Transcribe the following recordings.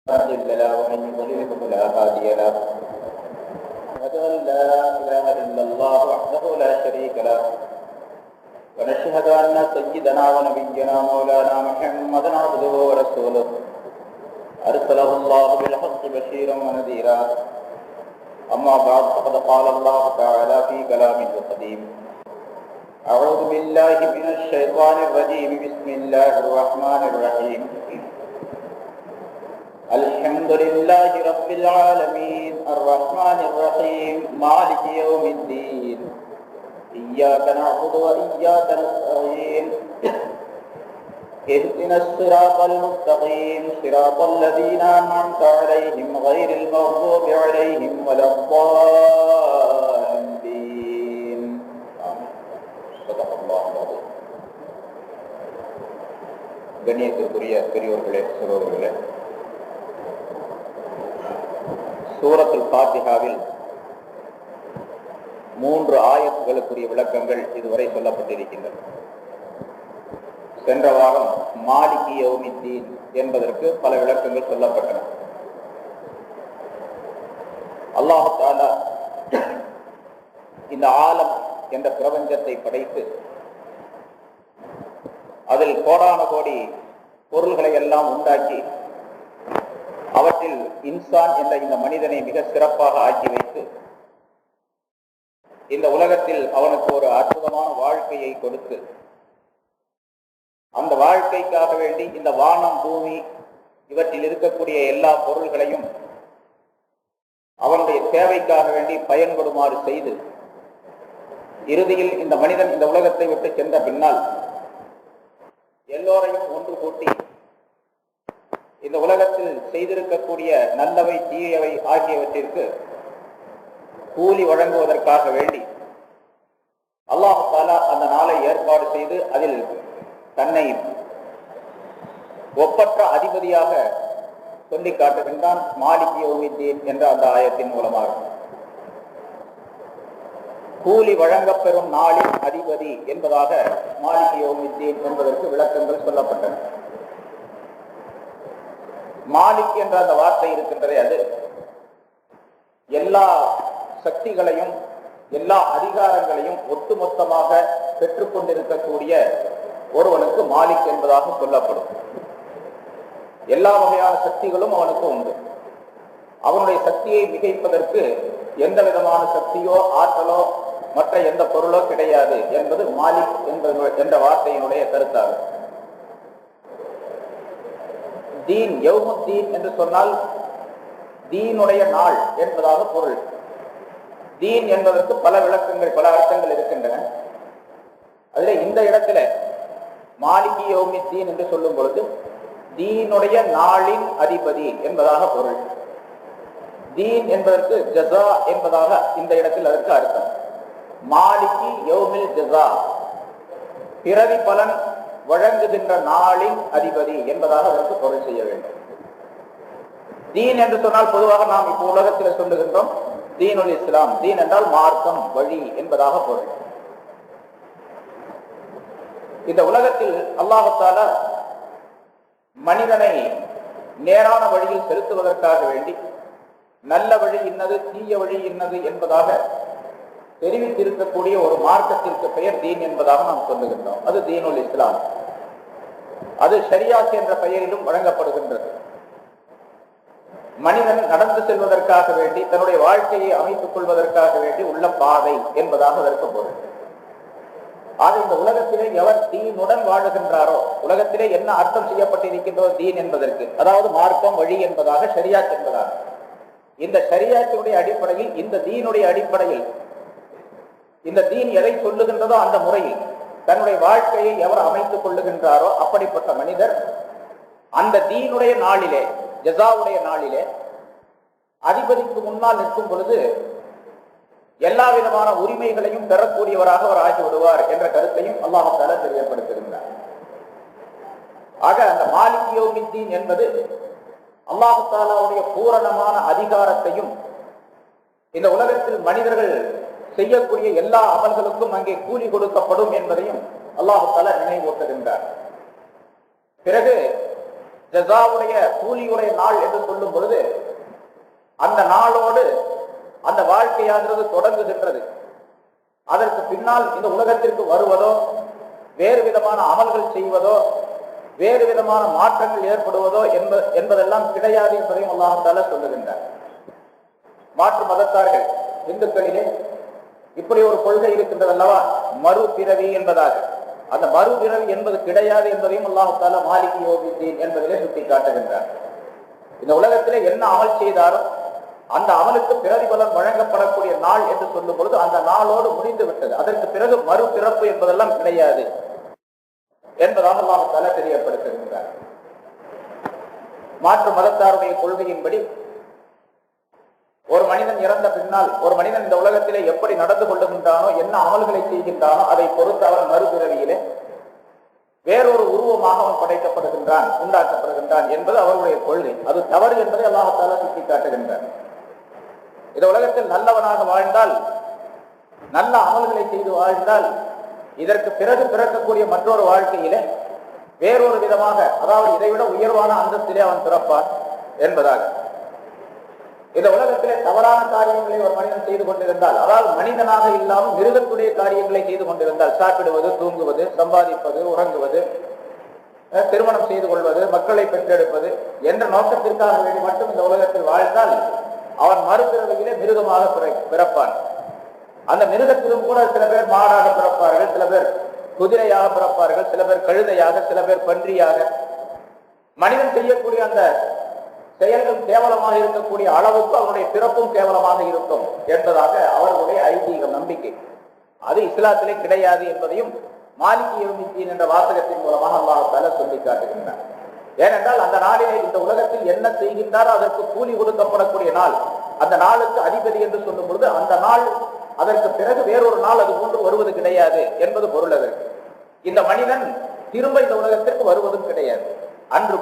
مضل له ومن يضلل فلا هادي له. أشهد أن لا إله إلا الله وحده لا شريك له ونشهد أن سيدنا ونبينا مولانا محمدا عبده ورسوله أرسله الله بالحق بشيرا ونذيرا. أما بعد فقد قال الله تعالى في كلامه القديم: أعوذ بالله من الشيطان الرجيم. بسم الله الرحمن الرحيم. الحمد لله رب العالمين الرحمن الرحيم مالك يوم الدين إياك نعبد وإياك نستعين اهدنا الصراط المستقيم صراط الذين أنعمت عليهم غير المغضوب عليهم ولا الضالين. آمين. صدق الله العظيم. கண்ணியத்திற்குரிய பெரியோர்களே, சகோதரர்களே, சூரத்துல் ஃபாத்திஹாவில் 3 ஆயத்துகளுக்குரிய விளக்கங்கள் இதுவரை சொல்லப்பட்டிருக்கின்றன. சென்ற வாரம் மாலிகி யௌமித்தீன் என்பதற்கு பல விளக்கங்கள் சொல்லப்பட்டன. அல்லாஹ் தஆலா இந்த ஆலம் என்ற பிரபஞ்சத்தை படைத்து அதில் கோடான கோடி பொருள்களை எல்லாம் உண்டாக்கி அவற்றில் இன்சான் என்ற இந்த மனிதனை மிக சிறப்பாக ஆக்கி வைத்து இந்த உலகத்தில் அவனுக்கு ஒரு அற்புதமான வாழ்க்கையை கொடுத்து அந்த வாழ்க்கைக்காக வேண்டி இந்த வானம் பூமி இவற்றில் இருக்கக்கூடிய எல்லா பொருள்களையும் அவனுடைய தேவைக்காக வேண்டி பயன்படுமாறு செய்து இறுதியில் இந்த மனிதன் இந்த உலகத்தை விட்டு சென்ற பின்னால் எல்லோரையும் ஒன்று கூட்டி இந்த உலகத்தில் செய்திருக்கக்கூடிய நல்லவை தீயவை ஆகியவற்றிற்கு கூலி வழங்குவதற்காக வேண்டி அல்லாஹ் தஆலா அந்த நாளை ஏற்பாடு செய்து அதில் தன்னை ஒப்பற்ற அதிபதியாக சொல்லி காட்டுகின்றான். மாலிகி யௌமித்தீன் என்ற அந்த ஆயத்தின் மூலமாக கூலி வழங்கப்பெறும் நாளின் அதிபதி என்பதாக மாலிகி யௌமித்தீன் என்பதற்கு விளக்கங்கள் சொல்லப்பட்டன. மாலிக் என்ற அந்த வார்த்தை இருக்கின்றதே, அது எல்லா சக்திகளையும் எல்லா அதிகாரங்களையும் ஒட்டுமொத்தமாக பெற்றுக்கொண்டிருக்கக்கூடிய ஒருவனுக்கு மாலிக் என்பதாக சொல்லப்படும். எல்லா வகையான சக்திகளும் அவனுக்கு உண்டு. அவனுடைய சக்தியை மிகைப்பதற்கு எந்த விதமான சக்தியோ ஆற்றலோ மற்ற எந்த பொருளோ கிடையாது என்பது மாலிக் என்ற வார்த்தையினுடைய கருத்தாகும். தீன், யௌமுத்தீன் என்று சொன்னால் தீனுடைய நாள் என்பதாக பொருள். தீன் என்பதற்கு பல விளக்கங்கள், பல அர்த்தங்கள் இருக்கின்றன. அதில் இந்த இடத்துல மாலிகி யௌமித்தீன் என்று சொல்லும் பொழுது தீனுடைய நாளின் அதிபதி என்பதாக பொருள். தீன் என்பதற்கு ஜஸா என்பதாக இந்த இடத்தில் அதற்கு அர்த்தம். மாலிகி யௌமில் ஜஸா, பிறவி பலன் வழங்குகின்ற நாளின் அதிபதி என்பதாக அதற்கு பொருள் செய்ய வேண்டும். தீன் என்று சொன்னால் பொதுவாக நாம் இப்போ உலகத்தில் சொல்லுகின்றோம் தீனுல் இஸ்லாம். தீன் என்றால் மார்க்கம், வழி என்பதாக பொருள். இந்த உலகத்தில் அல்லாஹ் தஆலா மனிதனை நேரான வழியில் செலுத்துவதற்காக வேண்டி நல்ல வழி இன்னது, தீய வழி இன்னது என்பதாக தெரிவித்திருக்கக்கூடிய ஒரு மார்க்கத்திற்கு பெயர் தீன் என்பதாக நாம் சொல்லுகின்றோம். அது தீனுல் இஸ்லாம். அது ஷரியாத் என்ற பெயரிலும் வழங்கப்படுகின்றது. மனிதன் நடந்து செல்வதற்காக வேண்டி, தன்னுடைய வாழ்க்கையை அமைத்துக் கொள்வதற்காக வேண்டி உள்ள பாதை என்பதாக அதற்கு பொருள். ஆக இந்த உலகத்திலே எவர் தீனுடன் வாழுகின்றாரோ, உலகத்திலே என்ன அர்த்தம் செய்யப்பட்டிருக்கின்றோ தீன் என்பதற்கு, அதாவது மார்க்கம், வழி என்பதாக, ஷரியாத் என்பதாக, இந்த ஷரியாத்தினுடைய அடிப்படையில், இந்த தீனுடைய அடிப்படையில், இந்த தீன் எதை சொல்லுகின்றதோ அந்த முறையில் தன்னுடைய வாழ்க்கையை எவர் அமைத்துக் கொள்ளுகின்றாரோ அப்படிப்பட்ட மனிதர் அந்த தீனுடைய நாளிலே, ஜஸாவுடைய நாளிலே அதிபதிக்கு முன்னால் நிற்கும் பொழுது எல்லா விதமான உரிமைகளையும் பெறக்கூடியவராக அவர் ஆகிவிடுவார் என்ற கருத்தையும் அல்லாஹ் தஆலா தெரியப்படுத்துகின்றார். ஆக அந்த மாலிகி யௌமித்தீன் என்பது அல்லாஹ் தஆலாவுடைய பூரணமான அதிகாரத்தையும், இந்த உலகத்தில் மனிதர்கள் செய்யக்கூடிய எல்லா அமல்களுக்கும் அங்கே கூலி கொடுக்கப்படும் என்பதையும் அல்லாஹ் தஆலா நினைவூட்டுகின்றார். பிறகு ஜஸாவுடைய கூலியுடைய நாள் என்று சொல்லும் பொழுது அந்த நாளோடு அந்த வாழ்க்கையாகிறது தொடங்குகின்றது. அதற்கு பின்னால் இந்த உலகத்திற்கு வருவதோ, வேறு விதமான அமல்கள் செய்வதோ, வேறு விதமான மாற்றங்கள் ஏற்படுவதோ என்பதெல்லாம் கிடையாது என்பதையும் அல்லாஹ் தஆலா சொல்லுகின்றார். மாற்று மதத்தார்கள் இந்துக்களிலே இப்படி ஒரு கொள்கை இருக்கின்றது அல்லவா, மறுபிறவி என்பதாக. அந்த மறுபிறவி என்பது கிடையாது என்பதையும் அல்லாஹ் தஆலா மாலிகி யௌமித்தீன் என்பதிலே சுட்டி காட்டுகின்றார். இந்த உலகத்திலே என்ன அமல் செய்தாரோ அந்த அமலுக்கு பிரதிபலன் வழங்கப்படக்கூடிய நாள் என்று சொல்லும் பொழுது அந்த நாளோடு முடிந்து விட்டது. அதற்கு பிறகு மறுபிறப்பு என்பதெல்லாம் கிடையாது என்பதாக அல்லாஹ் தஆலா தெரியப்படுத்துகின்றார். மாற்று மதத்தாருடைய கொள்கையின்படி ஒரு மனிதன் இறந்த பின்னால் ஒரு மனிதன் இந்த உலகத்திலே எப்படி நடந்து கொள்ளுகின்றானோ, என்ன அமல்களை செய்கின்றானோ அதை பொறுத்து அவன் மறுபிறவியிலே வேறொரு உருவமாக அவன் படைக்கப்படுகின்றான், உண்டாக்கப்படுகின்றான் என்பது அவருடைய கொள்கை. அது தவறு என்பதை அல்லாஹ் தஆலா சுட்டி காட்டுகின்றார். இந்த உலகத்தில் நல்லவனாக வாழ்ந்தால், நல்ல அமல்களை செய்து வாழ்ந்தால், இதற்கு பிறகு பிறக்கக்கூடிய மற்றொரு வாழ்க்கையிலே வேறொரு விதமாக, அதாவது இதைவிட உயர்வான அந்தஸ்திலே அவன் பிறப்பான் என்பதாக. இந்த உலகத்திலே தவறான காரியங்களை ஒரு மனிதன் செய்து கொண்டிருந்தால், அதாவது மனிதனாக இல்லாமல் மிருகத்துடைய காரியங்களை செய்து கொண்டிருந்தால், சாப்பிடுவது, தூங்குவது, சம்பாதிப்பது, உறங்குவது, திருமணம் செய்து கொள்வது, மக்களை பெற்றெடுப்பது என்ற நோக்கத்திற்காக வேண்டி மட்டும் இந்த உலகத்தில் வாழ்ந்தால் அவன் மறுபிறவியிலே மிருகமாக பிறப்பான். அந்த மிருகத்திலும் கூட சில பேர் மாடாக பிறப்பார்கள், சில பேர் குதிரையாக பிறப்பார்கள், சில பேர் கழுதையாக, சில பேர் பன்றியாக. மனிதன் செய்யக்கூடிய அந்த செயல்கள் கேவலமாக இருக்கக்கூடிய அளவுக்கு அவருடைய பிறப்பும் கேவலமாக இருக்கும் என்பதாக அவர்களுடைய ஐதீகம், நம்பிக்கை. அது இஸ்லாத்திலே கிடையாது என்பதையும் மாலிகி யௌமித்தீன் என்ற வாசகத்தின் மூலமாக அல்லாஹ் தஆலா சொல்லி காட்டுகின்றார். ஏனென்றால் அந்த நாளிலே இந்த உலகத்தில் என்ன செய்கின்றாரோ அதற்கு கூலி கொடுக்கப்படக்கூடிய நாள். அந்த நாளுக்கு அதிபதி என்று சொல்லும் பொழுது அந்த நாள், அதற்கு பிறகு வேறொரு நாள் அது போன்று வருவது கிடையாது என்பது பொருள். அதற்கு இந்த மனிதன் திரும்ப இந்த உலகத்திற்கு வருவதும் கிடையாது. அன்று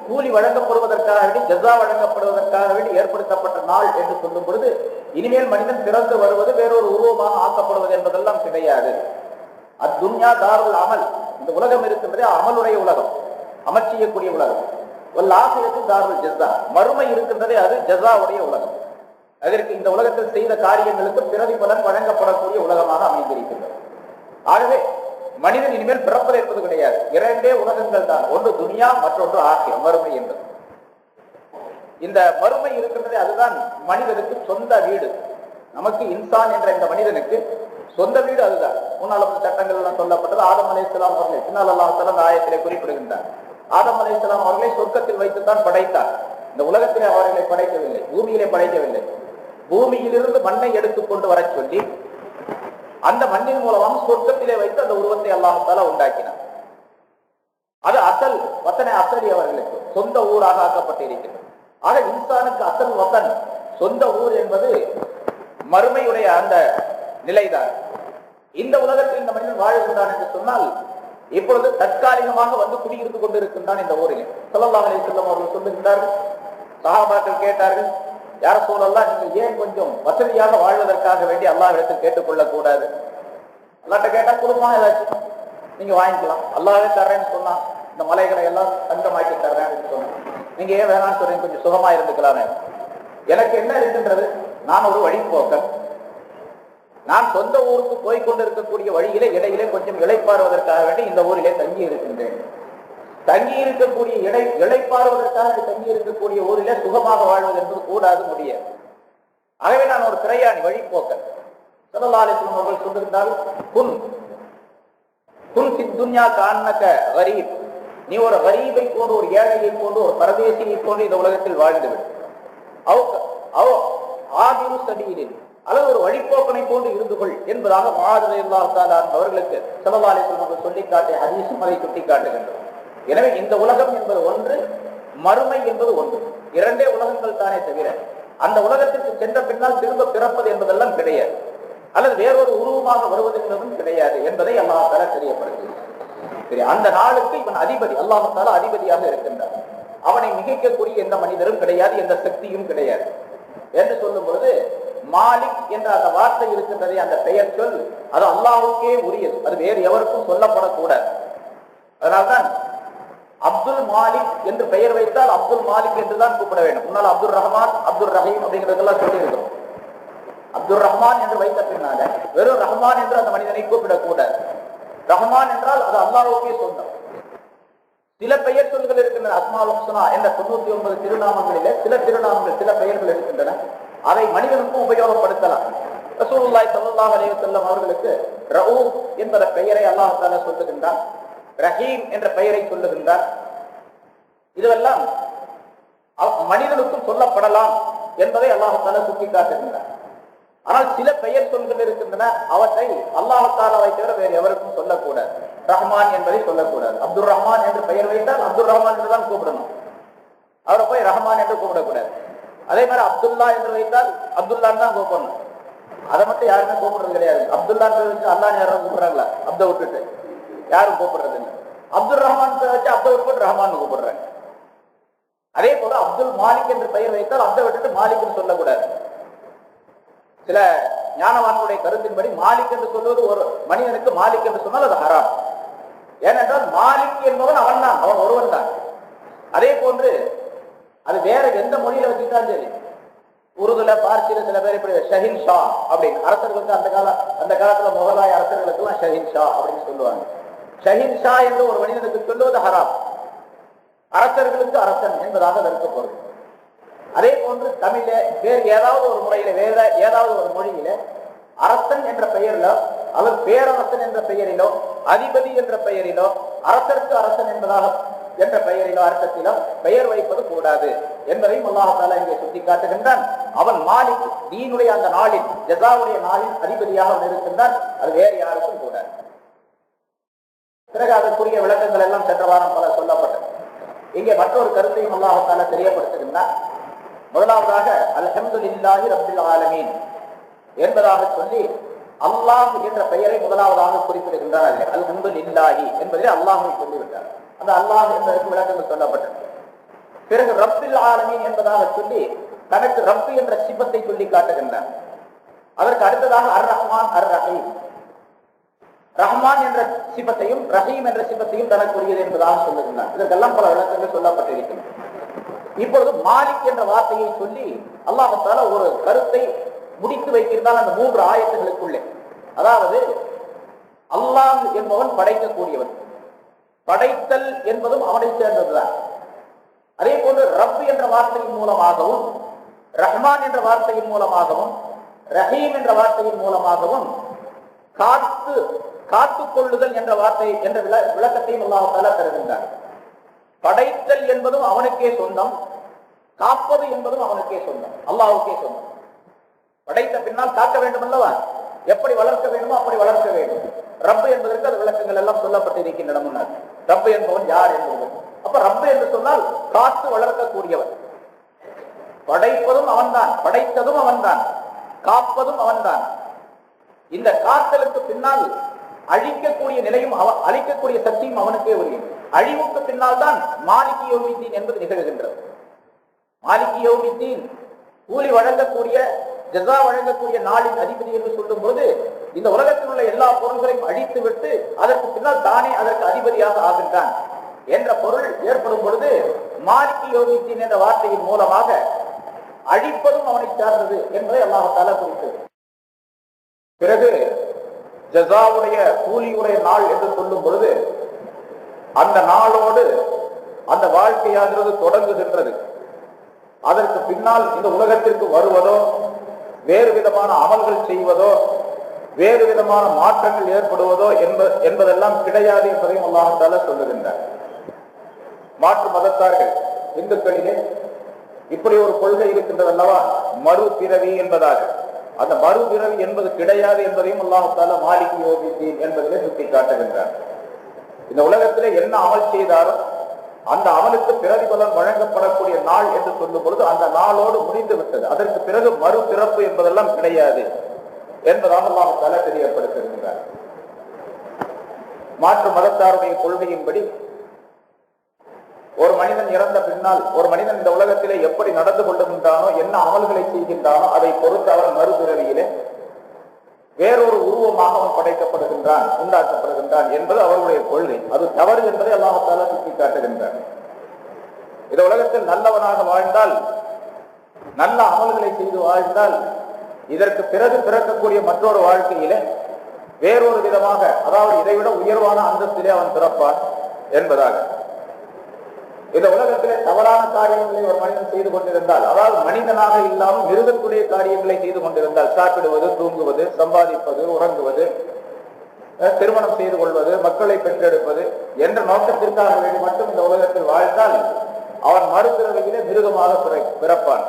கூலி வழங்கப்படுவதற்காக வேண்டி, ஜஸா வழங்கப்படுவதற்காக வேண்டி ஏற்படுத்தப்பட்ட நாள் என்று சொல்லும் பொழுது இனிமேல் மனிதன் பிறந்து வருவது, வேறொரு உருவமாக ஆக்கப்படுவது என்பதெல்லாம் கிடையாது. அத்துன்யா தாருல் அமல், இந்த உலகம் இருக்கின்றதே அமலுடைய உலகம், அமல் செய்யக்கூடிய உலகம். வல்லாஹிரத்து தாருல் ஜஸா, மறுமை இருக்கின்றதே அது ஜஸாவுடைய உலகம். அதற்கு இந்த உலகத்தில் செய்த காரியங்களுக்கு பிரதிபலன் வழங்கப்படக்கூடிய உலகமாக அமைந்திருக்கின்றது. ஆகவே மனிதன் இனிமேல் பிறப்பது என்பது கிடையாது. இரண்டே உலகங்கள் தான், ஒன்று துனியா, மற்றொன்று ஆகியம், மறுமை என்பது. இந்த மறுமை இருக்கின்றதே அதுதான் மனிதனுக்கு சொந்த வீடு. நமக்கு இன்சான் என்ற இந்த மனிதனுக்கு சொந்த வீடு அதுதான். முன்னால் சட்டங்கள் எல்லாம் சொல்லப்பட்டது. ஆதம் அலைஹிஸ்ஸலாம் அவர்களை பின்னால் அல்லாஹ் தஆலா அந்த ஆயத்திலே குறிப்பிடுகின்றார். ஆதம் அலைஹிஸ்ஸலாம் அவர்களை சொர்க்கத்தில் வைத்துத்தான் படைத்தார். இந்த உலகத்திலே அவர்களை படைக்கவில்லை, பூமியிலே படைக்கவில்லை. பூமியிலிருந்து மண்ணை எடுத்துக்கொண்டு வர சொல்லி அந்த மண்ணின் மூலமாக சொர்க்கத்திலே வைத்து அந்த உருவத்தை அல்லாஹ் தஆலா உண்டாக்கினார். அது அசல் வத்தனை, அசலி அவர்களுக்கு சொந்த ஊராக ஆக்கப்பட்டிருக்கிறது. ஆக இன்சானுக்கு அசல் வத்தன், சொந்த ஊர் என்பது மறுமையுடைய அந்த நிலைதான். இந்த உலகத்தில் இந்த மனிதன் வாழ்கின்றான் என்று சொன்னால் இப்பொழுது தற்காலிகமாக வந்து குடியிருந்து கொண்டிருக்கின்றான் இந்த ஊரிலே. ஸல்லல்லாஹு அலைஹி வஸல்லம் அவர்கள் சொல்லுகின்றார்கள், சஹாபாக்கள் கேட்டார்கள், யார சூழல்லாம் நீங்க ஏன் கொஞ்சம் வசதியாக வாழ்வதற்காக வேண்டி அல்லாஹ்விடத்தில் கேட்டுக்கொள்ளக் கூடாது? அல்லாஹ்ட்ட கேட்டா கொடுப்பான், ஏதாச்சும் நீங்க வாங்கிக்கலாம். அல்லாஹ்வே தர்றேன்னு சொன்னா, இந்த மலைகளை எல்லாம் தங்கமாக்கி தர்றேன்னு சொன்னா, நீங்க ஏன் வேணாம்னு சொல்றீங்க? கொஞ்சம் சுகமா இருந்துக்கலாமே. எனக்கு என்ன இருக்கின்றது? நான் ஒரு வழிபோக்கன். நான் சொந்த ஊருக்கு போய்கொண்டிருக்கக்கூடிய வழியிலே இடையிலே கொஞ்சம் இளைப்பாறுவதற்காக வேண்டி இந்த ஊரிலே தங்கி இருக்கின்றேன். தங்கி இருக்கக்கூடிய இளைப்பாறுவதற்காக தங்கி இருக்கக்கூடிய ஊரிலே சுகமாக வாழ்வது என்பது கூடாது, முடியாது. ஆகவே நான் ஒரு பிரயாணி, வழிபோக்கன். ஸல்லல்லாஹு அலைஹி வஸல்லம் அவர்கள் சொல்லுகிறார்கள், குன் ஃபி துன்யா கஅன்னக கரீப், நீ ஒரு கரீபை போன்று, ஒரு ஏழையை போன்று, ஒரு பரதேசியை போன்று இந்த உலகத்தில் வாழ்ந்துவிடு. அவ் ஆபிரு சபீலின், அல்லது ஒரு வழிபோக்கனை போன்று இருந்து கொள் என்பதாக முஆத் ரலியல்லாஹு தஆலா அவர்களுக்கு ஸல்லல்லாஹு அலைஹி வஸல்லம் அவர்கள் சொல்லி காட்டிய ஹதீஸும் அதை சுட்டி காட்டுகின்றது. எனவே இந்த உலகம் என்பது ஒன்று, மறுமை என்பது ஒன்று. இரண்டே உலகங்கள் தானே தவிர அந்த உலகத்திற்கு சென்ற பின்னால் திரும்ப பிறப்பது என்பதெல்லாம் கிடையாது, அல்லது வேறொரு உருவமாக வருவது என்பதும் கிடையாது என்பதை அல்லாஹ் தஆலா தெரியப்படுத்துகிறார். சரி, அந்த நாளுக்கு இவன் அதிபதி, அல்லாஹ் தஆலா அதிபதியாக இருக்கின்றார். அவனை மிகைக்கக்கூடிய எந்த மனிதரும் கிடையாது, எந்த சக்தியும் கிடையாது என்று சொல்லும் பொழுது மாலிக் என்ற அந்த வார்த்தை இருக்கின்றதே, அந்த பெயர் சொல், அது அல்லாஹ்வுக்கே உரியது, அது வேறு எவருக்கும் சொல்லப்படக்கூடாது. அதனால்தான் அப்துல் மாலிக் என்று பெயர் வைத்தால் அப்துல் மாலிக் என்றுதான் கூப்பிட வேண்டும். முன்னால் அப்துல் ரஹ்மான், அப்துல் ரஹீம் அப்படிங்கிறதெல்லாம் சொல்லி இருக்கிறோம். அப்துல் ரஹ்மான் என்று வைத்த பின்னால வெறும் ரஹ்மான் என்று அந்த மனிதனை கூப்பிடக்கூடாது. ரஹ்மான் என்றால் அது அல்லாஹ்வுக்கே சொந்தம். சில பெயர் சொல்கள் இருக்கின்றன. அஸ்மால் ஹுஸ்னா என்ற 99 திருநாமங்களிலே சில திருநாமங்கள், சில பெயர்கள் இருக்கின்றன. அதை மனிதனுக்கும் உபயோகப்படுத்தலாம். ரசூலுல்லாஹி ஸல்லல்லாஹு அலைஹி வஸல்லம் அவர்களுக்கு ரഊஃப் என்ற பெயரை அல்லாஹ் தஆலா சொல்லுகின்றார், ரஹீம் என்ற பெயரை சொல்லுகின்றார். இதுவெல்லாம் மனிதனுக்கும் சொல்லப்படலாம் என்பதை அல்லாஹ் தஆலா சுட்டிக்காட்டுகின்றார். ஆனால் சில பெயர் சொல்கள் இருக்கின்றன, அவற்றை அல்லாஹ் தஆலாவை தவிர வேறு எவருக்கும் சொல்லக்கூடாது. ரஹ்மான் என்பதை சொல்லக்கூடாது. அப்துல் ரஹ்மான் என்று பெயர் வைத்தால் அப்துல் ரஹ்மான் என்று தான் கூப்பிடணும். அவரை போய் ரஹ்மான் என்று கூப்பிடக்கூடாது. அதே மாதிரி அப்துல்லா என்று வைத்தால் அப்துல்லான்னு தான் கூப்பிடணும். அதை மட்டும் யாருமே கூப்பிடுறது கிடையாது. அப்துல்லா வச்சு அல்லாஹ் யாரும் கூப்பிடுறாங்களா? அப்தை விட்டுட்டு யாரும் கூப்பிடுறது இல்லை. அப்துல் ரஹ்மான் வச்சு அப்தை விட்டு ரஹ்மான் கூப்பிடுறாங்க. அதே போல அப்துல் மாலிக் என்று பெயர் வைத்தால் அப்தை விட்டுட்டு மாலிக் சொல்லக்கூடாது. சில ஞானவான்களுடைய கருத்தின்படி மாலிக் என்று சொல்வது, ஒரு மனிதனுக்கு மாலிக் என்று சொன்னால் அது ஹராம். ஏனென்றால் மாலிக் என்பவன் அவன் தான், அவன் ஒருவன் தான். அதே போன்று அது வேற எந்த மொழியில வச்சுக்கிட்டாலும் சரி, உருதுல, பார்சியில சில பேர் இப்படி ஷஹின் ஷா அப்படின்னு அரசர்களுக்கு அந்த காலத்துல முகலாய அரசர்களுக்கு எல்லாம் ஷஹின் ஷா அப்படின்னு சொல்லுவாங்க. ஷஹின் ஷா என்று ஒரு மனிதனுக்கு சொல்லுவது ஹராம். அரசர்களுக்கு அரசன் என்பதாக அதற்கு பொருள். அதே போன்று தமிழ வேறு ஏதாவது ஒரு முறையில, வேற ஏதாவது ஒரு மொழியில அரசன் என்ற பெயரிலோ அவர் பேரரசன் என்ற பெயரிலோ அதிபதி என்ற பெயரிலோ அரசருக்கு அரசன் என்பதாக என்ற பெயரிலோ அர்த்தத்திலோ பெயர் வைப்பது கூடாது என்பதையும் அல்லாஹ் தஆலா இங்கே சுட்டிக்காட்டுகின்றான். அவன் மாலிக், தீனுடைய அந்த நாளில், ஜஸாவுடைய நாளில் அதிபதியாக அவன் இருக்கின்றான். அது வேறு யாருக்கும் கூடாது. பிறகு அதற்குரிய விளக்கங்கள் எல்லாம் சென்ற வாரம் பல சொல்லப்பட்டது. இங்கே மற்றொரு கருத்தையும் அல்லாஹ் தஆலா தெரியப்படுத்துகின்றான். முதலாவதாக அல்ஹம்துலில்லாஹி ரப்பில் ஆலமீன் என்பதாக சொல்லி அல்லாஹ் என்ற பெயரை முதலாவதாக குறிப்பிடுகின்றார். அல்ஹம்துலில்லாஹி என்பதை அல்லாஹை சொல்லிவிட்டார். அந்த அல்லாஹ் என்பதற்கு விளக்கங்கள் சொல்லப்பட்டது. பிறகு ரப்பில் ஆலமீன் என்பதாக சொல்லி தனக்கு ரப்பு என்ற சிபத்தை சொல்லி காட்டுகின்றார். அதற்கு அடுத்ததாக அர் ரஹ்மான், அர் ரஹீம், ரஹ்மான் என்ற சிபத்தையும் ரஹீம் என்ற சிபத்தையும் தனக்குரியது என்பதாக சொல்லுகின்றார். இதற்கெல்லாம் பல விளக்கங்கள் சொல்லப்பட்டிருக்கின்றன. இப்பொழுது மாலிக் என்ற வார்த்தையை சொல்லி அல்லாஹ் தஆலா ஒரு கருத்தை முடித்து வைத்திருந்தால் அந்த 3 ஆயத்துகளுக்குள்ளே, அதாவது அல்லாஹ் என்பவன் படைக்கக்கூடியவன், படைத்தல் என்பதும் அவனை சேர்ந்ததுதான். அதே போன்று ரப் என்ற வார்த்தையின் மூலமாகவும், ரஹ்மான் என்ற வார்த்தையின் மூலமாகவும், ரஹீம் என்ற வார்த்தையின் மூலமாகவும் காத்துக் கொள்ளுதல் என்ற வார்த்தை என்ற விளக்கத்தையும் அல்லாஹ் தஆலா தருகின்றார். படைத்தல் என்பதும் அவனுக்கே சொந்தம், காப்பது என்பதும் அவனுக்கே சொந்தம், அல்லாஹ்வுக்கே சொந்தம். படைத்த பின்னால் காக்க வேண்டும் அல்லவா? எப்படி வளர்க்க வேண்டுமோ அப்படி வளர்க்க வேண்டும். ரப்பு என்பதற்கு அது விளக்கங்கள் எல்லாம் சொல்லப்பட்டிருக்கின்றன முன்னர். ரப்பு என்பவன் யார் என்பது. அப்ப ரப்பு என்று சொன்னால் காத்து வளர்க்கக்கூடியவன். படைப்பதும் அவன்தான், படைத்ததும் அவன்தான், காப்பதும் அவன்தான். இந்த காத்தலுக்கு பின்னால் அழிக்கக்கூடிய நிலையும் அழிக்கக்கூடிய சக்தியும் அவனுக்கே உரியது. அழிவுக்கு பின்னால் தான் மாலிகி யௌமித்தீன் என்பது நிகழ்கின்றது. மாலிகி யௌமித்தீன் கூலி வழங்கக்கூடிய, ஜஸா வழங்கக்கூடிய நாளின் அதிபதி என்று சொல்லும் போது இந்த உலகத்தில் உள்ள எல்லா பொருள்களையும் அழித்து விட்டு அதற்கு பின்னால் தானே அதற்கு அதிபதியாக ஆகின்றான் என்ற பொருள் ஏற்படும் பொழுது மாலிகி யௌமித்தீன் என்ற வார்த்தையின் மூலமாக அழிப்பதும் அவனை சார்ந்தது என்பதை அல்லாஹ் தஆலா குறித்தது. பிறகு ஜஸாவுடைய கூலியுடைய நாள் என்று சொல்லும் பொழுது அந்த நாளோடு அந்த வாழ்க்கையாகிறது தொடங்குகின்றது. அதற்கு பின்னால் இந்த உலகத்திற்கு வருவதோ, வேறு விதமான அமல்கள் செய்வதோ, வேறு விதமான மாற்றங்கள் ஏற்படுவதோ என்பதெல்லாம் கிடையாது என்பதையும் அல்லாஹ் தஆலா சொல்லுகின்றார். மாற்று மதத்தார்கள், இந்துக்களிலே இப்படி ஒரு கொள்கை இருக்கின்றது அல்லவா, மறுபிறவி என்பதாக. அந்த மறுபிறவி என்பது கிடையாது என்பதையும் அல்லாஹ் தஆலா மாலிகி யௌமித்தீன் என்பதிலே சுட்டி காட்டுகின்றார். இந்த உலகத்திலே என்ன அமல் செய்தாரோ அந்த அமலுக்கு பிரதிபலன் வழங்கப்படக்கூடிய நாள் என்று சொல்லும் பொழுது அந்த நாளோடு முடிந்து விட்டது. அதற்கு பிறகு மறுபிறப்பு என்பதெல்லாம் கிடையாது என்பதாக அல்லாஹ் தஆலா தெரியப்படுத்துகின்றார். மாற்று மதத்தாருடைய கொள்கையின்படி ஒரு மனிதன் இறந்த பின்னால் ஒரு மனிதன் இந்த உலகத்திலே எப்படி நடந்து கொள்ளுகின்றானோ, என்ன அமல்களை செய்கின்றானோ அதை பொறுத்து அவர் மறுபிறவியிலே வேறொரு உருவமாக அவன் படைக்கப்படுகின்றான், உண்டாக்கப்படுகின்றான் என்பது அவர்களுடைய கொள்கை. அது தவறு என்பதை அல்லாஹ் தஆலா சுட்டி காட்டுகின்றான். இந்த உலகத்தில் நல்லவனாக வாழ்ந்தால், நல்ல அமல்களை செய்து வாழ்ந்தால், இதற்கு பிறகு பிறக்கக்கூடிய மற்றொரு வாழ்க்கையிலே வேறொரு விதமாக, அதாவது இதைவிட உயர்வான அந்தஸ்திலே அவன் பிறப்பான் என்பதாக. இந்த உலகத்திலே தவறான காரியங்களை ஒரு மனிதன் செய்து கொண்டிருந்தால், அதாவது மனிதனாக இல்லாமல் மிருகத்துடைய காரியங்களை செய்து கொண்டிருந்தால், சாப்பிடுவது, தூங்குவது, சம்பாதிப்பது, உறங்குவது, திருமணம் செய்து கொள்வது, மக்களை பெற்றெடுப்பது என்ற நோக்கத்திற்காக வேண்டி மட்டும் இந்த உலகத்தில் வாழ்ந்தால் அவன் மறுபிறவியிலே மிருகமாக பிறப்பான்.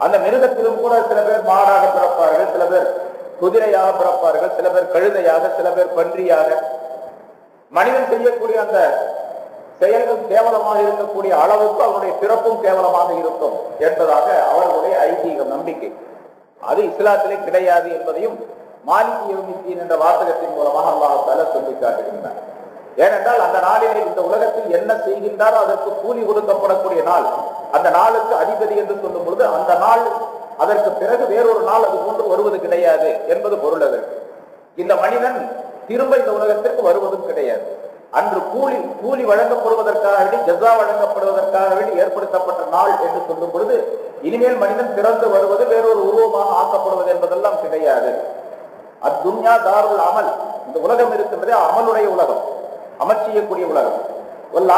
அந்த மிருகத்திலும் கூட சில பேர் மாடாக பிறப்பார்கள், சில பேர் குதிரையாக பிறப்பார்கள், சில பேர் கழுதையாக, சில பேர் பன்றியாக. மனிதன் செய்யக்கூடிய அந்த செயல்கள் கேவலமாக இருக்கக்கூடிய அளவுக்கு அவருடைய பிறப்பும் கேவலமாக இருக்கும் என்பதாக அவர்களுடைய ஐதீக நம்பிக்கை. அது இஸ்லாத்திலே கிடையாது என்பதையும் மாலிக் யௌமித்தீன் என்ற வாசகத்தின் மூலமாக அல்லாஹ் தஆலா சொல்லி காட்டுகின்றார். ஏனென்றால் அந்த நாளிலே இந்த உலகத்தில் என்ன செய்கின்றாரோ அதற்கு கூலி கொடுக்கப்படக்கூடிய நாள், அந்த நாளுக்கு அதிபதி என்று சொல்லும் பொழுது அந்த நாள் அதற்கு பிறகு வேறொரு நாள் அது போன்று வருவது கிடையாது என்பது பொருள். அதற்கு இந்த மனிதன் திரும்ப இந்த உலகத்திற்கு வருவதும் கிடையாது. அன்று கூலி வழங்கப்படுவதற்காக வேண்டி, ஜஸா வழங்கப்படுவதற்காக வேண்டி ஏற்படுத்தப்பட்ட நாள் என்று சொல்லும் பொழுது இனிமேல் மனிதன் பிறந்து வருவது, வேறொரு உருவமாக ஆக்கப்படுவது என்பதெல்லாம் கிடையாது. அத்துன்யா தாருல் அமல், இந்த உலகம் இருக்கின்றதே அமலுடைய உலகம், அமல் செய்யக்கூடிய உலகம்.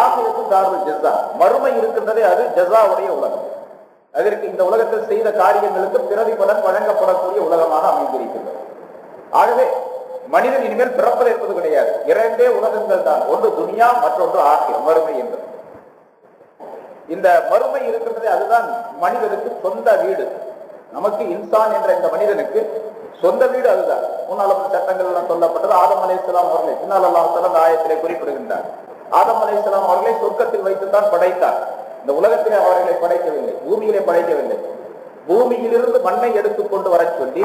ஆகியத்து தாருல் ஜஸா, மறுமை இருக்கின்றதே அது ஜஸாவுடைய உலகம். அதற்கு இந்த உலகத்தில் செய்த காரியங்களுக்கு பிரதிபலன் வழங்கப்படக்கூடிய உலகமாக அமைந்திருக்கின்றது. ஆகவே மனிதன் இனிமேல் பிறப்பது என்பது கிடையாது. இரண்டே உலகங்கள் தான், ஒன்று துனியா, மற்றொன்று ஆகியம், மறுமை என்பது. இந்த மறுமை இருக்கின்றதே அதுதான் மனிதனுக்கு சொந்த வீடு. நமக்கு இன்சான் என்ற இந்த மனிதனுக்கு சொந்த வீடு அதுதான். முன்னால் சட்டங்கள் எல்லாம் சொல்லப்பட்டது. ஆதம் அலைஹிஸ்ஸலாம் அவர்களை பின்னால் அல்லாஹ் தஆலா ஆயத்திலே குறிப்பிடுகின்றார். ஆதம் அலைஹிஸ்ஸலாம் அவர்களை சொர்க்கத்தில் வைத்துத்தான் படைத்தார். இந்த உலகத்திலே அவர்களை படைக்கவில்லை, பூமியிலே படைக்கவில்லை. பூமியிலிருந்து மண்ணை எடுத்துக்கொண்டு வர சொல்லி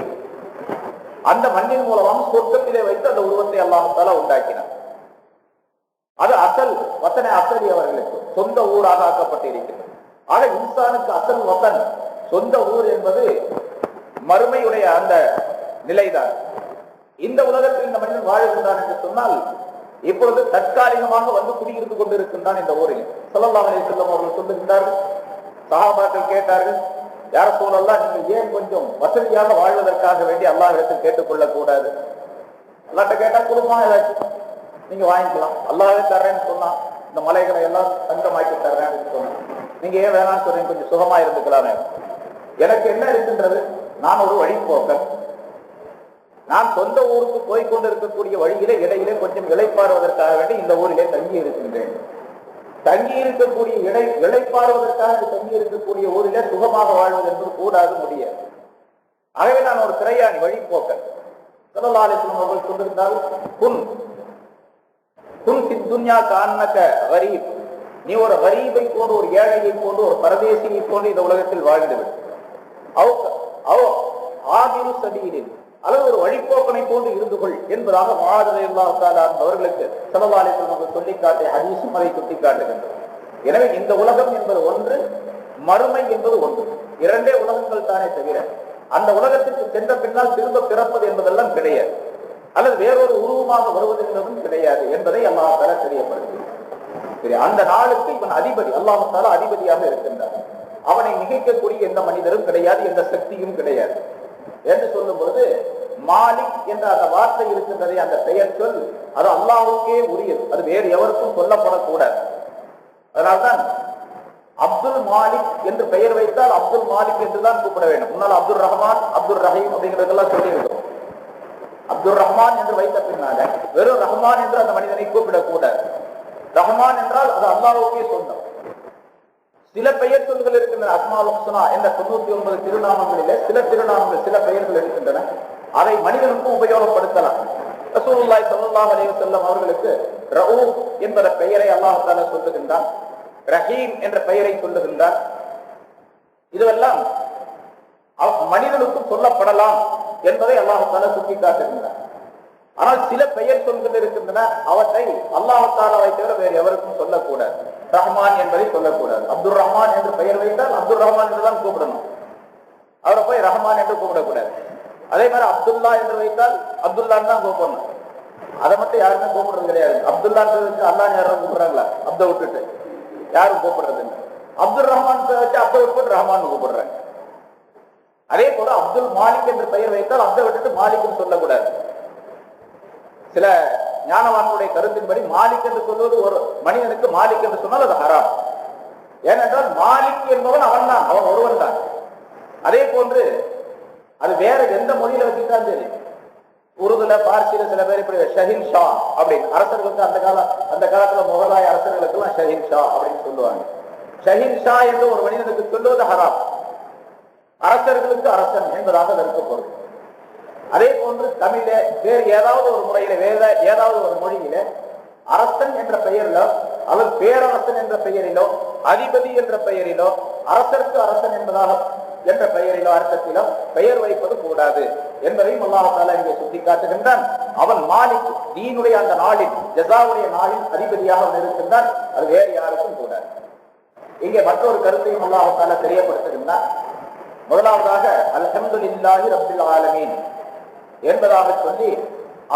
அந்த மண்ணின் மூலமாக சொர்க்கத்திலே வைத்து அந்த உருவத்தை அல்லாஹ் தஆலா உண்டாக்கினார். அது அசல் வத்தனை, அசலி அவர்களுக்கு சொந்த ஊராக ஆக்கப்பட்டு இருக்கிறது. ஆக இன்சானுக்கு அசல் வத்தன், சொந்த ஊர் என்பது மறுமையுடைய அந்த நிலைதான். இந்த உலகத்தில் இந்த மனிதன் வாழ்கின்றான் என்று சொன்னால் இப்பொழுது தற்காலிகமாக வந்து குடியிருந்து கொண்டிருக்கின்றான் இந்த ஊரில். ஸல்லல்லாஹு அலைஹி வஸல்லம் அவர்கள் சொல்லுகின்றார்கள், சஹாபாக்கள் கேட்டார்கள், யார சூழல்லாம் நீங்க ஏன் கொஞ்சம் வசதியாக வாழ்வதற்காக வேண்டி அல்லாஹ்விடத்தில் கேட்டுக்கொள்ளக் கூடாது? அல்லாஹ்ட்ட கேட்டா குடும்பம் ஏதாச்சும் நீங்க வாங்கிக்கலாம், அல்லாஹ்வே தர்றேன்னு சொன்னா, இந்த மலைகளை எல்லாம் தங்கமாக்கி தர்றேன்னு சொன்னா, நீங்க ஏன் வேணாம்னு சொல்றீங்க, கொஞ்சம் சுகமா இருந்துக்கலாமே. எனக்கு என்ன இருக்கின்றது, நான் ஒரு வழிபோக்கன், நான் சொந்த ஊருக்கு போய்கொண்டிருக்கக்கூடிய வழியிலே இடையிலே கொஞ்சம் இளைப்பாறுவதற்காக வேண்டி இந்த ஊரிலே தங்கி இருக்கின்றேன். தங்கி இருக்கக்கூடிய இளைப்பாறுவதற்காக தங்கி இருக்கக்கூடிய ஊரிலே சுகமாக வாழ்வது என்பது கூடாது, முடியாது. ஆகவே நான் ஒரு பிரயாணி, வழிபோக்கன். ஸல்லல்லாஹு அலைஹி வஸல்லம் அவர்கள் சொல்லியிருந்தால், குன் துன்யா கான்னக கரீப், நீ ஒரு கரீபை போன்று, ஒரு ஏழையை போன்று, ஒரு பரதேசியை போன்று இந்த உலகத்தில் வாழ்ந்துவிடு. ஆதிரு சபீலில், அல்லது ஒரு வழிபோக்கனை போன்று இருந்து கொள் என்பதாக முஆத் ரலியல்லாஹு தஆலா அவர்களுக்கு ஸல்லல்லாஹு அலைஹி வஸல்லம் சொல்லிக்காட்டிய ஹதீஸும் அதை சுட்டி காட்டுகின்றது. எனவே இந்த உலகம் என்பது ஒன்று, மறுமை என்பது ஒன்று, இரண்டே உலகங்கள் தானே தவிர அந்த உலகத்திற்கு சென்ற பின்னால் திரும்ப பிறப்பது என்பதெல்லாம் கிடையாது, அல்லது வேறொரு உருவமாக வருவது என்பதும் கிடையாது என்பதை அல்லாஹ் தஆலா தெரியப்படுத்துகிறார். சரி, அந்த நாளுக்கு இவன் அதிபதி, அல்லாஹ் தஆலா அதிபதியாக இருக்கின்றார். அவனை மிகைக்கக்கூடிய எந்த மனிதரும் கிடையாது, எந்த சக்தியும் கிடையாது என்று சொல்லும் பொழுது மாலிக் என்ற அந்த வார்த்தை இருக்கின்றதே, அந்த பெயர் சொல், அது அல்லாஹ்வுக்கே உரியது, அது வேறு எவருக்கும் சொல்லப்படக்கூடாது. அதனால்தான் அப்துல் மாலிக் என்று பெயர் வைத்தால் அப்துல் மாலிக் என்றுதான் கூப்பிட வேண்டும். முன்னால் அப்துல் ரஹ்மான், அப்துல் ரஹீம் அப்படிங்கிறதெல்லாம் சொல்லியிருக்கோம். அப்துல் ரஹ்மான் என்று வைத்த பின்னால வெறும் ரஹ்மான் என்று அந்த மனிதனை கூப்பிடக்கூடாது. ரஹ்மான் என்றால் அது அல்லாஹ்வுக்கே சொந்தம். சில பெயர் சொல்கள் இருக்கின்றன. அஸ்மால் ஹுஸ்னா என்ற 99 திருநாமங்களிலே சில திருநாமங்கள், சில பெயர்கள் இருக்கின்றன. அதை மனிதனுக்கும் உபயோகப்படுத்தலாம். ரசூலுல்லாஹி ஸல்லல்லாஹு அலைஹி வஸல்லம் அவர்களுக்கு ரഊஃப் என்ற பெயரை அல்லாஹ் தஆலா சொல்லுகின்றான், ரஹீம் என்ற பெயரை சொல்லுகின்றான். இதுவெல்லாம் மனிதனுக்கும் சொல்லப்படலாம் என்பதை அல்லாஹ் தஆலா சுட்டிக்காட்டுகின்றான். ஆனால் சில பெயர் சொல்கள் இருக்கின்றன, அவற்றை அல்லாஹ் தஆலாவை தவிர வேறு எவருக்கும் சொல்லக்கூடாது. ரஹ்மான் என்பதை சொல்லக்கூடாது. அப்துல் ரஹ்மான் என்று பெயர் வைத்தால் அப்துல் ரஹ்மான் என்றுதான் கூப்பிடணும், அவரை போய் ரஹ்மான் என்று கூப்பிடக்கூடாது. அதே மாதிரி அப்துல்லா என்று வைத்தால் அப்துல்லான்னு தான் கூப்பிடணும். அதை மட்டும் யாருமே கூப்பிடுறது கிடையாது. அப்துல்லான்னு வச்சு அல்லான்னு யாரும் கூப்பிடுறாங்களா? அப்தை விட்டுட்டு யாரும் கூப்பிடுறது இல்லை. அப்துல் ரஹ்மான் வச்சு அப்தை விட்டு ரஹ்மான் கூப்பிடுறாங்க. அதே போல அப்துல் மாலிக் என்று பெயர் வைத்தால் அப்தை விட்டுட்டு மாலிக்னு சொல்லக்கூடாது. சில ஞானவான்களுடைய கருத்தின்படி மாலிக் என்று சொல்வது ஒரு மனிதனுக்கு மாலிக் என்று சொன்னால் அது ஹராம். ஏனென்றால் மாலிக் என்பவன் அவன் தான், அவன் ஒருவன் தான். அதே போன்று அது வேற எந்த மொழியில வச்சுட்டாலும் சரி, உருதுல பார்சியில சில பேர் இப்படி ஷஹீன் ஷா அப்படின்னு அரசர்களுக்கு அந்த காலத்துல முகலாய அரசர்களுக்கு எல்லாம் ஷஹீன் ஷா அப்படின்னு சொல்லுவாங்க. ஷஹீன் ஷா என்று ஒரு மனிதனுக்கு சொல்லுவது ஹராம். அரசர்களுக்கு அரசன் என்பதாக அதற்கு பொருள். அதே போன்று தமிழ வேறு ஏதாவது ஒரு முறையில ஏதாவது ஒரு மொழியில அரசன் என்ற பெயரிலோ அல்லது பேரரசன் என்ற பெயரிலோ அதிபதி என்ற பெயரிலோ அரசருக்கு அரசன் என்பதாக என்ற பெயரிலோ அர்த்தத்திலோ பெயர் வைப்பது கூடாது என்பதையும் அல்லாஹ் தஆலா இங்கே சுட்டிக்காட்டுகின்றான். அவன் மாலிக், தீனுடைய அந்த நாளில், ஜஸாவுடைய நாளில் அதிபதியாக அவன் இருக்கின்றான். அது வேறு யாருக்கும் கூடாது. இங்கே மற்றொரு கருத்தையும் அல்லாஹ் தஆலா தெரியப்படுத்துகின்றான். முதலாவதாக அல்ஹம்துலில்லாஹி ரப்பில் ஆலமீன் என்பதாக சொல்லி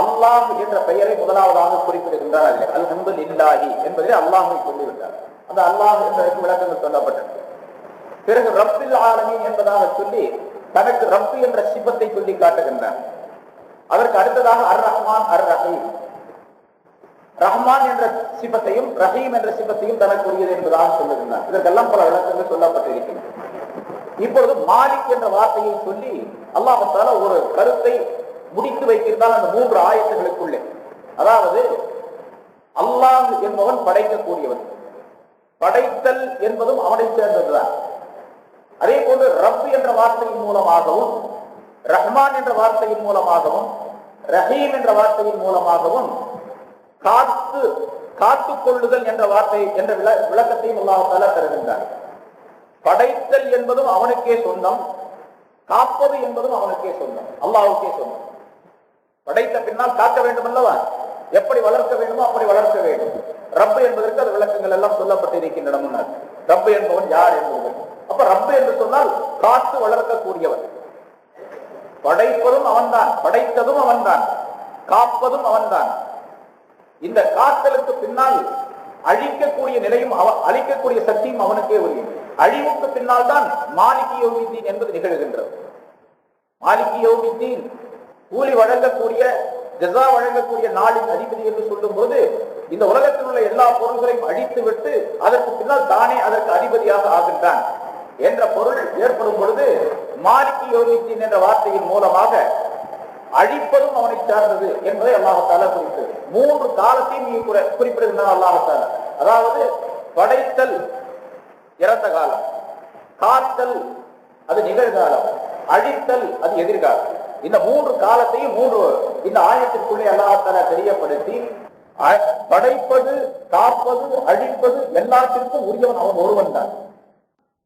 அல்லாஹ் என்ற பெயரை முதலாவதாக குறிப்பிடுகின்றார். அல்ஹம்துலில்லாஹி என்பதை அல்லாஹை சொல்லிவிட்டார். அந்த அல்லாஹ் என்பதற்கு விளக்கங்கள் சொல்லப்பட்டது. பிறகு ரப்பில் ஆலமீன் என்பதாக சொல்லி தனக்கு ரப்பு என்ற சிபத்தை சொல்லி காட்டுகின்றார். அதற்கு அடுத்ததாக அர் ரஹ்மான் அர் ரஹீம், ரஹ்மான் என்ற சிபத்தையும் ரஹீம் என்ற சிபத்தையும் தனக்குரியது என்பதாக சொல்லுகின்றார். இதற்கெல்லாம் பல விளக்கங்கள் சொல்லப்பட்டிருக்கின்றன. இப்பொழுது மாலிக் என்ற வார்த்தையை சொல்லி அல்லாஹ் தஆலா ஒரு கருத்தை முடித்து வைக்கின்றால் அந்த 3 ஆயத்துகளுக்குள்ளே. அதாவது அல்லாஹ் என்பவன் படைக்கக்கூடியவன், படைத்தல் என்பதும் அவனை சேர்ந்ததுதான். அதே போன்று ரப் என்ற வார்த்தையின் மூலமாகவும், ரஹ்மான் என்ற வார்த்தையின் மூலமாகவும், ரஹீம் என்ற வார்த்தையின் மூலமாகவும் காத்துக் கொள்ளுதல் என்ற வார்த்தை என்ற விளக்கத்தையும் அல்லாஹ் தஆலா தருகின்றார். படைத்தல் என்பதும் அவனுக்கே சொந்தம், காப்பது என்பதும் அவனுக்கே சொந்தம், அல்லாஹ்வுக்கே சொந்தம். படைத்த பின்னால் காக்க வேண்டும் அல்லவா? எப்படி வளர்க்க வேண்டுமோ அப்படி வளர்க்க வேண்டும். ரப்பு என்பதற்கு அது விளக்கங்கள் எல்லாம் சொல்லப்பட்டிருக்கின்றன முன்னர். ரப்பு என்பவன் யார் என்பது. அப்ப ரப்பு என்று சொன்னால் காத்து வளர்க்கக்கூடியவன். படைப்பதும் அவன்தான், படைத்ததும் அவன்தான், காப்பதும் அவன்தான். இந்த காத்தலுக்கு பின்னால் அழிக்கக்கூடிய நிலையும் அழிக்கக்கூடிய சக்தியும் அவனுக்கே உரியது. அழிவுக்கு பின்னால் தான் மாலிகி யௌமித்தீன் என்பது நிகழ்கின்றது. மாலிகி யௌமித்தீன் கூலி வழங்கக்கூடிய, ஜஸா வழங்கக்கூடிய நாளின் அதிபதி என்று சொல்லும் போது இந்த உலகத்தில் உள்ள எல்லா பொருள்களையும் அழித்து விட்டு அதற்கு பின்னால் தானே அதற்கு அதிபதியாக ஆகின்றான் என்ற பொருள் ஏற்படும் பொழுது மாலிகி யௌமித்தீன் என்ற வார்த்தையின் மூலமாக அழிப்பதும் அவனை சார்ந்தது என்பதை அல்லாஹ் தஆலா குறித்து 3 காலத்தையும் குறிப்பிடுகின்றான் அல்லாஹ் தஆலா. அதாவது படைத்தல் இறந்த காலம், காத்தல் அது நிகழ்காலம், அழித்தல் அது எதிர்காலம். இந்த 3 காலத்தையும் இந்த ஆயத்திற்குள்ளே அல்லாஹ் தஆலா தெரியப்படுத்தி படைப்பது, காப்பது, அழிப்பது எல்லாத்திற்கும் உரியவன் அவன் ஒருவன் தான்.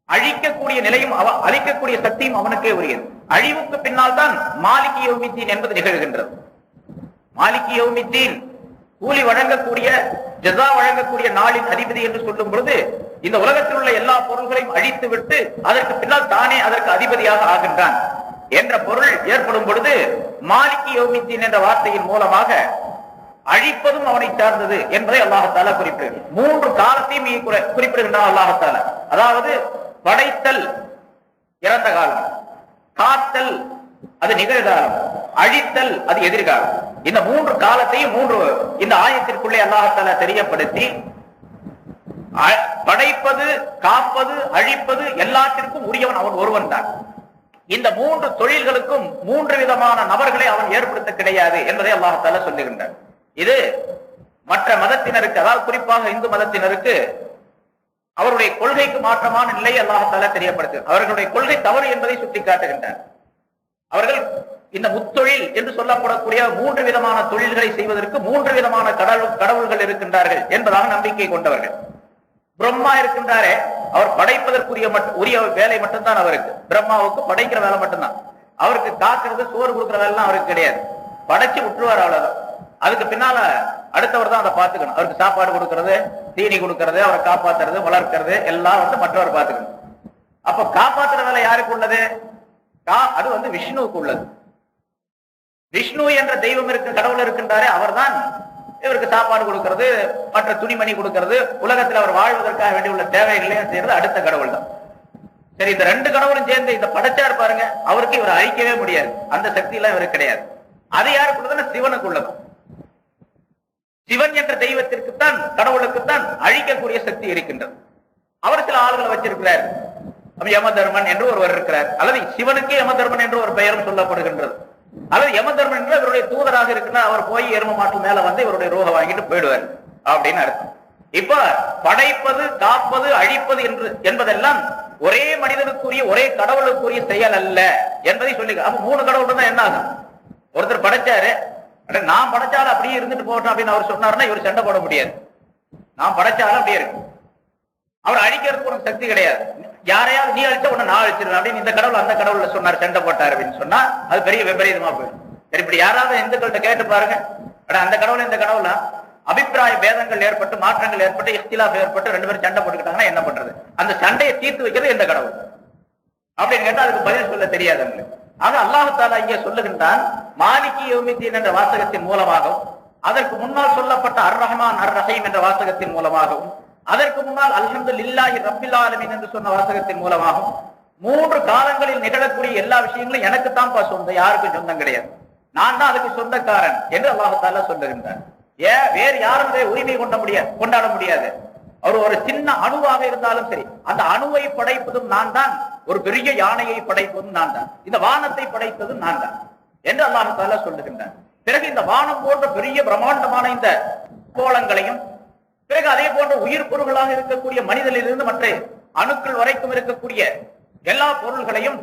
அழிக்கக்கூடிய நிலையும் அழிக்கக்கூடிய சக்தியும் அவனுக்கே உரியது. அழிவுக்கு பின்னால் தான் மாலிகி யௌமித்தீன் என்பது நிகழ்கின்றது. மாலிகி யௌமித்தீன் கூலி வழங்கக்கூடிய, ஜஸா வழங்கக்கூடிய நாளின் அதிபதி என்று சொல்லும் பொழுது இந்த உலகத்தில் உள்ள எல்லா பொருள்களையும் அழித்து விட்டு அதற்கு பின்னால் தானே அதற்கு அதிபதியாக ஆகின்றான் என்ற பொருள் ஏற்படும் பொழுது மாலிகி யௌமித்தீன் என்ற வார்த்தையின் மூலமாக அழிப்பதும் அவனை சார்ந்தது என்பதை அல்லாஹ் தஆலா குறிப்பிடுகிறார். 3 காலத்தையும் குறிப்பிடுகின்றான் அல்லாஹ் தஆலா. அதாவது படைத்தல் இறந்த காலம், காத்தல் அது நிகழ்காலம், அழித்தல் அது எதிர்காலம். இந்த 3 காலத்தையும் இந்த ஆயத்திற்குள்ளே அல்லாஹ் தஆலா தெரியப்படுத்தி படைப்பது, காப்பது, அழிப்பது எல்லாத்திற்கும் உரியவன் அவன் ஒருவன் தான். இந்த 3 தொழில்களுக்கும் 3 விதமான நபர்களை அவன் ஏற்படுத்த கிடையாது என்பதை அல்லாஹ் தஆலா சொல்லுகின்றான். இது மற்ற மதத்தினருக்கு, அதாவது குறிப்பாக இந்து மதத்தினருக்கு அவருடைய கொள்கைக்கு மாற்றமான நிலையை அல்லாஹ் தஆலா தெரியப்படுத்துகிறார். அவர்களுடைய கொள்கை தவறு என்பதை சுட்டிக்காட்டுகின்றார். அவர்கள் இந்த முத்தொழில் என்று சொல்லப்படக்கூடிய 3 விதமான தொழில்களை செய்வதற்கு 3 விதமான கடவுள்கள் இருக்கின்றார்கள் என்பதாக நம்பிக்கை கொண்டவர்கள். பிரம்மா இருக்கின்றாரே, அவர் படைப்பதற்குரிய உரிய வேலை மட்டும்தான் அவருக்கு. பிரம்மாவுக்கு படைக்கிற வேலை மட்டும்தான் அவருக்கு. காக்கிறது, சோறு கொடுக்கிற வேலை அவருக்கு கிடையாது. படைச்சு விட்டுருவார், அவ்வளவுதான். அதுக்கு பின்னால அடுத்தவர் தான் அதை பார்த்துக்கணும். அவருக்கு சாப்பாடு கொடுக்கறது, தீனி கொடுக்கறது, அவரை காப்பாத்துறது, வளர்க்கிறது எல்லாம் மற்றவர் பார்த்துக்கணும். அப்ப காப்பாத்துற வேலை யாருக்கு உள்ளது? அது விஷ்ணுவுக்கு உள்ளது. விஷ்ணு என்ற தெய்வம் கடவுள் இருக்கின்றாரே அவர்தான் இவருக்கு சாப்பாடு கொடுக்கிறது, மற்ற துணிமணி கொடுக்கிறது, உலகத்தில் அவர் வாழ்வதற்காக வேண்டிய உள்ள தேவைகளையும் செய்யறது அடுத்த கடவுள் தான். சரி, இந்த ரெண்டு கடவுளும் சேர்ந்து இந்த படைச்சார் பாருங்க, அவருக்கு இவர் அழிக்கவே முடியாது, அந்த சக்தி எல்லாம் இவருக்கு கிடையாது. அது யாருக்குள்ளதுன்னா சிவனுக்குள்ளது. சிவன் என்ற தெய்வத்திற்குத்தான் கடவுளுக்குத்தான் அழிக்கக்கூடிய சக்தி இருக்கின்றது. அவர் சில ஆளுகளை வச்சிருக்கிறார். யமதர்மன் என்று ஒருவர் இருக்கிறார், அல்லது சிவனுக்கு யமதர்மன் என்று ஒரு பெயரும் சொல்லப்படுகின்றது. அல்லது யமதர்மன் என்று இவருடைய தூதராக இருக்கிறார், அவர் போய் எரும மாட்டு மேல வந்து இவருடைய ரூஹ வாங்கிட்டு போயிடுவார் அப்படின்னு அர்த்தம். இப்ப படைப்பது, காப்பது, அழிப்பது என்பதெல்லாம் ஒரே மனிதனுக்குரிய ஒரே கடவுளுக்குரிய செயல் அல்ல என்பதை சொல்லி, அப்ப மூணு கடவுள் தான் என்ன ஆகும்? ஒருத்தர் படைச்சாரு, நான் படைச்சாலும் அப்படியே இருந்துட்டு போட்டோம் அப்படின்னு அவர் சொன்னாருன்னா இவர் சண்டை போட முடியாது. நான் படைச்சாலும் அப்படியே இருக்கு. அவர் அழிக்கிறதுக்கு உனக்கு சக்தி கிடையாது. யாரையாவது நீ அழிச்சா உன்னை நான் அழிச்சிருவேன் அப்படின்னு இந்த கடவுள் அந்த கடவுள்ல சொன்னார், சண்டை போட்டார் அப்படின்னு சொன்னா அது பெரிய விபரீதமா போயிடும். சரி, இப்படி யாராவது இந்துக்கள்கிட்ட கேட்டு பாருங்க, அந்த கடவுள் இந்த கடவுளா அபிப்பிராய பேதங்கள் ஏற்பட்டு, மாற்றங்கள் ஏற்பட்டு, இஃப்திலாஃப் ஏற்பட்டு, ரெண்டு பேரும் சண்டை போட்டுக்கிட்டாங்கன்னா என்ன பண்றது? அந்த சண்டையை தீர்த்து வைக்கிறது எந்த கடவுள் அப்படின்னு கேட்டா அதுக்கு பதில் சொல்ல தெரியாது. ஆக அல்லாஹ் தஆலா இங்கே சொல்லுகின்றான், மாலிகி யௌமித்தீன் என்ற வாசகத்தின் மூலமாகவும், அதற்கு முன்னால் சொல்லப்பட்ட அர் ரஹ்மான் அர் ரஹீம் என்ற வாசகத்தின் மூலமாகவும், அதற்கு முன்னால் அல்ஹம்துலில்லாஹி ரப்பில் ஆலமீன் என்று சொன்ன வாசகத்தின் மூலமாகவும், மூன்று காலங்களில் நிகழக்கூடிய எல்லா விஷயங்களும் எனக்கு தான் சொந்தம், யாருக்கும் சொந்தம் கிடையாது, நான் தான் அதுக்கு சொந்தக்காரன் என்று அல்லாஹ் தஆலா சொல்லுகின்றார். வேறு யாரும் அதை உரிமை கொண்டாட முடியாது. அவர் ஒரு சின்ன அணுவாக இருந்தாலும் சரி, அந்த அணுவை படைப்பதும் நான் தான், ஒரு பெரிய யானையை படைப்பதும் நான் தான், இந்த வானத்தை படைத்ததும் நான் தான் என்று அல்லாஹ் தஆலா சொல்லுகின்றார். பிறகு இந்த வானம் போன்ற பெரிய பிரம்மாண்டமான இந்த கோலங்களையும், பிறகு அதே போன்ற உயிர் பொருள்களாக இருக்கக்கூடிய மனிதனிலிருந்து மற்ற அணுக்கள் வரைக்கும் இருக்கக்கூடிய எல்லா பொருள்களையும்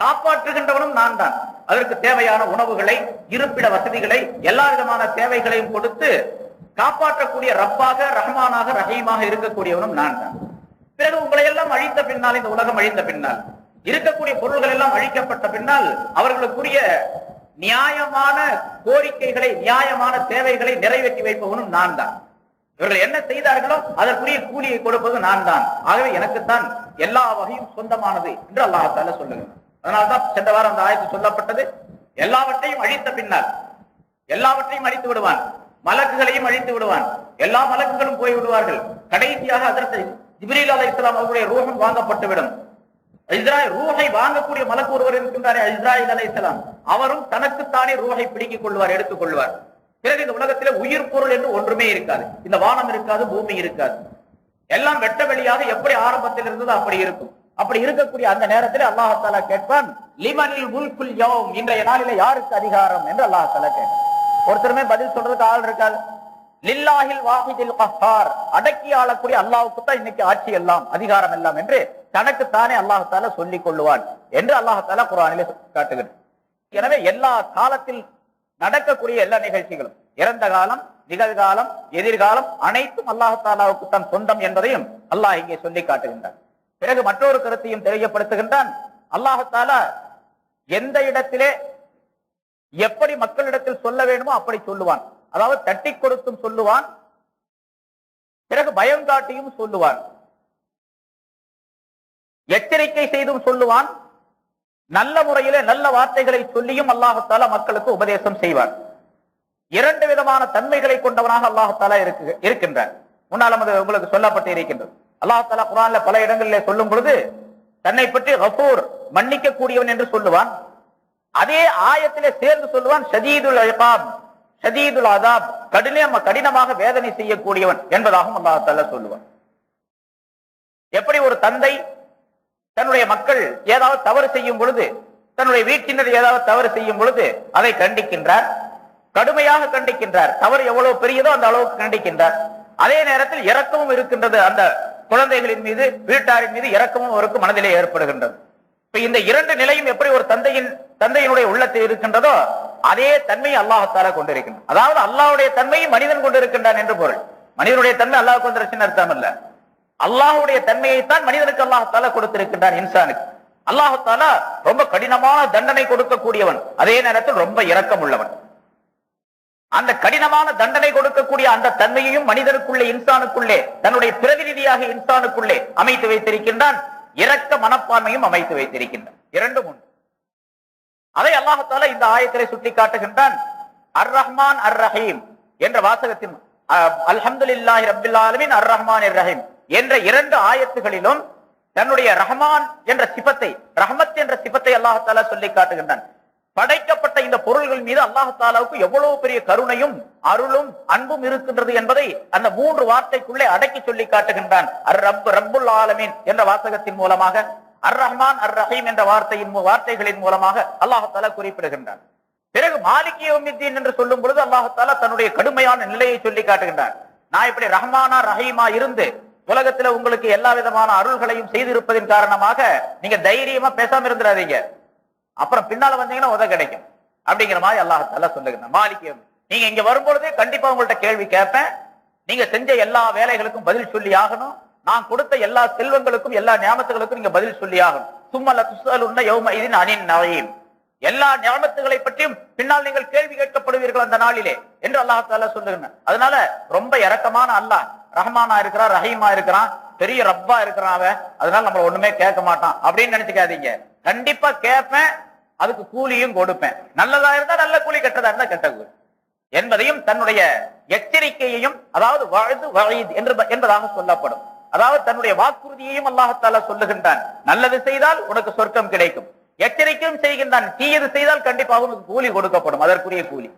காப்பாற்றுகின்றவனும் நான் தான். அதற்கு தேவையான உணவுகளை, இருப்பிட வசதிகளை, எல்லா விதமான தேவைகளையும் கொடுத்து காப்பாற்றக்கூடிய ரப்பாக, ரஹ்மானாக, ரஹீமாக இருக்கக்கூடியவனும் நான் தான். பிறகு உங்களை எல்லாம் அழித்த பின்னால், இந்த உலகம் அழிந்த பின்னால், இருக்கக்கூடிய பொருள்கள் எல்லாம் அழிக்கப்பட்ட பின்னால் அவர்களுக்குரிய நியாயமான கோரிக்கைகளை, நியாயமான தேவைகளை நிறைவேற்றி வைப்பவனும் நான் தான். இவர்கள் என்ன செய்தார்களோ அதற்குரிய கூலியை கொடுப்பது நான் தான். ஆகவே எனக்குத்தான் எல்லா வகையும் சொந்தமானது என்று அல்லாஹ் தஆலா சொல்லுகிறார். அதனால்தான் சென்ற வாரம் அந்த ஆயத்து சொல்லப்பட்டது, எல்லாவற்றையும் அழித்த பின்னால் எல்லாவற்றையும் அழித்து விடுவான், மலக்குகளையும் அழித்து விடுவான், எல்லா மலக்குகளும் போய் விடுவார்கள். கடைசியாக அதற்கு ஜிப்ரீல் அலைஹிஸ்ஸலாம் அவருடைய ரூஹும் வாங்கப்பட்டுவிடும். ரூஹை வாங்கக்கூடிய மலக்கு ஒருவர் இருக்கின்றாரே, இஸ்ராயில் அலைஹிஸ்ஸலாம், அவரும் தனக்குத்தானே ரூஹை பிடிக்கிக் கொள்வார், எடுத்துக் கொள்வார். பிறகு இந்த உலகத்திலே உயிர் பொருள் என்று ஒன்றுமே இருக்காது. இந்த வானம் இருக்காது, பூமி இருக்காது, எல்லாம் வெட்ட வெளியாக எப்படி ஆரம்பத்தில் இருந்தது அப்படி இருக்கும். அப்படி இருக்கக்கூடிய அந்த நேரத்தில் அல்லாஹ் தஆலா கேட்பான், லிமனில் முல்குல் யௌம், இன்றைய நாளிலே யாருக்கு அதிகாரம் என்று அல்லாஹ் தஆலா கேட்பான். ஒருத்தருமே பதில் சொல்றதுக்கு ஆள் இருக்காது. லில்லாஹில் வாஹிதில் கஹ்ஹார், அடக்கி ஆளக்கூடிய அல்லாஹ்வுக்கு தான் இன்னைக்கு ஆட்சி எல்லாம், அதிகாரம் எல்லாம் என்று தனக்குத்தானே அல்லாஹ் தஆலா சொல்லிக் கொள்ளுவான் என்று அல்லாஹ் தஆலா குர்ஆனிலே காட்டுகிறார். எனவே எல்லா காலத்தில் நடக்கக்கூடிய எல்லா நிகழ்ச்சிகளும், இறந்த காலம், நிகழ்காலம், எதிர்காலம் அனைத்தும் அல்லாஹ் தஆலாவுக்கு தான் சொந்தம் என்பதையும் அல்லாஹ் இங்கே சொல்லி காட்டுகின்றான். பிறகு மற்றொரு கருத்தையும் தெரியப்படுத்துகின்றான். அல்லாஹ் தஆலா எந்த இடத்திலே எப்படி மக்களிடத்தில் சொல்ல வேண்டுமோ அப்படி சொல்லுவான். அதாவது தட்டி கொடுத்தும் சொல்லுவான், பிறகு பயம் காட்டியும் சொல்லுவான், எச்சரிக்கை செய்தும் சொல்லுவான், நல்ல முறையிலே நல்ல வார்த்தைகளை சொல்லியும் அல்லாஹ் தஆலா மக்களுக்கு உபதேசம் செய்வார். இரண்டு விதமான தன்மைகளை கொண்டவனாக அல்லாஹ் தஆலா இருக்கின்றார். முன்னால் உங்களுக்கு சொல்லப்பட்டு இருக்கின்றது. அல்லாஹ் தஆலா குர்ஆன்ல பல இடங்களிலே சொல்லும் பொழுது தன்னை பற்றி கஃபூர், மன்னிக்க கூடியவன் என்று சொல்லுவான். அதே ஆயத்திலே சேர்ந்து சொல்லுவான் ஷதீதுல் இகாப், ஷதீதுல் அதாப், கடினமாக வேதனை செய்யக்கூடியவன் என்பதாகவும் அல்லாஹ் தஆலா சொல்லுவான். எப்படி ஒரு தந்தை தன்னுடைய மக்கள் ஏதாவது தவறு செய்யும் பொழுது, தன்னுடைய வீட்டினர் ஏதாவது தவறு செய்யும் பொழுது அதை கண்டிக்கின்றார், கடுமையாக கண்டிக்கின்றார், தவறு எவ்வளவு பெரியதோ அந்த அளவுக்கு கண்டிக்கின்றார். அதே நேரத்தில் இரக்கமும் இருக்கின்றது, அந்த குழந்தைகளின் மீது, வீட்டாரின் மீது இரக்கமும் அவருக்கு மனதிலே ஏற்படுகின்றது. இப்ப இந்த இரண்டு நிலையும் எப்படி ஒரு தந்தையினுடைய உள்ளத்தில் இருக்கின்றதோ அதே தன்மையை அல்லாஹ் தஆலா கொண்டிருக்கின்றான். அதாவது அல்லாஹ்வுடைய தன்மையை மனிதன் கொண்டிருக்கின்றான் என்று பொருள். மனிதனுடைய தன்மை அல்லாஹ் கொண்டிருக்கின்ற அர்த்தம் அல்ல. அல்லாஹ்வுடைய தன்மையைத்தான் மனிதனுக்கு அல்லாஹ் தஆலா கொடுத்திருக்கின்றான். இன்சானுக்கு அல்லாஹ் தஆலா ரொம்ப கடினமான தண்டனை கொடுக்கக்கூடியவன், அதே நேரத்தில் ரொம்ப இரக்கம் உள்ளவன். அந்த கடினமான தண்டனை கொடுக்கக்கூடிய அந்த தன்மையையும் மனிதனுக்குள்ளே, இன்சானுக்குள்ளே, தன்னுடைய பிரதிநிதியாக இன்சானுக்குள்ளே அமைத்து வைத்திருக்கின்றான். இரக்க மனப்பான்மையும் அமைத்து வைத்திருக்கின்றான். இரண்டும் உண்டு. அதை அல்லாஹ் தஆலா இந்த ஆயத்திலே சுட்டி காட்டுகின்றான். அர் ரஹ்மான் அர் ரஹீம் என்ற வாசகத்தின் அல்ஹம்துலில்லாஹி ரப்பில் ஆலமீன் அர் ரஹ்மான் அர் ரஹீம் என்ற இரண்டு ஆயத்துகளிலும் தன்னுடைய ரஹ்மான் என்ற சிபத்தை, ரஹ்மத் என்ற சிபத்தை அல்லாஹ் தஆலா சொல்லி காட்டுகின்றான். படைக்கப்பட்ட இந்த பொருள்கள் மீது அல்லாஹ் தஆலாவுக்கு எவ்வளவு பெரிய கருணையும் அருளும் அன்பும் இருக்கின்றது என்பதை அந்த மூன்று வார்த்தைக்குள்ளே அடக்கி சொல்லி காட்டுகின்றான். அர் ரப் ரப்புல் ஆலமீன் என்ற வாசகத்தின் மூலமாக, அர் ரஹ்மான் அர் ரஹீம் என்ற வார்த்தைகளின் மூலமாக அல்லாஹ் தஆலா குறிப்பிடுகின்றான். பிறகு மாலிக் யௌமித்தீன் என்று சொல்லும் பொழுது அல்லாஹ் தஆலா தன்னுடைய கடுமையான நிலையை சொல்லி காட்டுகின்றான். நான் இப்படி ரஹ்மானா ரஹீமா இருந்து உலகத்துல உங்களுக்கு எல்லா விதமான அருள்களையும் செய்திருப்பதின் காரணமாக நீங்க தைரியமா பேசாம இருந்துடாதீங்க, அப்புறம் பின்னால வந்தீங்கன்னா உதவி கிடைக்கும் அப்படிங்கிற மாதிரி அல்லாஹ் தஆலா சொல்லுகிறான். மாலிக் நீங்க இங்க வரும்பொழுது கண்டிப்பா உங்கள்ட்ட கேள்வி கேட்பேன், நீங்க செஞ்ச எல்லா வேலைகளுக்கும் பதில் சொல்லி ஆகணும், நான் கொடுத்த எல்லா செல்வங்களுக்கும் எல்லா ஞாபகத்துகளுக்கும் நீங்க பதில் சொல்லி ஆகணும். சும்மல துஸ்அலுன்ன யௌமஇதின் அனின் நஈம், எல்லா ஞாபகத்துகளை பற்றியும் பின்னால் நீங்கள் கேள்வி கேட்கப்படுவீர்கள் அந்த நாளிலே என்று அல்லாஹ் தஆலா சொல்லுகிறான். அதனால ரொம்ப இரக்கமான அல்லாஹ், ரஹ்மானா இருக்கிறான், ரஹீமா இருக்கிறான், பெரிய ரப்பா இருக்கிறான் அவன், அதனால நம்ம ஒண்ணுமே கேட்க மாட்டான் அப்படின்னு நினைச்சுக்காதீங்க. கண்டிப்பா கேட்பேன், அதுக்கு கூலியும் கொடுப்பேன், நல்லதா இருந்தா நல்ல கூலி, கெட்டதா இருந்தா கெட்ட கூலி என்பதையும் தன்னுடைய எச்சரிக்கையையும், அதாவது வஅது வஈத் என்பதாக சொல்லப்படும். அதாவது தன்னுடைய வாக்குறுதியையும் அல்லாஹ் தஆலா சொல்லுகின்றான். நல்லது செய்தால் உனக்கு சொர்க்கம் கிடைக்கும், எச்சரிக்கையும் செய்கின்றான், தீயது செய்தால் கண்டிப்பாக உனக்கு கூலி கொடுக்கப்படும், அதற்குரிய கூலி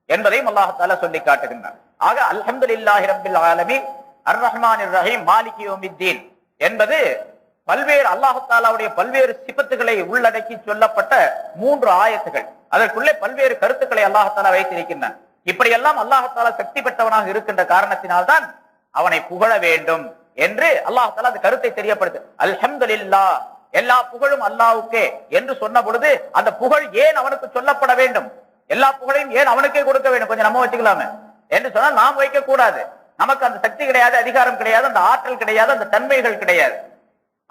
என்பதையும் அல்லாஹ் தஆலா சொல்லி காட்டுகின்றான். ஆக அல்ஹம்துலில்லாஹி ரப்பில் ஆலமீன் அர் ரஹ்மானிர் ரஹீம் மாலிக் யௌமித்தீன் என்பது பல்வேறு அல்லாஹ் தஆலாவுடைய பல்வேறு சிபத்துகளை உள்ளடக்கி சொல்லப்பட்ட மூன்று ஆயத்துகள். அதற்குள்ளே பல்வேறு கருத்துக்களை அல்லாஹ் தஆலா வைத்திருக்கின்றான். இப்படியெல்லாம் அல்லாஹ் தஆலா சக்தி பெற்றவனாக இருக்கின்ற காரணத்தினால்தான் அவனை புகழ வேண்டும் என்று அல்லாஹ் தஆலா அந்த கருத்தை தெரியப்படுத்து. அல்ஹம்துலில்லாஹ், எல்லா புகழும் அல்லாஹ்வுக்கே என்று சொன்ன பொழுது அந்த புகழ் ஏன் அவனுக்கு சொல்லப்பட வேண்டும், எல்லா புகழையும் ஏன் அவனுக்கே கொடுக்க வேண்டும், கொஞ்சம் நம்ம வச்சுக்கலாமே என்று சொன்னால் நாம் வைக்க கூடாது. நமக்கு அந்த சக்தி கிடையாது, அதிகாரம் கிடையாது, அந்த ஆற்றல் கிடையாது, அந்த தன்மைகள் கிடையாது.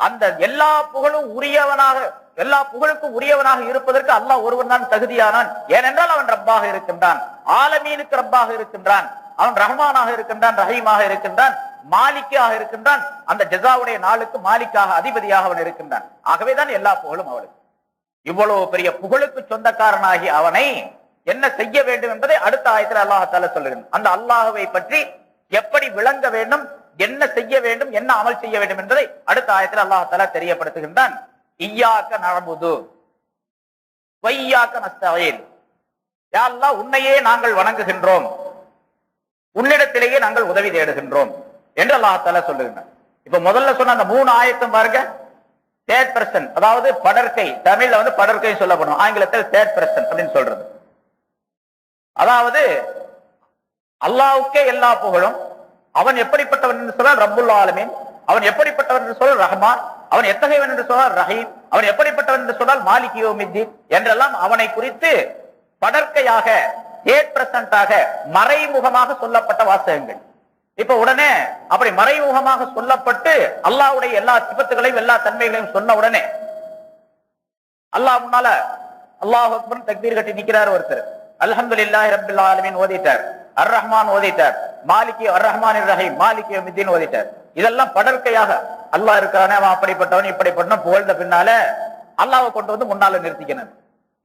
அந்த எல்லா புகழும் உரியவனாக, எல்லா புகழுக்கும் உரியவனாக இருப்பதற்கு அல்லாஹ் ஒருவன் தான் தகுதியானான். ஏனென்றால் அவன் ரப்பாக இருக்கின்றான், ஆலமீனுக்கு ரப்பாக இருக்கின்றான், அவன் ரஹ்மானாக இருக்கின்றான், ரஹீமாக இருக்கின்றான், மாலிக்காக இருக்கின்றான், அந்த ஜஸாவுடைய நாளுக்கு மாலிக்காக அதிபதியாக அவன் இருக்கின்றான். ஆகவேதான் எல்லா புகழும் அவளுக்கு. இவ்வளவு பெரிய புகழுக்கு சொந்தக்காரனாகி அவனை என்ன செய்ய வேண்டும் என்பதை அடுத்த ஆயத்தில் அல்லாஹ் தஆலா சொல்லுகிறான். அந்த அல்லாஹ்வை பற்றி எப்படி விளங்க வேண்டும், என்ன செய்ய வேண்டும், என்ன அமல் செய்ய வேண்டும் என்பதை அடுத்த ஆயத்தில் அல்லாஹ் தஆலா தெரியப்படுத்துகின்றான். இய்யாக நஅபுது வ இய்யாக நஸ்தஈன், யா அல்லாஹ் உன்னையே நாங்கள் வணங்குகின்றோம், உன்னிடத்திலேயே நாங்கள் உதவி தேடுகின்றோம் என்று அல்லாஹ் தஆலா சொல்லுகின்றான். இப்ப முதல்ல சொன்ன அந்த மூணு ஆயத்தும் பாருங்க, தேர்ட் பர்சன், அதாவது படற்கை, தமிழ்ல வந்து படற்கை சொல்லப்படும், ஆங்கிலத்தில் தேர்ட் பர்சன் அப்படின்னு சொல்றது. அதாவது அல்லாஹ்வுக்கே எல்லா புகழும், அவன் எப்படிப்பட்டவன் என்று சொன்னால் ரப்புல் ஆலமீன், அவன் எப்படிப்பட்டவன் என்று சொன்னால் ரஹ்மான், அவன் எத்தகையவன் என்று சொன்னால் ரஹீம், அவன் எப்படிப்பட்டவன் என்று சொன்னால் மாலிக் யௌமித்தீன் என்றெல்லாம் அவனை குறித்து படற்கையாக, தேர்ட் பர்சன்டாக, மறைமுகமாக சொல்லப்பட்ட வாசகங்கள். இப்ப உடனே அப்படி மறைமுகமாக சொல்லப்பட்டு அல்லாஹ்வுடைய எல்லா சிபத்துகளையும் எல்லா தன்மைகளையும் சொன்ன உடனே அல்லாஹ் முன்னால அல்லாஹ் அக்பர் தக்பீர் கட்டி நிக்கிறார் ஒருத்தர், அல்ஹம்துலில்லாஹி ரப்பில் ஆலமீன் ஓதிட்டார், அர் ரஹ்மான் ஓதிட்டார், மாலிக் அர் ரஹ்மானிர் ரஹீம் மாலிக் யௌமித்தீன் ஓதிட்டார். இதெல்லாம் படற்கையாக அல்லாஹ் இருக்கிறானே, அவன் அப்படிப்பட்டவன் இப்படிப்பட்டவன் புகழ்ந்த பின்னால அல்லாஹ்வை கொண்டு வந்து முன்னால நிறுத்திக்கணும்.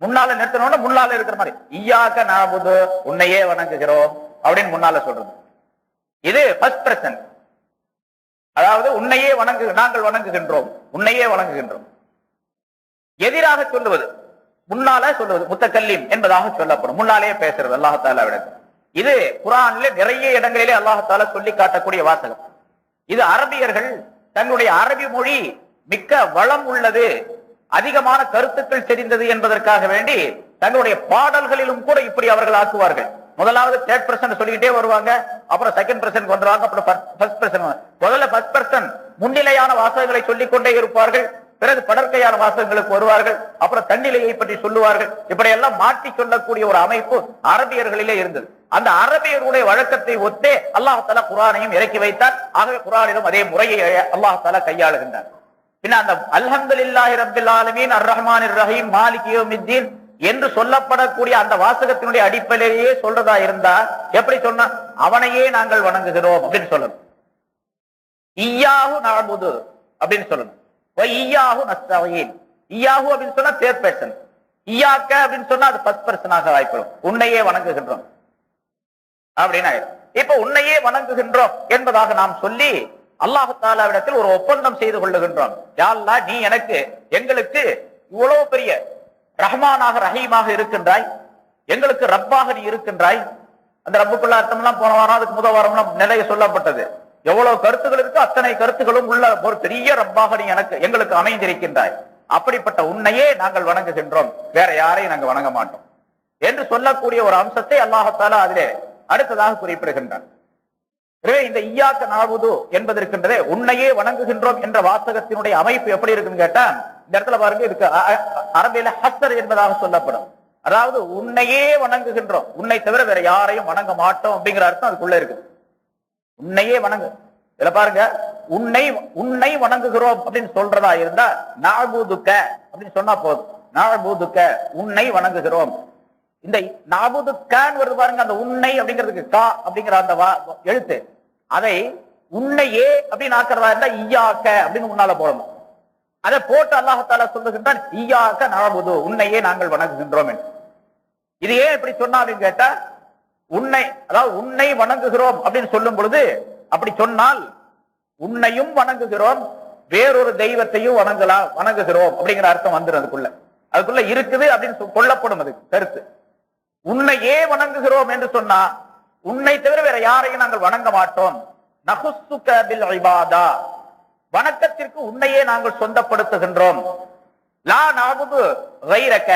முன்னால நிறுத்தணும்னா முன்னால இருக்கிற மாதிரி இய்யாக நஅபுது, உன்னையே வணங்குகிறோம் அப்படின்னு முன்னால சொல்றது. இது ஃபர்ஸ்ட் பர்சன், அதாவது உன்னையே நாங்கள் வணங்குகின்றோம், உன்னையே வணங்குகின்றோம். எதிராக சொல்லுவது, முன்னால சொல்லுவது முத்தக்கல்லிம் என்பதாக சொல்லப்படும், முன்னாலே பேசுறது அல்லாஹ் தஆலாவிடம். இது குர்ஆனிலே நிறைய இடங்களிலே அல்லாஹ் தஆலா சொல்லி காட்டக்கூடிய வாசகம். இது அரபியர்கள் தன்னுடைய அரபி மொழி மிக்க வளம் உள்ளது, அதிகமான கருத்துக்கள் தெரிந்தது என்பதற்காக வேண்டி தங்களுடைய பாடல்களிலும் கூட இப்படி அவர்கள் ஆக்குவார்கள். முதலாவது தேர்ட் பர்சன் சொல்லிக்கிட்டே வருவாங்க, அப்புறம் செகண்ட் பர்சன் வந்துருவாங்க, அப்புறம் ஃபர்ஸ்ட் பர்சன். முதல்ல ஃபர்ஸ்ட் பர்சன் முன்னிலையான வாசகங்களை சொல்லிக் கொண்டே இருப்பார்கள், பிறகு படற்கையான வாசகங்களுக்கு வருவார்கள், அப்புறம் தன்னிலையை பற்றி சொல்லுவார்கள். இப்படியெல்லாம் மாற்றி சொல்லக்கூடிய ஒரு அமைப்பு அரபியர்களிலே இருந்தது. அந்த அரபியருடைய வழக்கத்தை ஒத்தே அல்லாஹ் தஆலா குர்ஆனையும் இறக்கி வைத்தார். ஆகவே குர்ஆனிலும் அதே முறையை அல்லாஹ் தஆலா கையாளுகின்றார். பின்ன அந்த அல்ஹம்துலில்லாஹி ரப்பில் ஆலமீன் அர் ரஹ்மானிர் ரஹீம் மாலிக் யௌமித்தீன் என்று சொல்லப்படக்கூடிய அந்த வாசகத்தினுடைய அடிப்படையிலேயே சொல்றதா இருந்தா எப்படி சொன்னா, அவனையே நாங்கள் வணங்குகிறோம் அப்படின்னு சொல்லணும். இய்யாஹு நஅபுது அப்படின்னு சொல்லணும். வ இய்யாஹு நஸ்தஈன், இய்யாஹு அப்படின்னு சொன்னா தேர்ட் பர்சன், ஈயாக்க அப்படின்னு சொன்னா அது ஃபர்ஸ்ட் பர்சனாக வாய்ப்படும். உன்னையே வணங்குகின்றோம் அப்படின்னு இப்ப உன்னையே வணங்குகின்றோம் என்பதாக நாம் சொல்லி அல்லாஹ் தஆலாவிடத்தில் ஒரு ஒப்பந்தம் செய்து கொள்ளுகின்றோம். யா அல்லாஹ், நீ எங்களுக்கு இவ்வளவு பெரிய ரஹ்மானாக ரஹீமாக இருக்கின்றாய், எங்களுக்கு ரப்பாக நீ இருக்கின்றாய். அந்த ரப்புக்குள்ள அர்த்தம் எல்லாம் போன வாரம் அதுக்கு முதல் வாரம் நிலைய சொல்லப்பட்டது. எவ்வளவு கருத்துகள் இருக்கு அத்தனை கருத்துகளும் உள்ள ஒரு பெரிய ரப்பாக நீ எங்களுக்கு அமைந்திருக்கின்றாய். அப்படிப்பட்ட உன்னையே நாங்கள் வணங்குகின்றோம், வேற யாரையும் நாங்கள் வணங்க மாட்டோம் என்று சொல்லக்கூடிய ஒரு அம்சத்தை அல்லாஹ் தஆலா அதிலே அடுத்ததாக குறிப்பிடுகின்றான். இந்த ஈயாக்க நஅபுது என்பதற்கின்றதே உன்னையே வணங்குகின்றோம் என்ற வாசகத்தினுடைய அமைப்பு எப்படி இருக்குன்னு கேட்டா, இந்த இடத்துல பாருங்க, இதுக்கு அரபியில ஹஸ்ர் என்பதாக சொல்லப்படும். அதாவது உன்னையே வணங்குகின்றோம், உன்னை தவிர வேற யாரையும் வணங்க மாட்டோம் அப்படிங்கிற அர்த்தம் அதுக்குள்ள இருக்குது. உன்னையே வணங்கு. இதுல பாருங்க, உன்னை வணங்குகிறோம் அப்படின்னு சொல்றதா இருந்தா நஅபுதுக அப்படின்னு சொன்னா போதும். நஅபுதுக, உன்னை வணங்குகிறோம். இந்த நஅபுதுகன்னு வருது பாருங்க, அந்த உன்னை அப்படிங்கிறதுக்கு கா அப்படிங்கிற அந்த எழுத்து, அதை உன்னையே அப்படின்னு ஆக்குறதா இருந்தா ஈயாக்க அப்படின்னு முன்னால போடணும். அதை போட்டு அல்லாஹ் தஆலா சொல்லுகின்றான், ஈயாக்க நஅபுது, உன்னையே நாங்கள் வணங்குகின்றோம் என்று. இது ஏன் இப்படி சொன்னா அப்படின்னு கேட்டா, உன்னை வணங்குகிறோம் அப்படின்னு சொல்லும் பொழுது, அப்படி சொன்னால் உன்னையும் வணங்குகிறோம், வேறொரு தெய்வத்தையும் வணங்குகிறோம் அப்படிங்கிற அர்த்தம் வந்துடும். அதுக்குள்ள இருக்குது அப்படின்னு கொள்ளப்படும் அது கருத்து. உன்னையே வணங்குகிறோம் என்று சொன்னா, உன்னை தவிர வேற யாரையும் நாங்கள் வணங்க மாட்டோம். நஹுஸ்ஸுக பில் இபாதா, வணக்கத்திற்கு உன்னையே நாங்கள் சொந்தப்படுத்துகின்றோம். லா நஅபுது கைரக,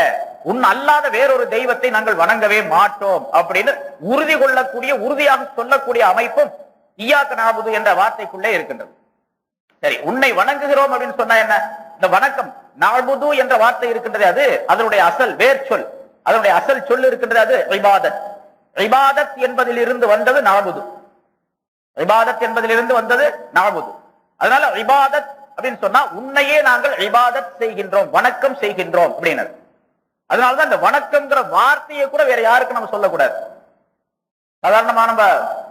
உன் அல்லாத வேறொரு தெய்வத்தை நாங்கள் வணங்கவே மாட்டோம் அப்படின்னு உறுதி கொள்ளக்கூடிய, உறுதியாக சொல்லக்கூடிய அமைப்பும் ஈயாக்க நஅபுது என்ற வார்த்தைக்குள்ளே இருக்கின்றது. சரி, உன்னை வணங்குகிறோம் அப்படின்னு சொன்னா என்ன? இந்த வணக்கம் நஅபுது என்ற வார்த்தை இருக்கின்றது, அது அதனுடைய அசல் வேர் சொல், அதனுடைய அசல் சொல் இருக்கின்றது, அது இபாதத். இபாதத் என்பதிலிருந்து வந்தது நஅபுது. இபாதத் என்பதிலிருந்து வந்தது நஅபுது. அதனால இபாதத் அப்படின்னு சொன்னா உன்னையே நாங்கள் இபாதத் செய்கின்றோம், வணக்கம் செய்கின்றோம் அப்படின்னு. அதனாலதான் இந்த வணக்கம்ங்கிற வார்த்தையை கூட வேற யாருக்கு நம்ம சொல்லக்கூடாது. சாதாரணமா நம்ம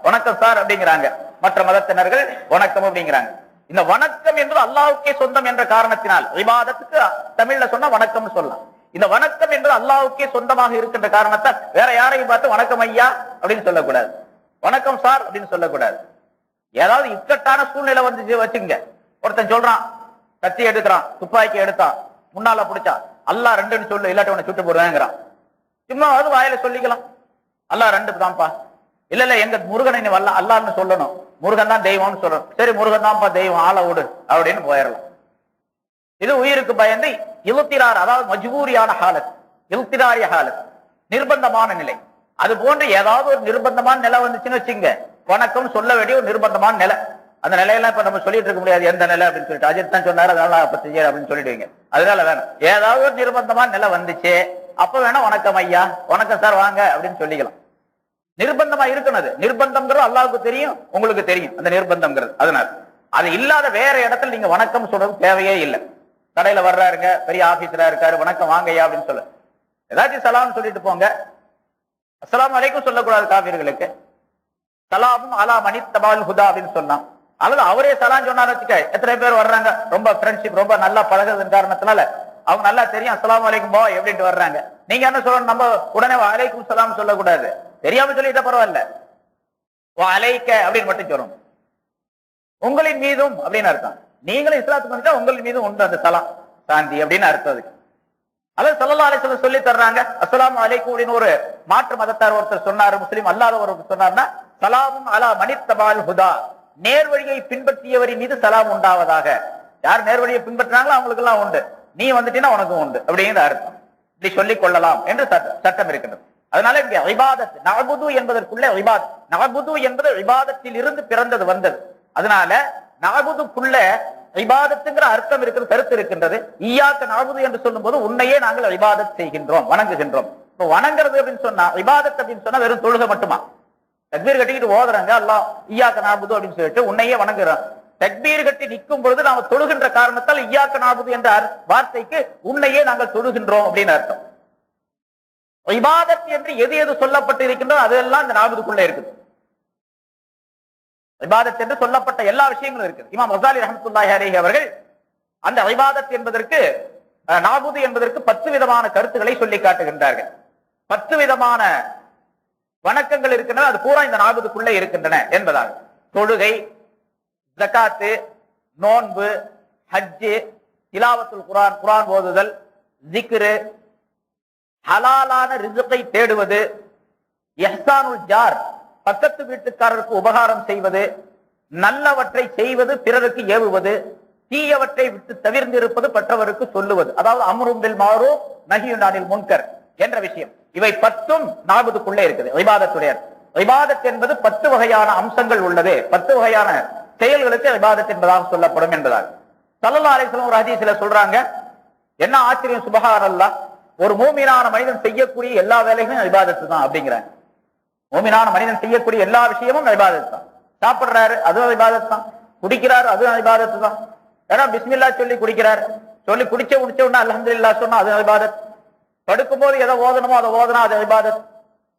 வணக்கம் சார் அப்படிங்கிறாங்க, மற்ற மதத்தினர்கள் வணக்கம் அப்படிங்கிறாங்க. இந்த வணக்கம் என்பது அல்லாஹ்வுக்கே சொந்தம் என்ற காரணத்தினால், இபாதத்துக்கு தமிழ்ல சொன்னா வணக்கம்னு சொல்லலாம். இந்த வணக்கம் என்பது அல்லாஹ்வுக்கே சொந்தமாக இருக்கின்ற காரணத்தால் வேற யாரையும் பார்த்து வணக்கம் ஐயா அப்படின்னு சொல்லக்கூடாது, வணக்கம் சார் அப்படின்னு சொல்லக்கூடாது. ஏதாவது இக்கட்டான சூழ்நிலை வந்து வச்சுங்க, ஒருத்தன் சொல்றான், கத்தி எடுக்கிறான், துப்பாக்கி எடுத்தான், முன்னால பிடிச்சான், அல்லாஹ் ரெண்டுன்னு சொல்லு, இல்லாட்டி உன்னை சுட்டு போடுவேங்கிறான். சும்மா அது வாயில சொல்லிக்கலாம், அல்லாஹ் ரெண்டு தான்ப்பா, இல்ல எங்க முருகனை நீ வல்ல அல்லாஹ்னு சொல்லணும், முருகன் தான் தெய்வம்னு சொல்லணும். சரி, முருகன் தான்ப்பா தெய்வம், ஆள விடு அப்படின்னு போயிடலாம். இது உயிருக்கு பயந்து இழுத்திரார், அதாவது மஜ்பூரியான ஹாலத், இழுத்திராரிய ஹாலத், நிர்பந்தமான நிலை. அது போன்று ஏதாவது ஒரு நிர்பந்தமான நிலை வந்துச்சுன்னு வச்சுங்க, வணக்கம் சொல்ல வேண்டிய ஒரு நிர்பந்தமான நிலை. அந்த நிலையெல்லாம் இப்ப நம்ம சொல்லிட்டு இருக்க முடியாது, எந்த நிலை அப்படின்னு சொல்லிட்டு அஜித் தான் சொன்னாரு, அதனால அப்ப செய்ய அப்படின்னு சொல்லிடுவீங்க. அதனால வேணும், ஏதாவது ஒரு நிர்பந்தமான நிலை வந்துச்சு அப்ப வேணா வணக்கம் ஐயா, வணக்கம் சார் வாங்க அப்படின்னு சொல்லிக்கலாம். நிர்பந்தமா இருக்கணும், நிர்பந்தம்ங்கிறது அல்லாஹ்வுக்கு தெரியும், உங்களுக்கு தெரியும் அந்த நிர்பந்தம்ங்கிறது. அதனால அது இல்லாத வேற இடத்துல நீங்க வணக்கம் சொல்றது தேவையே இல்லை. கடையில வர்றாருங்க, பெரிய ஆபீசரா இருக்காரு, வணக்கம் வாங்க ஐயா அப்படின்னு சொல்ல, ஏதாச்சும் சலாம் சொல்லிட்டு போங்க. அஸ்ஸலாமு அலைக்கும் சொல்லக்கூடாது காபீர்களுக்கு, சலாமும் அலா மனி தபால் ஹுதா அப்படின்னு சொன்னான். அல்லது அவரே சலாம் சொன்னாரு வச்சுக்க, எத்தனை பேர் வர்றாங்க, ரொம்ப ஃப்ரெண்ட்ஷிப், ரொம்ப நல்லா பழகுறதுன்னு காரணத்தினால அவங்க நல்லா தெரியும் அஸ்ஸலாமு அலைக்கும் பா எப்படின்ட்டு வர்றாங்க. நீங்க என்ன சொல்லணும், நம்ம உடனே அலைக்கும் சலாம் சொல்லக்கூடாது, தெரியாம சொல்லிட்ட பரவாயில்ல, அலைக்க அப்படின்னு மட்டும் சொல்லணும். உங்களின் மீதும் அப்படின்னு அர்த்தம், நீங்களும் இஸ்லாத்துக்கு வந்துட்டா உங்களின் மீதும் உண்டு அந்த சலாம், சாந்தி அப்படின்னு அர்த்தம் அதுக்கு. அல்லது ஸல்லல்லாஹு அலைஹி வஸல்லம் சொல்லி தர்றாங்க, அஸ்ஸலாமு அலைக்கும் அப்படின்னு ஒரு மாற்று மதத்தார் ஒருத்தர் சொன்னாரு, முஸ்லீம் அல்லாத ஒருவர் சொன்னார்னா, சலாமும் அலா மனித்தபால் ஹுதா, நேர்வழியை பின்பற்றியவரின் மீது சலாம் உண்டாவதாக. யார் நேர்வழியை பின்பற்றினாங்களோ அவங்களுக்கு எல்லாம் உண்டு, நீ வந்துட்டீங்கன்னா உனக்கும் உண்டு அப்படிங்கிற அர்த்தம். இப்படி சொல்லிக் கொள்ளலாம் என்று சட்டம் இருக்கின்றது. அதனால இங்க இபாதத் நஅபுது என்பதற்குள்ள இபாதத், நஅபுது என்பது இபாதத்தில் இருந்து பிறந்தது வந்தது. அதனால நஅபுதுக்குள்ள இபாதத்துங்கிற அர்த்தம் இருக்கிற கருத்து இருக்கின்றது. ஈயாக்க நஅபுது என்று சொல்லும் போது உன்னையே நாங்கள் இபாதத் செய்கின்றோம், வணங்குகின்றோம். இப்போ வணங்குறது அப்படின்னு சொன்னா, இபாதத் அப்படின்னு சொன்னா வெறும் தொழுகை மட்டுமா? தக்பீர் கட்டிக்கிட்டு ஓதுறாங்க, அல்லாஹ் ஈயாக்க நஅபுது அப்படின்னு சொல்லிட்டு உன்னையே வணங்குறோம். தக்பீர் கட்டி நிற்கும் பொழுது நாம தொழுகின்ற காரணத்தால் ஈயாக்க நஅபுது என்ற வார்த்தைக்கு உன்னையே நாங்கள் தொழுகின்றோம் அப்படின்னு அர்த்தம். இபாதத் என்று எது எது சொல்லப்பட்டு இருக்கின்றோ அதெல்லாம் இந்த நஅபுதுக்குள்ள இருக்குது. இபாதத் என்று சொல்லப்பட்ட எல்லா விஷயங்களும் இருக்குது. இமாம் கஸாலி ரஹ்மத்துல்லாஹி அலைஹி அவர்கள் அந்த இபாதத் என்பதற்கு நாபுது என்பதற்கு 10 விதமான கருத்துக்களை சொல்லி காட்டுகின்றார்கள். 10 விதமான வணக்கங்கள் இருக்கின்றன, அது பூரா இந்த நாபுதுக்குள்ளே இருக்கின்றன என்பதாக. தொழுகை, ஜகாத்து, நோன்பு, ஹஜ்ஜு, திலாவத்துல் குர்ஆன், குர்ஆன் ஓதுதல், ஜிக்ரு, ஹலாலான ரிஸ்கை தேடுவது, இஹ்சானுல் ஜார், பக்கத்து வீட்டுக்காரருக்கு உபகாரம் செய்வது, நல்லவற்றை செய்வது, பிறருக்கு ஏவுவது, தீயவற்றை விட்டு தவிர்ந்திருப்பது, மற்றவருக்கு சொல்லுவது. அதாவது அம்ரும் பில் மஅரூஃப் நஹ்யுன் அனில் முன்கர் என்ற விஷயம். இவை 10ம் நாபுதுக்குள்ளே இருக்குது. இபாதத்துடைய இபாதத் என்பது 10 வகையான அம்சங்கள் உள்ளது. 10 வகையான செயல்களுக்கு இபாதத் என்பதாக சொல்லப்படும் என்பதாக ஸல்லல்லாஹு அலைஹி வஸல்லம் ஒரு ஹதீஸ்ல சொல்றாங்க. என்ன ஆச்சரியம், சுப்ஹானல்லாஹ், ஒரு மூமினான மனிதன் செய்யக்கூடிய எல்லா வேலைகளும் இபாதத்து தான் அப்படிங்கிறாங்க. மூமினான மனிதன் செய்யக்கூடிய எல்லா விஷயமும் இபாதத் தான். சாப்பிடுறாரு, அதுவும் இபாதத் தான். குடிக்கிறாரு, அதுவும் இபாதத் தான். ஏன்னா பிஸ்மில்லாஹ் சொல்லி குடிக்கிறாரு, சொல்லி குடிச்ச முடிச்ச உடனே அல்ஹம்துலில்லாஹ் சொன்னா அது இபாதத். படுக்கும் போது எதை ஓதணுமோ அதை ஓதனா அது இபாதத்.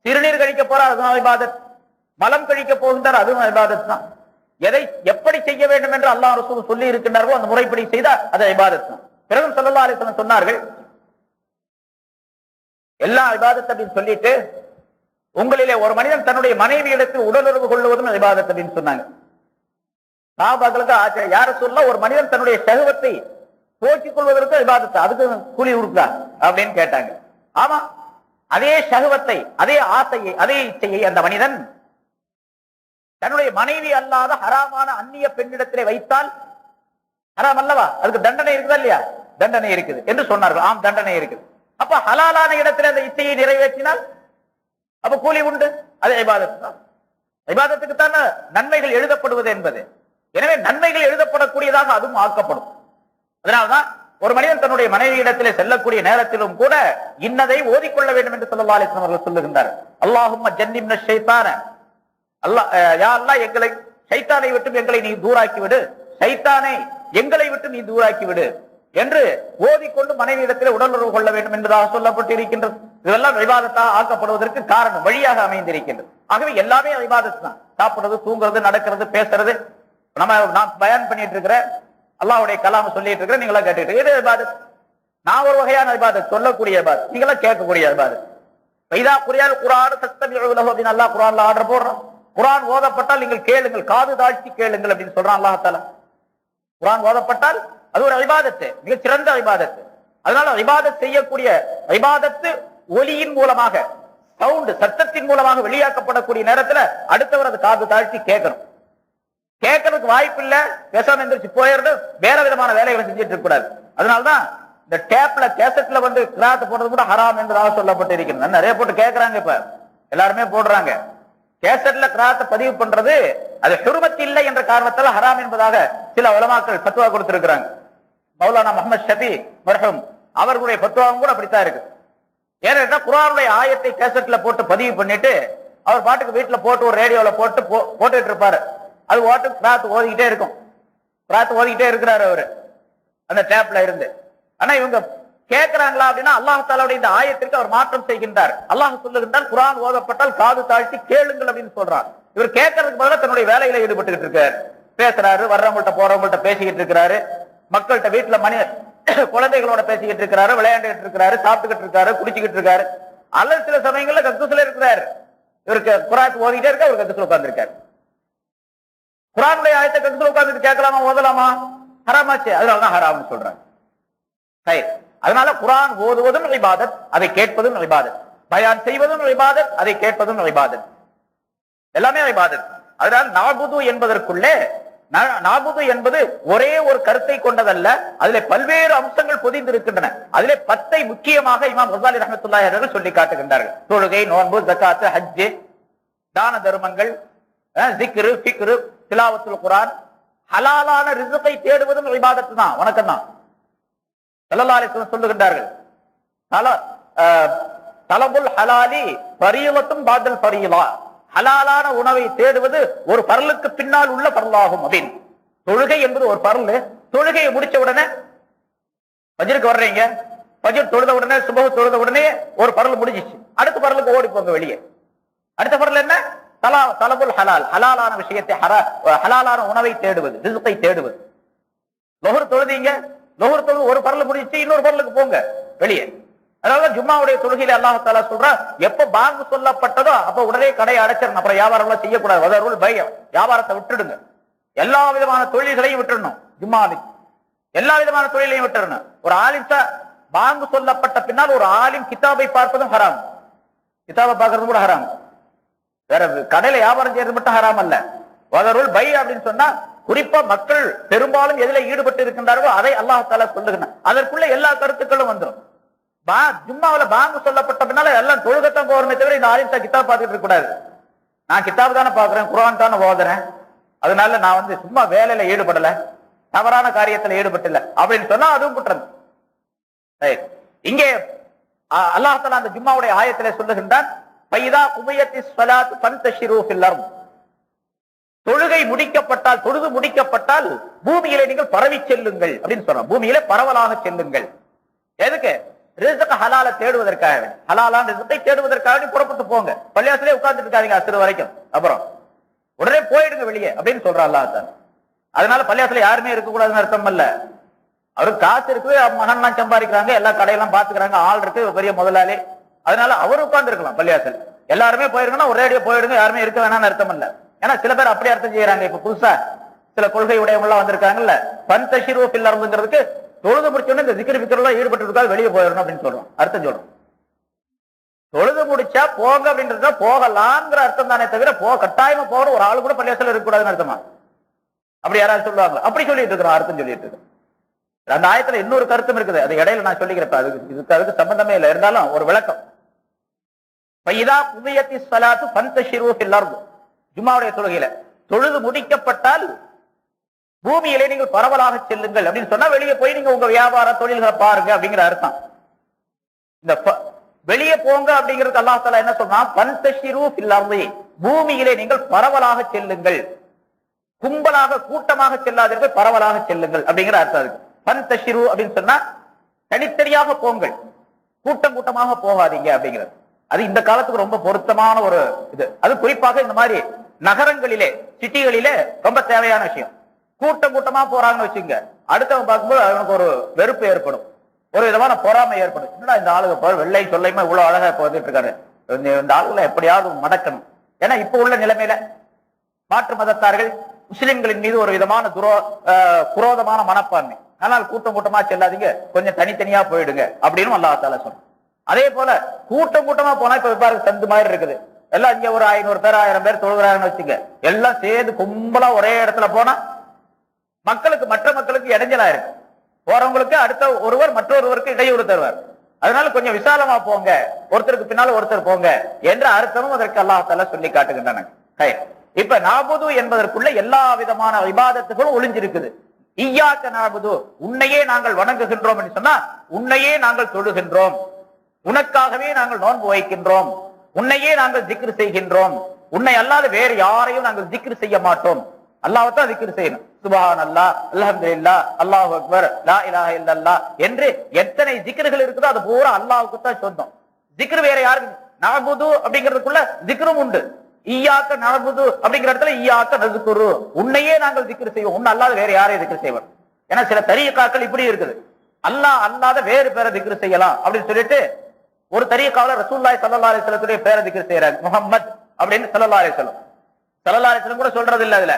சிறுநீர் கழிக்க போற அதுவும் இபாதத். மலம் கழிக்க போகின்றார், அதுவும் இபாதத் தான். எதை எப்படி செய்ய வேண்டும் என்று அல்லாஹ் ரசூல் சொல்லி இருக்கின்றார்களோ அந்த முறைப்படி செய்தால் அது இபாதத் தான். பிறகு ஸல்லல்லாஹு அலைஹி வஸல்லம் சொன்னார்கள், எல்லா இபாதத் அப்படின்னு சொல்லிட்டு உங்களிலே ஒரு மனிதன் தன்னுடைய மனைவியிடத்தில் உடலுறவு கொள்வதும் இபாதத் அப்படின்னு சொன்னாங்க. சஹாபாக்களுக்கு ஆச்சரியம், யார சொல்ல ஒரு மனிதன் தன்னுடைய ஷஹவத்தை போக்கிக் கொள்வதற்கு இபாதத், அதுக்கு கூலி கொடுக்குதா அப்படின்னு கேட்டாங்க. ஆமா, அதே ஷஹவத்தை, அதே ஆசையை, அதே இச்சையை அந்த மனிதன் தன்னுடைய மனைவி அல்லாத ஹராமான அந்நிய பெண்ணிடத்திலே வைத்தால் ஹராம் அல்லவா, அதுக்கு தண்டனை இருக்குதா இல்லையா? தண்டனை இருக்குது என்று சொன்னார்கள். ஆம், தண்டனை இருக்குது. அப்ப ஹலாலான இடத்துல அந்த இச்சையை நிறைவேற்றினால் அப்ப கூலி உண்டு, அது இபாதத் தான். இபாதத்துக்கு தான நன்மைகள் எழுதப்படுவது என்பது. எனவே நன்மைகள் எழுதப்படக்கூடியதாக அதுவும் ஆக்கப்படும். அதனால்தான் ஒரு மனிதன் தன்னுடைய மனைவியிடத்திலே செல்லக்கூடிய நேரத்திலும் கூட இன்னதை ஓதிக்கொள்ள வேண்டும் என்று ஸல்லல்லாஹு அலைஹி வஸல்லம் அவர்கள் சொல்லுகின்றார். அல்லாஹும்ம ஜன்னிப்ன ஷைத்தான, அல்லாஹ் யா அல்லாஹ் எங்களை ஷைத்தானை விட்டு எங்களை நீ தூராக்கி விடு, ஷைத்தானை எங்களை விட்டு நீ தூராக்கி விடு என்று ஓதிக்கொண்டு மனைவியிடத்திலே உடலுறவு கொள்ள வேண்டும் என்பதாக சொல்லப்பட்டு இருக்கின்றது. இதெல்லாம் இபாதத்தாக ஆக்கப்படுவதற்கு காரணம் வழியாக அமைந்திருக்கின்றது. ஆகவே எல்லாமே இபாதத் தான். சாப்பிடுறது, தூங்குறது, நடக்கிறது, பேசுறது. நான் பயான் பண்ணிட்டு இருக்கிறேன், அல்லாஹ்வுடைய கலாம் சொல்லிட்டு இருக்கிறேன், நீங்களா கேட்டுட்டு இது இபாதத். நான் ஒரு வகையான இபாதத், சொல்லக்கூடிய இபாதத், நீங்களா கேட்கக்கூடிய இபாதத். இதா குர்ஆன் குர்ஆன் தஸ்தமிஉ லஹு அப்படின்னு அல்லாஹ் குர்ஆன்ல ஆர்டர் போடுறான். குர்ஆன் ஓதப்பட்டால் நீங்கள் கேளுங்கள், காது தாழ்த்தி கேளுங்கள் அப்படின்னு சொல்றான் அல்லாஹ் தஆலா. குர்ஆன் ஓதப்பட்டால் அது ஒரு இபாதத்து, மிக சிறந்த இபாதத்து. அதனால இபாதத் செய்யக்கூடிய இபாதத்து ஒலியின் மூலமாக, சவுண்ட் சத்தத்தின் மூலமாக வெளியாக்கப்படக்கூடிய நேரத்துல அடுத்தவர் அது காது தாழ்த்தி கேட்கணும். கேட்கறதுக்கு வாய்ப்பு இல்ல, பேசாம எந்திரிச்சு போயிருந்து வேற விதமான வேலைகளை செஞ்சுட்டு இருக்க கூடாது. அதனாலதான் இந்த டேப்ல கேசட்ல வந்து கிராத் போடுறது கூட ஹராம் என்பதாக சொல்லப்பட்டு இருக்கிறது. நிறைய போட்டு கேட்கறாங்க, இப்ப எல்லாருமே போடுறாங்க. கேசட்ல கிராத்தை பதிவு பண்றது அது ஹுர்மத் இல்லை என்ற காரணத்தால் ஹராம் என்பதாக சில உலமாக்கள் ஃபத்வா கொடுத்திருக்கிறாங்க. மௌலானா முஹம்மது ஷஃபி மர்ஹூம் அவர்களுடைய ஃபத்வாவும் கூட அப்படித்தான் இருக்கு. ஏன்னா குர்ஆனுடைய ஆயத்தை கேசட்ல போட்டு பதிவு பண்ணிட்டு அவர் பாட்டுக்கு வீட்டுல போட்டு ஒரு ரேடியோல போட்டுட்டு இருப்பாரு. அது ஓட்டு கிராத் ஓதிக்கிட்டே இருக்கும். கிராத் ஓதிக்கிட்டே இருக்கிறாரு அவரு அந்த டேப்ல இருந்து. ஆனா இவங்க கேட்கிறாங்களா அப்படின்னா அல்லாஹ் தஆலாவுடைய இந்த ஆயத்திற்கு அவர் மாற்றம் செய்கின்றார். அல்லாஹ் சொல்லுகின்றார், குர்ஆன் ஓதப்பட்டால் காது தாழ்த்தி கேளுங்கள் அப்படின்னு சொல்றார். இவர் கேட்கறதுக்கு பதிலாக தன்னுடைய வேலையில ஈடுபட்டு இருக்காரு, பேசுறாரு, வர்றவங்கள்ட்ட போறவங்கள்ட்ட பேசிக்கிட்டு இருக்கிறாரு, மக்கள்கிட்ட வீட்டுல குழந்தைகளோட பேசிக்கிட்டு இருக்கிறாரு, விளையாண்டுகிட்டு இருக்கிறாரு, சாப்பிட்டுக்கிட்டு இருக்காரு, குடிச்சுக்கிட்டு இருக்காரு, அல்லது சில சமயங்கள்ல கக்கூசுல இருக்கிறாரு. இவருக்கு குர்ஆன் ஓதிக்கிட்டே இருக்க, அவர் கக்கூசுல உட்கார்ந்து இருக்காரு. குர்ஆனுடைய ஆயத்தை கக்கூசுல உட்கார்ந்து கேட்கலாமா, ஓதலாமா? ஹராமாச்சு, அதனாலதான் ஹராம்னு சொல்றாங்க. சரி, அதனால குர்ஆன் ஓதுவதும் இபாதத், அதை கேட்பதும் இபாதத். பயான் செய்வதும் இபாதத், அதை கேட்பதும் இபாதத். எல்லாமே இபாதத். அதனால நாபுது என்பதற்குள்ளே நாபுது என்பது ஒரே ஒரு கருத்தை கொண்டதல்ல, அதிலே பல்வேறு அம்சங்கள் பொதிந்திருக்கின்றன. அதிலே 10 முக்கியமாக இமாம் கஸாலி ரஹ்மத்துல்லாஹி அலைஹி சொல்லி காட்டுகின்றார்கள். தொழுகை, நோன்பு, ஜகாத், ஹஜ், தான தர்மங்கள், ஜிக்ரு, ஃபிக்ரு, திலாவத்துல் குர்ஆன், ஹலாலான ரிஸ்கை தேடுவதும் இபாதத் தான், வணக்கம் தான். ஸல்லல்லாஹு அலைஹி வஸல்லம் சொல்லுகின்றார்கள், தலபுல் ஹலாலி ஃபரீலத்துன் பாதல் ஃபரீலா, ஹலாலான உணவை தேடுவது ஒரு பரலுக்கு பின்னால் உள்ள பரலாகும் அப்படின்னு. தொழுகை என்பது ஒரு பரல். தொழுகையை முடிச்ச உடனே ஃபஜ்ருக்கு வர்றீங்க, ஃபஜ்ர் தொழுத உடனே, சுபஹ் தொழுத உடனே ஒரு பரல் முடிஞ்சிச்சு, அடுத்த பரலுக்கு ஓடி போங்க வெளியே. அடுத்த பரல் என்ன? தலபுல் ஹலால், ஹலாலான விஷயத்தை, ஹலாலான உணவை தேடுவது, ரிஸ்கை தேடுவது. லுஹர் தொழுதீங்க, லோஹர் தொழுது ஒரு பரல முடிச்சு இன்னொரு பரலுக்கு போங்க வெளியே. அதனால ஜும்மாவுடைய தொழுகையில அல்லாஹ் தஆலா சொல்றா, எப்ப பாங்கு சொல்லப்பட்டதோ அப்ப உடனே கடையை அடைச்சிடணும். அப்புறம் வியாபாரம் எல்லாம் செய்யக்கூடாது. வதருல் பைஅ, வியாபாரத்தை விட்டுடுங்க. எல்லா விதமான தொழில்களையும் விட்டுடணும். ஜும்மாவுக்கு எல்லா விதமான தொழிலையும் விட்டுறணும். ஒரு ஆலிம் பாங்கு சொல்லப்பட்ட பின்னால் ஒரு ஆலிம் கிதாபை பார்ப்பதும் ஹராம். கிதாபை பார்க்கறது கூட ஹராம். வேற கடையில வியாபாரம் செய்யறது மட்டும் ஹராம் அல்ல. வதருல் பை அப்படின்னு சொன்னா குறிப்பா மக்கள் பெரும்பாலும் எதுல ஈடுபட்டு இருக்கின்றார்களோ அதை அல்லாஹ் தஆலா சொல்லுகிறான். அதற்குள்ள எல்லா கருத்துக்களும் வந்துடும். ஜும்மாவில பாங்கு சொல்லப்பட்ட பின்னால எல்லாம் தொழுகத்தான் போறமே தவிர இந்த ஆலிம் கிதாப் பார்த்துட்டு இருக்க கூடாது. நான் கிதாப் தானே பாக்குறேன், குர்ஆன் தானே ஓதுறேன், அதனால நான் சும்மா வேலையில ஈடுபடல, தவறான காரியத்துல ஈடுபட்டல அப்படின்னு சொன்னா அதுவும் குற்றம். இங்கே அல்லாஹ் தஆலா அந்த ஜும்மாவுடைய ஆயத்திலே சொல்லுகின்றான், ஃபைதா குபியத்திஸ் ஸலாத்து ஃபன்தஷிரு ஃபில் அர்த். தொழுகை முடிக்கப்பட்டால், தொழுது முடிக்கப்பட்டால் பூமியிலே நீங்கள் பரவி செல்லுங்கள் அப்படின்னு சொல்றோம். பூமியிலே பரவலாக செல்லுங்கள். எதுக்கு? ரிஸ்க் ஹலால தேடுவதற்காக, ஹலாலான ரிஸ்கை தேடுவதற்காக புறப்பட்டு போங்க. பள்ளியாசிலே உட்கார்ந்துட்டு இருக்காதீங்க அஸ்ர் வரைக்கும், அப்புறம் உடனே போயிடுங்க வெளியே அப்படின்னு சொல்ற அல்லாஹ் தஆலா. அதனால பள்ளியாசில யாருமே இருக்கக்கூடாதுன்னு அர்த்தம் அல்ல. அவருக்கு காசு இருக்கு, மகன்லாம் சம்பாதிக்கிறாங்க, எல்லா கடையெல்லாம் பாத்துக்கிறாங்க, ஆள் இருக்கு, பெரிய முதலாளி, அதனால அவர் உட்கார்ந்து இருக்கலாம் பள்ளியாசல். எல்லாருமே போயிருங்கன்னா ஒரேடியா போயிடுங்க, யாருமே இருக்க வேணாம்னு அர்த்தம் இல்ல. ஏன்னா சில பேர் அப்படி அர்த்தம் செய்யறாங்க. இப்ப புதுசா சில கொள்கை உடையவங்க எல்லாம் வந்திருக்காங்கல்ல, ஃபன்தஷிரு ஃபில் அர்த்ங்கிறதுக்கு தொழுது முடிச்சோன்னு இந்த திக்ர் ஃபிக்ர்லாம் ஈடுபட்டு இருக்காது, வெளியே போயிடணும் அப்படின்னு சொல்றோம், அர்த்தம் சொல்றோம். தொழுது முடிச்சா போங்க அப்படின்றத போகலாம்ங்கிற அர்த்தம் தானே தவிர கட்டாயமா போற ஒரு ஆளு கூட பள்ளியாசல் இருக்கக்கூடாதுன்னு அர்த்தமா? அப்படி யாராவது சொல்லுவாங்க? அப்படி சொல்லிட்டு இருக்கிறோம், அர்த்தம் சொல்லிட்டு இருக்கோம். அந்த ஆயத்துல இன்னொரு கருத்தும் இருக்குது, அது இடையில நான் சொல்லிக்கிறேன், அதுக்கு சம்பந்தமே இல்லை, இருந்தாலும் ஒரு விளக்கம். ஃபைதா குபியத்திஸ் ஸலாத்து ஃபன்தஷிரு ஃபில் அர்த். ஜும்மாவுடைய தொழுகையில தொழுது முடிக்கப்பட்டால் பூமியிலே நீங்கள் பரவலாக செல்லுங்கள் அப்படின்னு சொன்னா வெளியே போய் நீங்க உங்க வியாபார தொழில்களை பாருங்க அப்படிங்கிற அர்த்தம். இந்த வெளியே போங்க அப்படிங்கிறது அல்லாஹ் தஆலா என்ன சொன்னா, ஃபன்தஷிரு ஃபில் அர்த், பூமியிலே நீங்கள் பரவலாக செல்லுங்கள், கும்பலாக கூட்டமாக செல்லாதீர்கள், பரவலாக செல்லுங்கள் அப்படிங்கிற அர்த்தம் இருக்கு. ஃபன்தஷிரு அப்படின்னு சொன்னா தனித்தனியாக போங்கள், கூட்டம் கூட்டமாக போகாதீங்க அப்படிங்கிறது. அது இந்த காலத்துக்கு ரொம்ப பொருத்தமான ஒரு இது. அது குறிப்பாக இந்த மாதிரி நகரங்களிலே, சிட்டிகளிலே ரொம்ப தேவையான விஷயம். கூட்டம் கூட்டமா போறாங்கன்னு வச்சுங்க, அடுத்தவன் பார்க்கும்போது அவனுக்கு ஒரு வெறுப்பு ஏற்படும், ஒரு விதமான பொறாமை ஏற்படும். என்னடா இந்த ஆளுங்க வெள்ளை சொல்லையுமா இவ்வளவு அழகா இப்ப வந்துட்டு இருக்காரு, இந்த ஆளுகளை எப்படியாவது மடக்கணும். ஏன்னா இப்ப உள்ள நிலைமையில மாற்று மதத்தார்கள் முஸ்லிம்களின் மீது ஒரு விதமான குரோதமான மனப்பான்மை. ஆனால் கூட்டம் கூட்டமா செல்லாதீங்க, கொஞ்சம் தனித்தனியா போயிடுங்க அப்படின்னு அல்லாஹ் தஆலா சொல்றான். அதே போல கூட்டம் கூட்டமா போனா இப்ப பாருங்க சந்து மாதிரி இருக்குது, எல்லாம் இங்க ஒரு 500 பேர் 1000 பேர் தொழுகிறாங்கன்னு வச்சுங்க, எல்லாம் சேர்ந்து கும்பலா ஒரே இடத்துல போனா மக்களுக்கு, மற்ற மக்களுக்கு இடைஞ்சலா இருக்கு. போறவங்களுக்கு அடுத்த ஒருவர் மற்றொருவருக்கு இடையூறு தருவார். அதனால கொஞ்சம் விசாலமா போங்க, ஒருத்தருக்கு பின்னால ஒருத்தர் போங்க என்ற அர்த்தமும் அதற்கு அல்லாஹ் தஆலா சொல்லி காட்டுகின்றன. இப்ப நாபுது என்பதற்குள்ள எல்லா விதமான இபாதத்துகளும் ஒளிஞ்சிருக்குது. இய்யாக நாபுது, உன்னையே நாங்கள் வணங்குகின்றோம் என்று சொன்னா உன்னையே நாங்கள் தொழுகின்றோம், உனக்காகவே நாங்கள் நோன்பு வைக்கின்றோம், உன்னையே நாங்கள் திக்ர் செய்கின்றோம், உன்னை அல்லாத வேறு யாரையும் நாங்கள் திக்ர் செய்ய மாட்டோம், அல்லாஹ்தான் திக்ர் செய்யணும். சுப்ஹானல்லாஹ், அல்ஹம்துலில்லாஹ், அல்லாஹு அக்பர், லா இலாஹ இல்லல்லாஹ் என்று எத்தனை திக்ர்கள் இருக்குதோ அது பூரா அல்லாஹ்வுக்கு தான் சொந்தம். திக்ர் வேற யாருக்கு? நஅபுது அப்படிங்கிறதுக்குள்ள திக்ரும் உண்டு. ஈயாக்க நஅபுது அப்படிங்கிற இடத்துல ஈயாக்க நஸ்குரு, உன்னையே நாங்கள் திக்ர் செய்வோம், உன்னை அல்லாத வேற யாரையும் திக்ர் செய்வோம். ஏன்னா சில தரீகாக்கள் இப்படி இருக்குது, அல்லாஹ் அல்லாத வேறு பேரை திக்ர் செய்யலாம் அப்படின்னு சொல்லிட்டு ஒரு தரீகாவுல ரசூலுல்லாஹி ஸல்லல்லாஹு அலைஹி வஸல்லத்துடைய பேரை திக்ர் செய்யறாங்க, முஹம்மத் அப்படின்னு ஸல்லல்லாஹு அலைஹி வஸல்லம். ஸல்லல்லாஹு அலைஹி வஸல்லம் கூட சொல்றது இல்ல, அதுல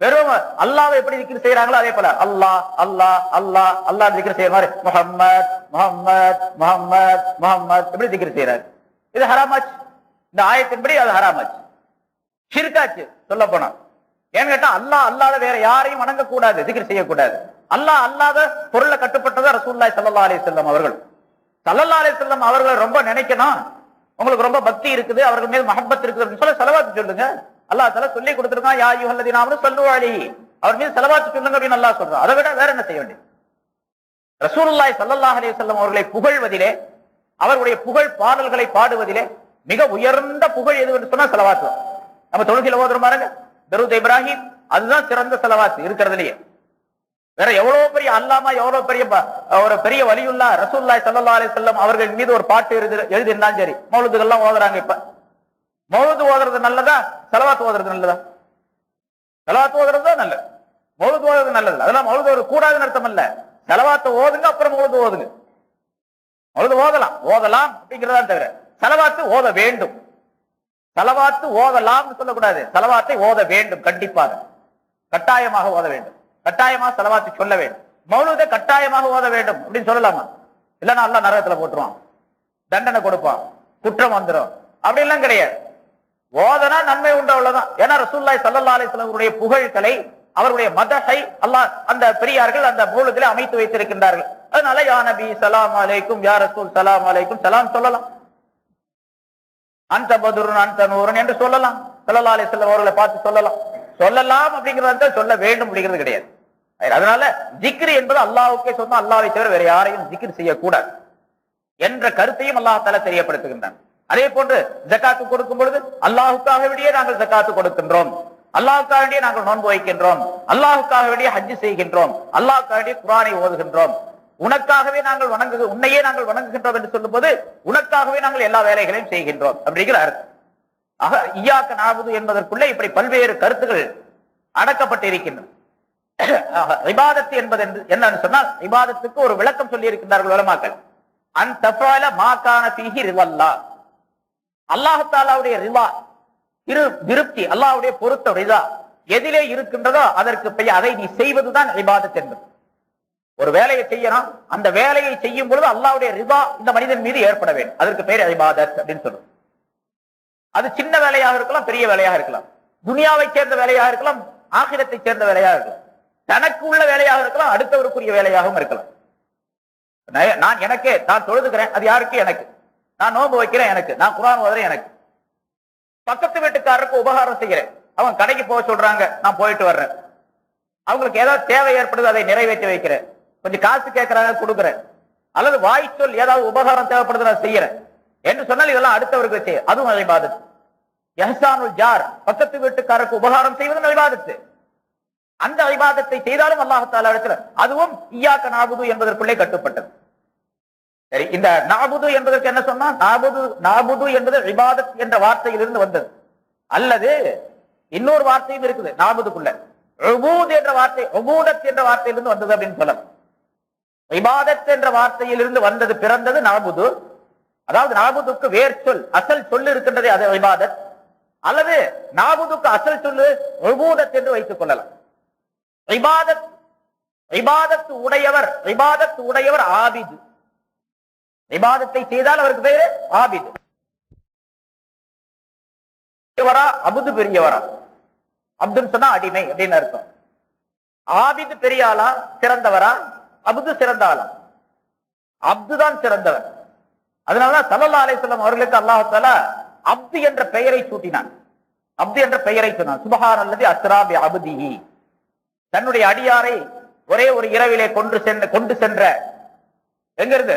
வெறும் அல்லாஹ்வை எப்படி திக்ர் செய்யறாங்களோ அதே போல அல்லாஹ் அல்லாஹ் அல்லாஹ் அல்லாஹ் திக்ர் செய்யற மாதிரி முஹம்மத் முஹம்மத் முஹம்மத் முஹம்மத் இப்படி திக்ர் செய்யறாங்க. இது ஹராமாச்சு, இந்த ஆயத்தின்படி அது ஹராமாச்சு, ஷிர்காச்சு சொல்ல போனா. ஏன்னு கேட்டா அல்லாஹ் அல்லாத வேற யாரையும் வணங்க கூடாது, திக்ர் செய்யக்கூடாது. அல்லாஹ் அல்லாத பொருளை கட்டுப்பட்டதா ரசூலுல்லாஹி ஸல்லல்லாஹு அலைஹி வஸல்லம் அவர்கள். ஸல்லல்லாஹு அலைஹி வஸல்லம் அவர்களை ரொம்ப நினைக்கணும், உங்களுக்கு ரொம்ப பக்தி இருக்குது, அவர்கள் மீது மஹப்பத் இருக்குது அப்படின்னு சொல்ல ஸலவாத் சொல்லுங்க. அல்லாஹ் தஆலா சொல்லி கொடுத்திருக்கான், யா அய்யுஹல்லதீன ஆமனு ஸல்லு அலைஹி, அவர் மீது ஸலவாத் சொல்லுங்க அப்படின்னு அல்லாஹ் சொல்றான். அதை விட வேற என்ன செய்ய வேண்டியது? ரசூலுல்லாஹி ஸல்லல்லாஹு அலைஹி வஸல்லம் அவர்களை புகழ்வதிலே, அவருடைய புகழ் பாடல்களை பாடுவதிலே மிக உயர்ந்த புகழ் எது என்று சொன்னா ஸலவாத். நம்ம தொழுகையில ஓதுறோம் பாருங்க, தரூத் இப்ராஹிம், அதுதான் சிறந்த ஸலவாத் இருக்கிறதுலயே. வேற எவ்வளவு பெரிய அல்லாமா, எவ்வளவு பெரிய ஒரு பெரிய வலியுல்லா ரசூலுல்லாஹி ஸல்லல்லாஹு அலைஹி வஸல்லம் அவர்கள் மீது ஒரு பாட்டு எழுதினாலும் சரி, மௌலூதுகள்லாம் ஓதுறாங்க. இப்ப மௌலூது ஓதுறது நல்லதா, ஸலவாத் ஓதுறது நல்லதா? ஸலவாத் ஓதுறது தான் நல்லது, மௌலூது ஓதுறது நல்லது. அதெல்லாம் மௌலூது ஓதுறது கூடாதுன்னு அர்த்தம் இல்ல, செலவாத்தை ஓதுங்க, அப்புறம் மௌலூது ஓதுங்க. மௌலூது ஓதலாம் ஓதலாம் அப்படிங்கிறதா தவிர செலவாத்து ஓத வேண்டும். செலவாத்து ஓதலாம் சொல்லக்கூடாது, செலவாத்தை ஓத வேண்டும், கண்டிப்பாக கட்டாயமாக ஓத வேண்டும். கட்டாயமாக செலவாத்து சொல்ல வேண்டும். மௌலூதை கட்டாயமாக ஓத வேண்டும் அப்படின்னு சொல்லலாமா? இல்லைன்னா அல்லாஹ் நரகத்துல போட்டுருவான், தண்டனை கொடுப்பான், குற்றம் வந்துடும், அப்படி எல்லாம் கிடையாது. ஓதனா நன்மை உண்டு, அவ்வளவுதான். ஏன்னா ரசூலுல்லாஹி ஸல்லல்லாஹு அலைஹி வஸல்லம் அவருடைய புகழ்களை, அவருடைய மதஹை அல்லாஹ் அந்த பெரியார்கள் அந்த மௌலூதிலே அமைத்து வைத்திருக்கின்றார்கள். அதனால யா நபி ஸலாம் அலைக்கும், யா ரசூல் ஸலாம் அலைக்கும், சலாம் சொல்லலாம். அந்த பதுருன் அந்த நூரன் என்று சொல்லலாம். ஸல்லல்லாஹு அலைஹி வஸல்லம் அவர்களை பார்த்து சொல்லலாம். சொல்லலாம் அப்படிங்கிறது சொல்ல வேண்டும் அப்படிங்கிறது கிடையாது. அதனால ஜிக்ர் என்பது அல்லாஹ்வுக்கே சொன்னா, அல்லாஹ்வை தவிர வேற யாரையும் ஜிக்ர் செய்யக்கூடாது என்ற கருத்தையும் அல்லாஹ் தஆலா தெரியப்படுத்துகின்றான். அதே போன்று ஜகாத்து கொடுக்கும் பொழுது அல்லாஹ்வுக்காக வேண்டியே நாங்கள் ஜகாத்து கொடுக்கின்றோம், அல்லாஹ்வுக்காக வேண்டியே நாங்கள் நோன்பு வைக்கின்றோம், அல்லாஹ்வுக்காக வேண்டியே ஹஜ் செய்கின்றோம், அல்லாஹ்வுக்காக வேண்டியே குர்ஆனை ஓதுகின்றோம், உனக்காகவே நாங்கள் உன்னையே நாங்கள் வணங்குகின்றோம் என்று சொல்லும்போது உனக்காகவே நாங்கள் எல்லா வேலைகளையும் செய்கின்றோம் அப்படிங்கிற அர்த்தம். ஆக இய்யாக நஅபுது என்பதற்குள்ளே இப்படி பல்வேறு கருத்துக்கள் அடக்கப்பட்டிருக்கின்றன. இபாதத் என்பது என்னன்னு சொன்னால், இபாதத்துக்கு ஒரு விளக்கம் சொல்லி இருக்கின்றார்கள் உலமாக்கள். அன் தஃஅல மா கான ஃபீஹி ரிவல்லா, அல்லாஹ் தஆலாவுடைய ரிவா, திருப்தி, அல்லாஹ்வுடைய பொருத்தம், ரிதா எதிலே இருக்கின்றதோ அதற்கு பெயர், அதை நீ செய்வதுதான் இபாதத் என்பது. ஒரு வேலையை செய்யணும், அந்த வேலையை செய்யும் பொழுது அல்லாஹ்வுடைய ரிதா இந்த மனிதன் மீது ஏற்பட வேண்டும், அதற்கு பெயர் இபாதத் அப்படின்னு சொல்றோம். அது சின்ன வேலையாக இருக்கலாம், பெரிய வேலையாக இருக்கலாம், துனியாவை சேர்ந்த வேலையாக இருக்கலாம், ஆகிரத்தை சேர்ந்த வேலையாக இருக்கலாம், தனக்கு உள்ள வேலையாக இருக்கலாம், அடுத்தவருக்குரிய வேலையாகவும் இருக்கலாம். நான் எனக்கே நான் தொழுதுகிறேன், அது யாருக்கு? எனக்கு. நான் நோன்பு வைக்கிறேன், எனக்கு. நான் குர்ஆன் ஓதுறேன், எனக்கு. பக்கத்து வீட்டுக்காரருக்கு உபகாரம் செய்கிறேன், அவங்க கடைக்கு போக சொல்றாங்க, நான் போயிட்டு வர்றேன். அவங்களுக்கு ஏதாவது தேவை ஏற்படுது, அதை நிறைவேற்றி வைக்கிறேன். கொஞ்சம் காசு கேட்கறாங்க, கொடுக்குறேன். அல்லது வாய்ச்சொல் ஏதாவது உபகாரம் தேவைப்படுது, நான் செய்யறேன் என்று சொன்னால் இதெல்லாம் அடுத்தவருக்கு செய்ய, அதுவும் இபாதத். இஹ்சானுல் ஜார், பக்கத்து வீட்டுக்காரருக்கு உபகாரம் செய்வதும் இபாதத். அந்த இபாதத்தை செய்தாலும் அல்லாஹ் தஆலா இடத்துல அதுவும் இய்யாக நஅபுது என்பதற்குள்ளே கட்டுப்பட்டது. சரி, இந்த நஅபுது என்பதற்கு என்ன சொன்னா, நஅபுது என்பது இபாதத் என்ற வார்த்தையிலிருந்து வந்தது. அல்லது இன்னொரு வார்த்தையும் இருக்குது நஅபுதுக்குள்ள, உபூத் என்ற வார்த்தை, உபூதத் என்ற வார்த்தையிலிருந்து வந்தது அப்படின்னு சொல்லலாம். இபாதத் என்ற வார்த்தையிலிருந்து வந்தது, பிறந்தது நஅபுது. அதாவது நஅபுதுக்கு வேர் சொல், அசல் சொல்லு இருக்கின்றதே, அது இபாதத். அல்லது நஅபுதுக்கு அசல் சொல்லு உபூதத் என்று வைத்துக் கொள்ளலாம். இபாதத் உடையவர் ஆபிது. இபாதத்தை செய்தால் அவருக்கு பேரு ஆபிது. அபுது பெரியவரா? அப்துன்னு சொன்னா அடிமை அப்படின்னு அர்த்தம். ஆபிது பெரிய ஆளா, சிறந்தவரா? அபுது சிறந்த ஆளா? அப்துதான் சிறந்தவர். அதனாலதான் ஸல்லல்லாஹு அலைஹி வஸல்லம் அவர்களுக்கு அல்லாஹ் தஆலா அப்து என்ற பெயரை சூட்டினான். அப்து என்ற பெயரை சொன்னான். சுப்ஹானல்லதி அஸ்ரா பி அப்திஹி, தன்னுடைய அடியாரை ஒரே ஒரு இரவிலே கொண்டு சென்ற, எங்கிருந்து?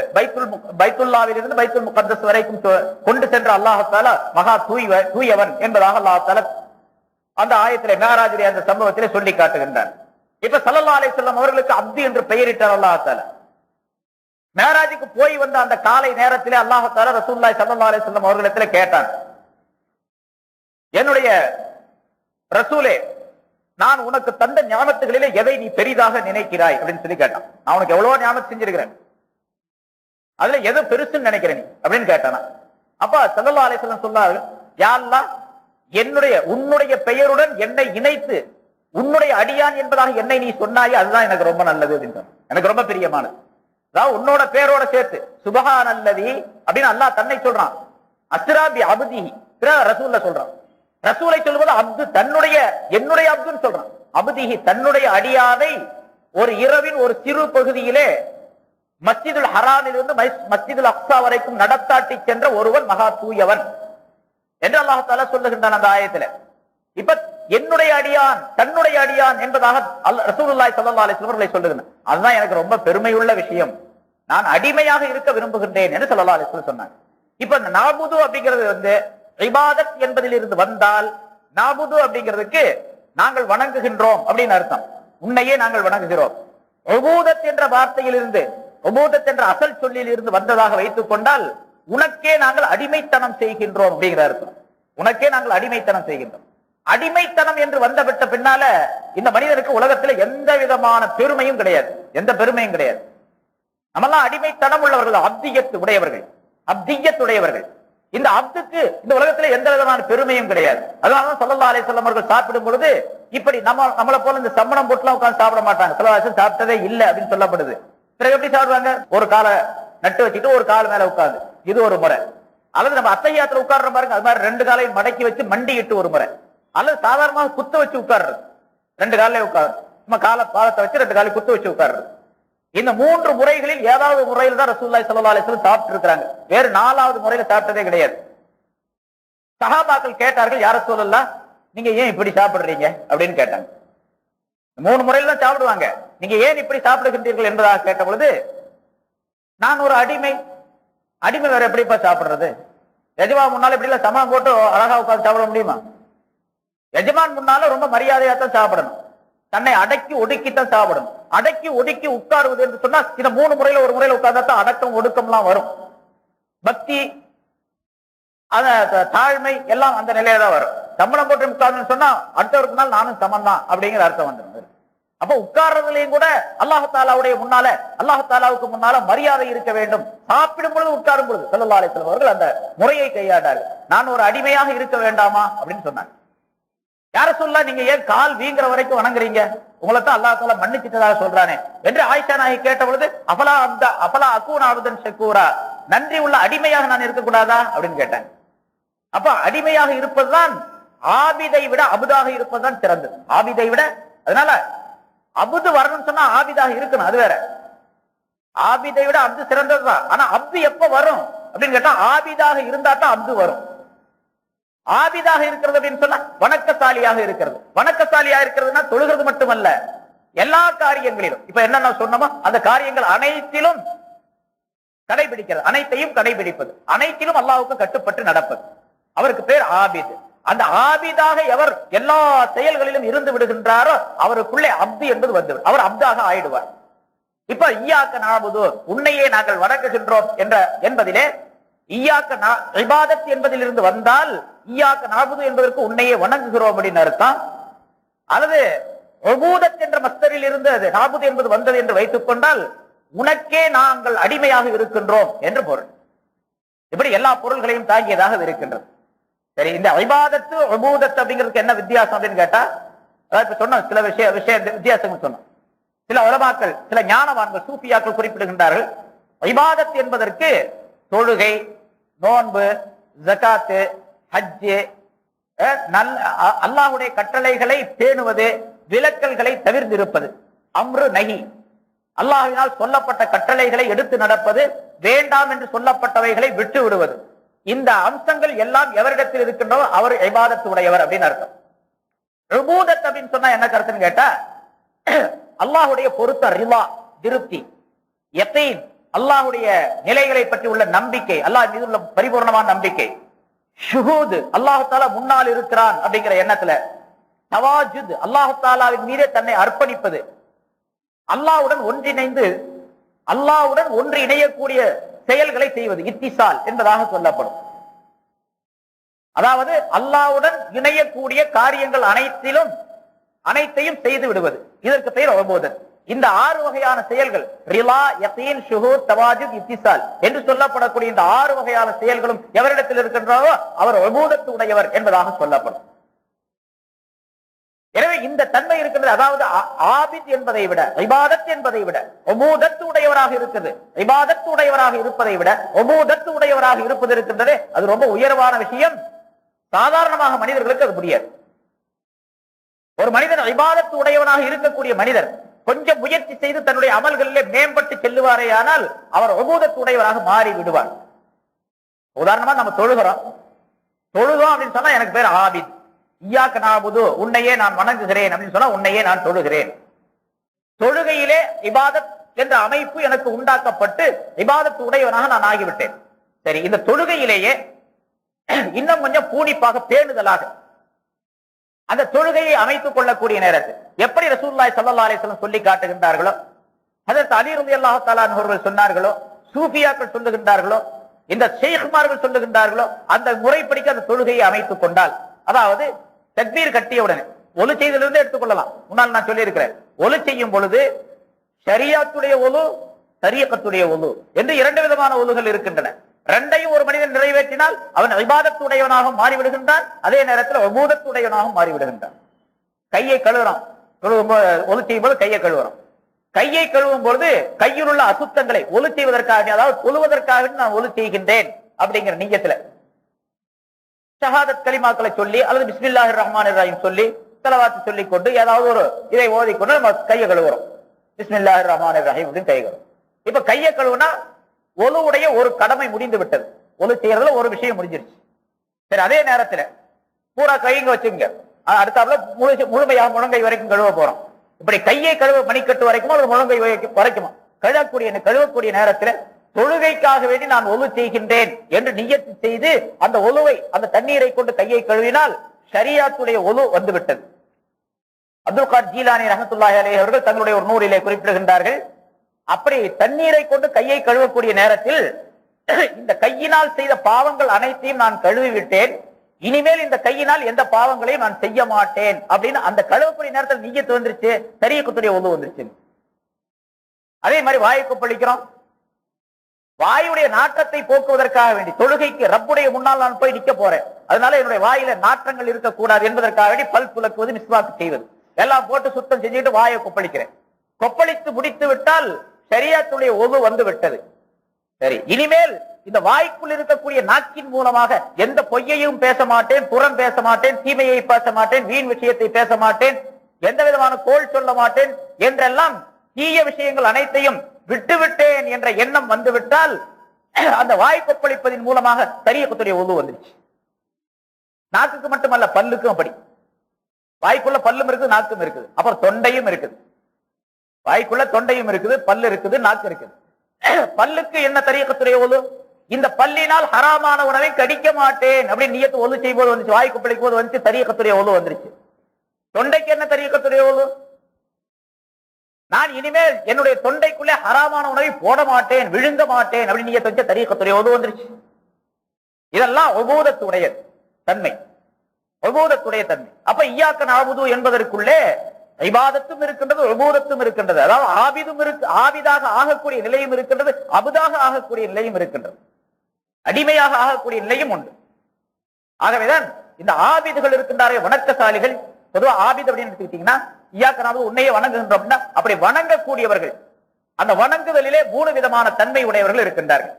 பைத்துல்லாவில் இருந்து பைத்துல் முகத்தஸ் வரைக்கும் கொண்டு சென்ற அல்லாஹ் தஆலா மகா தூயவன் என்பதாக அல்லாஹ் தஆலா அந்த ஆயத்திலே, மேராஜிலே, அந்த சம்பவத்திலே சொல்லி காட்டுகின்றார். இப்ப ஸல்லல்லாஹு அலைஹி வஸல்லம் அவர்களுக்கு அப்து என்று பெயரிட்டார் அல்லாஹ் தஆலா. மேராஜுக்கு போய் வந்த அந்த காலை நேரத்திலே அல்லாஹ் தஆலா ரசூலுல்லாஹி ஸல்லல்லாஹு அலைஹி வஸல்லம் அவர்களிடத்திலே கேட்டான், என்னுடைய ரசூலே, நான் உனக்கு தந்த ஞாபகத்துகளிலே எதை நீ பெரிதாக நினைக்கிறாய் அப்படின்னு சொல்லி கேட்டான். நான் உனக்கு எவ்வளவோ ஞாபகம் செஞ்சிருக்கிறேன், அதுல எது பெருசுன்னு நினைக்கிறேன் நீ அப்படின்னு கேட்டானா. அப்ப ஸல்லல்லாஹு அலைஹி வஸல்லம் சொன்னார்கள், யா அல்லாஹ், உன்னுடைய பெயருடன் என்னை இணைத்து உன்னுடைய அடியான் என்பதாக என்னை நீ சொன்னாயே, அதுதான் எனக்கு ரொம்ப நல்லது அப்படின்னு, எனக்கு ரொம்ப பிரியமானது. அதாவது உன்னோட பேரோட சேர்த்து சுப்ஹானல்லதி அப்படின்னு அல்லாஹ் தன்னை சொல்றான். அஸ்ரா பி அப்திஹி, ரசூல்ல சொல்றான். ரசூலை சொல்வது அப்து, என்னுடைய அப்துன்னு சொல்றான். அப்திஹி, தன்னுடைய அடியானை ஒரு இரவின் ஒரு சிறு பகுதியிலே மஸ்ஜிதுல் ஹராமிலிருந்து மஸ்ஜிதுல் அக்ஸா வரைக்கும் நடத்தாட்டி சென்ற ஒருவன் மகா தூயவன் என்று அல்லாஹ் தஆலா சொல்லுகின்றான் அந்த ஆயத்துல. இப்ப என்னுடைய அடியான், தன்னுடைய அடியான் என்பதாக ரசூலுல்லாஹி ஸல்லல்லாஹு அலைஹி வஸல்லம் சொல்லுகிறான். அதுதான் எனக்கு ரொம்ப பெருமையுள்ள விஷயம், நான் அடிமையாக இருக்க விரும்புகின்றேன் என்று ஸல்லல்லாஹு அலைஹி வஸல்லம் சொன்னாங்க. இப்ப இந்த நஅபுது அப்படிங்கிறது இபாதத் என்பதில் இருந்து வந்தால், நஅபுது அப்படிங்கிறதுக்கு நாங்கள் வணங்குகின்றோம் அப்படின்னு அர்த்தம். உன்னையே நாங்கள் வணங்குகிறோம். உபூதத் என்ற வார்த்தையிலிருந்து, உபூதத் என்ற அசல் சொல்லில் இருந்து வந்ததாக வைத்துக் கொண்டால், உனக்கே நாங்கள் அடிமைத்தனம் செய்கின்றோம் அப்படிங்கிற அர்த்தம். உனக்கே நாங்கள் அடிமைத்தனம் செய்கின்றோம். அடிமைத்தனம் என்று வந்துவிட்ட பின்னால இந்த மனிதனுக்கு உலகத்தில் எந்த விதமான பெருமையும் கிடையாது, எந்த பெருமையும் கிடையாது. நம்மெல்லாம் அடிமைத்தனம் உள்ளவர்கள், அப்தியத்து உடையவர்கள், அப்தியத்துடையவர்கள். இந்த அப்துக்கு இந்த உலகத்துல எந்த விதமான பெருமையும் கிடையாது. அதனாலதான் ஸல்லல்லாஹு அலைஹி வஸல்லம் அவர்கள் சாப்பிடும் பொழுது இப்படி நம்மளை போல இந்த சம்மணம் போட்டுலாம் உட்கார்ந்து சாப்பிட மாட்டாங்க. ஸல்லல்லாஹு அலைஹி வஸல்லம் சாப்பிட்டதே இல்லை அப்படின்னு சொல்லப்படுது. பிறகு எப்படி சாப்பிடுவாங்க? ஒரு காலை நட்டு வச்சுட்டு ஒரு கால் மேல உட்கார்ந்து, இது ஒரு முறை. அல்லது நம்ம அத்தஹியாத்துல உட்கார்ற பாருங்க, அது மாதிரி ரெண்டு காலையும் மடக்கி வச்சு மண்டிட்டு ஒரு முறை. அல்லது சாதாரணமாக குத்த வச்சு உட்கார்றது, ரெண்டு காலையும் உட்கார்ந்து சும்மா பாலத்தை வச்சு ரெண்டு காலையும் குத்த வச்சு உட்கார்றது. இந்த மூன்று முறைகளில் ஏதாவது முறையில் தான் ரசூலுல்லாஹி ஸல்லல்லாஹு அலைஹி வஸல்லம் சாப்பிட்டு இருக்காங்க. வேறு நாலாவது முறையில சாப்பிட்டதே கிடையாது. சஹாபாக்கள் கேட்டார்கள், யார ரசூலல்லாஹ் நீங்க ஏன் இப்படி சாப்பிடுறீங்க அப்படின்னு கேட்டாங்க. மூணு முறையில தான் சாப்பிடுவாங்க, நீங்க ஏன் இப்படி சாப்பிடுகின்றீர்கள் என்பதாக கேட்ட பொழுது, நான் ஒரு அடிமை, அடிமை வேற எப்படிப்பா சாப்பிடுறது? எஜமான் முன்னால இப்படி எல்லாம் சமம் போட்டு அழகா உட்கார்ந்து சாப்பிட முடியுமா? எஜமான் முன்னால ரொம்ப மரியாதையா தான் சாப்பிடணும், தன்னை அடக்கி ஒடுக்கித்தான் சாப்பிடணும். அடக்கி ஒடுக்கி உட்காருவது என்று சொன்னா இந்த மூணு முறையில ஒரு முறையில உட்கார்ந்தா தான் அடக்கம் ஒடுக்கம் எல்லாம் வரும். பக்தி, தாழ்மை எல்லாம் அந்த நிலையில தான் வரும். சம்பளம் போட்டு உட்கார்ந்து சொன்னா அடுத்தவருக்கு நாள் நானும் சமம் தான் அப்படிங்கிற அர்த்தம் வந்துடும். அப்ப உட்கார்றதுலயும் கூட அல்லாஹ் தாலாவுடைய முன்னால, அல்லாஹ் தாலாவுக்கு முன்னால மரியாதை இருக்க வேண்டும். சாப்பிடும் பொழுது உட்காரும் பொழுது ஸல்லல்லாஹு அலைஹி வஸல்லம் அவர்கள் அந்த முறையை கையாண்டார்கள். நான் ஒரு அடிமையாக இருக்க வேண்டாமா அப்படின்னு சொன்னாங்க. யார சொல்ல நீங்க ஏன் கால் வீங்கிற வரைக்கும் வணங்குறீங்க? உங்களை தான் அல்லாஹ் தாலா மன்னிச்சிட்டதாக சொல்றானே என்று ஆயிஷா நாயகி கேட்ட பொழுது, அஃபலா அகூன அப்தன் ஷக்கூரா, நன்றி உள்ள அடிமையாக நான் இருக்கக்கூடாதா அப்படின்னு கேட்டாங்க. அப்ப அடிமையாக இருப்பதுதான் ஆபிதை விட அபுதாக இருப்பதுதான் சிறந்தது. ஆபிதை விட, அதனால அபுது வரணும்னு சொன்னா ஆபிதாக இருக்கணும், அது வேற. ஆபிதை விட அப்து சிறந்ததுதான். ஆனா அப்து எப்ப வரும் அப்படின்னு கேட்டா ஆபிதாக இருந்தா தான் அப்து வரும். ஆபிதாக இருக்கிறது அப்படின்னு சொன்னா வணக்கசாலியாக இருக்கிறது. வணக்கசாலியா இருக்கிறதுனா தொழுகிறது மட்டுமல்ல, எல்லா காரியங்களிலும் இப்ப என்னென்ன சொன்னோமோ அந்த காரியங்கள் அனைத்திலும் கடைபிடிக்கிறது, அனைத்தையும் கடைபிடிப்பது, அனைத்திலும் அல்லாஹ்வுக்கு கட்டுப்பட்டு நடப்பது, அவருக்கு பேர் ஆபித். அந்த ஆபிதாக எவர் எல்லா செயல்களிலும் இருந்து விடுகின்றாரோ அவருக்குள்ளே அப்து என்பது வந்து அவர் அப்தாக ஆயிடுவார். இப்ப ஈயாக்க நஅபுது, உன்னையே நாங்கள் வணங்குகின்றோம் என்பதிலே ஈயாக்க இபாதத் என்பதிலிருந்து வந்தால் ஈயாக்க நஅபுது என்பதற்கு உன்னையே வணங்குகிறோம் அப்படின்னு அர்த்தம். அல்லது உபூதத் என்ற மஸ்தரில் இருந்து அது நஅபுது என்பது வந்தது என்று வைத்துக் கொண்டால் உனக்கே நாங்கள் அடிமையாக இருக்கின்றோம் என்று பொருள். இப்படி எல்லா பொருள்களையும் தாங்கியதாக இருக்கின்றது. சரி, இந்த இபாதத்து உபூதத் அப்படிங்கிறதுக்கு என்ன வித்தியாசம் அப்படின்னு கேட்டா, அதாவது சொன்னோம் சில விஷய வித்தியாசங்கள் சொன்னோம். சில உலமாக்கள், சில ஞானவான்கள், சூஃபியாக்கள் குறிப்பிடுகின்றார்கள், இபாதத் என்பதற்கு தொழுகை, நோன்பு, ஜகாத்து, ஹஜ்ஜு, அல்லாஹ்வுடைய கட்டளைகளை பேணுவது, விலக்கல்களை தவிர்த்திருப்பது, அம்ரு நஹி, அல்லாஹ்வினால் சொல்லப்பட்ட கட்டளைகளை எடுத்து நடப்பது, வேண்டாம் என்று சொல்லப்பட்டவைகளை விட்டு விடுவது, இந்த அம்சங்கள் எல்லாம் எவரிடத்தில் இருக்கின்றோ அவர் இபாதத் உடையவர் அப்படின்னு அர்த்தம். உபூதத் அப்படின்னு சொன்னா என்ன கருத்துன்னு கேட்டா, அல்லாஹ்வுடைய பொருத்த ரிலா, திருப்தி, யகீன், அல்லாஹ்வுடைய நிலைகளை பற்றி உள்ள நம்பிக்கை, அல்லாஹ் மீது உள்ள பரிபூர்ணமான நம்பிக்கை, ஷுஹூத், அல்லாஹ் தஆலா முன்னால் இருக்கிறான் அப்படிங்கிற எண்ணத்துல, தவாஜுத், அல்லாஹ் தஆலாவின் மீதே தன்னை அர்ப்பணிப்பது, அல்லாஹ்வுடன் ஒன்றிணைந்து அல்லாஹ்வுடன் ஒன்று இணையக்கூடிய செயல்களை செய்வது, இத்திசால் என்பதாக சொல்லப்படும். அதாவது அல்லாஹ்வுடன் இணையக்கூடிய காரியங்கள் அனைத்தையும் செய்து விடுவது, இதற்கு பெயர் உபூதத். இந்த 6 வகையான செயல்கள், ரிலா, யகீன், ஷுஹூத், தவாஜுத், இத்திசால் என்று சொல்லப்படக்கூடிய இந்த 6 வகையான செயல்களும் எவரிடத்தில் இருக்கின்றனோ அவர் உபூதத் உடையவர் என்பதாக சொல்லப்படும். எனவே இந்த தன்மை இருக்கின்றது. அதாவது ஆபித் என்பதை விட, இபாதத் என்பதை விட உபூதத் உடையவராக இருக்குது. இபாதத் உடையவராக இருப்பதை விட உபூதத் உடையவராக இருப்பது இருக்கின்றதே, அது ரொம்ப உயர்வான விஷயம். சாதாரணமாக மனிதர்களுக்கு அது முடியாது. ஒரு மனிதன் இபாதத் உடையவனாக இருக்கக்கூடிய மனிதர் கொஞ்சம் முயற்சி செய்து தன்னுடைய அமல்களிலே மேம்பட்டு செல்லுவாரே ஆனால் அவர் உபூதத் உடையவராக மாறி விடுவார். உதாரணமா நம்ம தொழுகிறோம் அப்படின்னு சொன்னா எனக்கு பேர் ஆபித். ஈயாக்க நஅபுது, உன்னையே நான் வணங்குகிறேன் அப்படின்னு சொன்னா உன்னையே நான் தொழுகிறேன். தொழுகையிலே இபாதத் என்ற அமைப்பு எனக்கு உண்டாக்கப்பட்டு இபாதத் உடையவனாக நான் ஆகிவிட்டேன். சரி, இந்த தொழுகையிலேயே இன்னும் கொஞ்சம் பூனிப்பாக, பேணுதலாக அந்த தொழுகையை அமைத்துக் கொள்ளக்கூடிய நேரத்தில் எப்படி ரசூலுல்லாஹி ஸல்லல்லாஹு அலைஹி வஸல்லம் சொல்லி காட்டுகின்றார்களோ, ஹஜ்ரத் அலி ரலியல்லாஹு தஆலா அவர்கள் சொன்னார்களோ, சூஃபியாக்கள் சொல்லுகின்றார்களோ, இந்த ஷேக்மார்கள் சொல்லுகின்றார்களோ, அந்த முறைப்படிக்கு அந்த தொழுகையை அமைத்துக் கொண்டால், அதாவது தக்பீர் கட்டிய உடனே ஒலு செய்திலிருந்து எடுத்துக்கொள்ளலாம். முன்னால் நான் சொல்லி இருக்கிறேன், ஒலு செய்யும் பொழுது ஷரியாத்துடைய ஒலு, தரீகத்துடைய ஒலு என்று இரண்டு விதமான ஒலுகள் இருக்கின்றன. ரெண்டையும் ஒரு மனிதன் நிறைவேற்றினால் அவன் இபாதத்துடையவனாக மாறிவிடுகின்றான், அதே நேரத்தில் உபூதத்துடையவனாக மாறிவிடுகின்றான். கையை கழுவுறான், ஒலு செய்யும் போது கையை கழுவுறான். கையை கழுவும் பொழுது கையில் உள்ள அசுத்தங்களை ஒலு செய்வதற்காக, அதாவது தொழுவதற்காக நான் ஒலு செய்கின்றேன் அப்படிங்கிற நியத்துல ஷஹாதத் கலிமாக்களை சொல்லி அல்லது பிஸ்மில்லாஹிர் ரஹ்மானிர் ரஹீம் சொல்லி ஸலவாத் சொல்லிக் கொண்டு ஏதாவது ஒரு இதை ஓதிக்கொண்டு நம்ம கையை கழுவுறோம். பிஸ்மில்லாஹிர் ரஹ்மானிர் ரஹீம் அப்படின்னு கை கழுவும். இப்ப கையை கழுவுனா ஒலுவுடைய ஒரு கடமை முடிந்து விட்டது, ஒலு செய்யறதுல ஒரு விஷயம் முடிஞ்சிருச்சு. சரி, அதே நேரத்துல பூரா கைங்க வச்சுங்க, அடுத்தாப்புல முழுமையாக முழங்கை வரைக்கும் கழுவ போறோம். இப்படி கையை கழுவ மணிக்கட்டு வரைக்குமோ அல்லது முழங்கை வரைக்குமோ கழுவக்கூடிய நேரத்துல தொழுகைக்காக வேண்டி நான் ஒலு செய்கின்றேன் என்று நியத்து செய்து அந்த ஒலுவை, அந்த தண்ணீரை கொண்டு கையை கழுவினால் ஷரியாத்துடைய ஒலு வந்துவிட்டது. அப்துல் காதர் ஜீலானி ரஹ்மத்துல்லாஹி அலைஹி அவர்கள் தங்களுடைய ஒரு நூலிலே குறிப்பிடுகின்றார்கள், அப்படி தண்ணீரை கொண்டு கையை கழுவக்கூடிய நேரத்தில் இந்த கையினால் செய்த பாவங்கள் அனைத்தையும் நான் கழுவி விட்டேன், இனிமேல் இந்த கையினால் எந்த பாவங்களையும் நான் செய்ய மாட்டேன் அப்படின்னு அந்த கழுவக்கூடிய நேரத்தில் நிய்யத்து வந்துருச்சு, தரீகத்துடைய ஒலு வந்துருச்சு. அதே மாதிரி வாயை கொப்பளிக்கிறோம், வாயுடைய நாற்றத்தை போக்குவதற்காக வேண்டி தொழுகைக்கு ரப்புடைய முன்னால் நான் போய் நிக்க போறேன், அதனால என்னுடைய வாயில நாற்றங்கள் இருக்கக்கூடாது என்பதற்காக வேண்டி பல் துலக்குவது, மிஸ்வாக் செய்வது எல்லாம் போட்டு சுத்தம் செஞ்சுட்டு வாயை கொப்பளிக்கிறேன். கொப்பளித்து முடித்து விட்டால் ஷரியாத்துடைய ஒலு வந்து விட்டது. சரி, இனிமேல் இந்த வாய்க்குள் இருக்கக்கூடிய நாக்கின் மூலமாக எந்த பொய்யையும் பேச மாட்டேன், புறம் பேச மாட்டேன், தீமையை பேச மாட்டேன், வீண் விஷயத்தை பேச மாட்டேன், எந்த விதமான கோள் சொல்ல மாட்டேன் என்றெல்லாம் தீய விஷயங்கள் அனைத்தையும் விட்டுவிட்டேன் என்ற எண்ணம் வந்துவிட்டால் அந்த வாய் கொப்பளிப்பதின் மூலமாக தரீகத்துடைய ஒலு வந்துருச்சு. நாக்குக்கு மட்டுமல்ல, பல்லுக்கும் அப்படி. வாய்க்குள்ள பல்லும் இருக்குது, நாக்கும் இருக்குது, அப்புறம் தொண்டையும் இருக்குது. வாய்க்குள்ள தொண்டையும் இருக்குது, பல்லு இருக்குது, நாக்கு இருக்குது. பல்லுக்கு என்ன தரீகத்துடைய ஒலு? இந்த பல்லினால் ஹராமான உணவை கடிக்க மாட்டேன் அப்படின்னு நியத்து ஒலு செய்யும் போது வந்துச்சு, வாய் கொப்பளிக்கும் போது வந்துச்சு, தரீகத்துடைய ஒலு வந்துருச்சு. தொண்டைக்கு என்ன தரீகத்துடைய ஒலு? நான் இனிமேல் என்னுடைய தொண்டைக்குள்ளே ஹராமான உணவை போட மாட்டேன், விழுங்க மாட்டேன் அப்படின்னு நியத்து வச்ச தரீகத்துடைய ஒலு வந்துருச்சு. இதெல்லாம் உபூதத்துடைய தன்மை, உபூதத்துடைய தன்மை. அப்ப இய்யாக நஅபுது என்பதற்குள்ளே இபாதத்தும் இருக்கின்றது, உபூதத்தும் இருக்கின்றது. அதாவது ஆபிதும் இருக்கு, ஆபிதாக ஆகக்கூடிய நிலையும் இருக்கின்றது, அபுதாக ஆகக்கூடிய நிலையும் இருக்கின்றது, அடிமையாக ஆகக்கூடிய நிலையும் உண்டு. ஆகவேதான் இந்த ஆபிதுகள் இருக்கின்றாரே, வணக்கசாலிகள். பொதுவாக ஆபித் அப்படின்னு எடுத்துக்கிட்டீங்கன்னா இய்யாக நஅபுது, உன்னையே வணங்குகின்றோம் அப்படின்னா அப்படி வணங்கக்கூடியவர்கள், அந்த வணங்குதலிலே 3 விதமான தன்மை உடையவர்கள் இருக்கின்றார்கள்.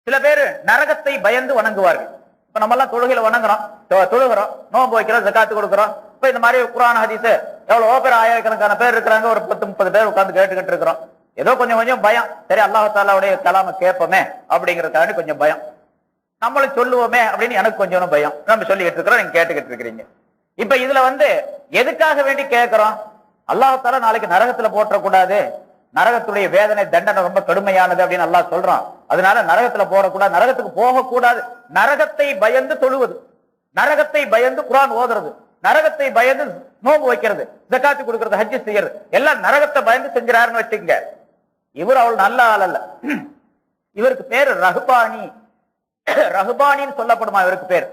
சில பேர் நரகத்தை பயந்து வணங்குவார்கள். இப்ப நம்ம எல்லாம் தொழுகையில வணங்குறோம், தொழுகிறோம், நோன்பு வைக்கிறோம், ஜகாத்து கொடுக்கிறோம். இப்ப இந்த மாதிரி குர்ஆன் ஹதீஸ் எவ்வளவோ பேர், ஆயிரக்கணக்கான பேர் இருக்கிறாங்க, ஒரு 10-30 பேர் உட்கார்ந்து கேட்டுக்கிட்டு இருக்கிறோம். ஏதோ கொஞ்சம் பயம், சரி அல்லாஹ் தஆலாவுடைய கலாம கேட்போமே அப்படிங்கறதுக்காக கொஞ்சம் பயம், நம்மளும் சொல்லுவோமே அப்படின்னு எனக்கு கொஞ்சம் பயம். நம்ம சொல்லிக்கிட்டு இருக்கிறோம், நீங்க கேட்டுக்கிட்டு இருக்கிறீங்க. இப்ப இதுல எதுக்காக வேண்டி கேட்கிறோம்? அல்லாஹ் தஆலா நாளைக்கு நரகத்துல போற்றக்கூடாது, நரகத்துடைய வேதனை தண்டனை ரொம்ப கடுமையானது அப்படின்னு அல்லாஹ் சொல்றான். அதனால நரகத்துல போடக்கூடாது, நரகத்துக்கு போகக்கூடாது. நரகத்தை பயந்து தொழுவது, நரகத்தை பயந்து குர்ஆன் ஓதுறது, நரகத்தை பயந்து நோன்பு வைக்கிறது, ஜகாத்து கொடுக்கிறது, ஹஜ் செய்யறது, எல்லாம் நரகத்தை பயந்து செஞ்சாருன்னு வச்சுங்க. இவர் அவள் நல்ல ஆள் அல்ல. இவருக்கு பேரு ரஹ்பானி. ரஹ்பானின்னு சொல்லப்படுமா இவருக்கு பேர்?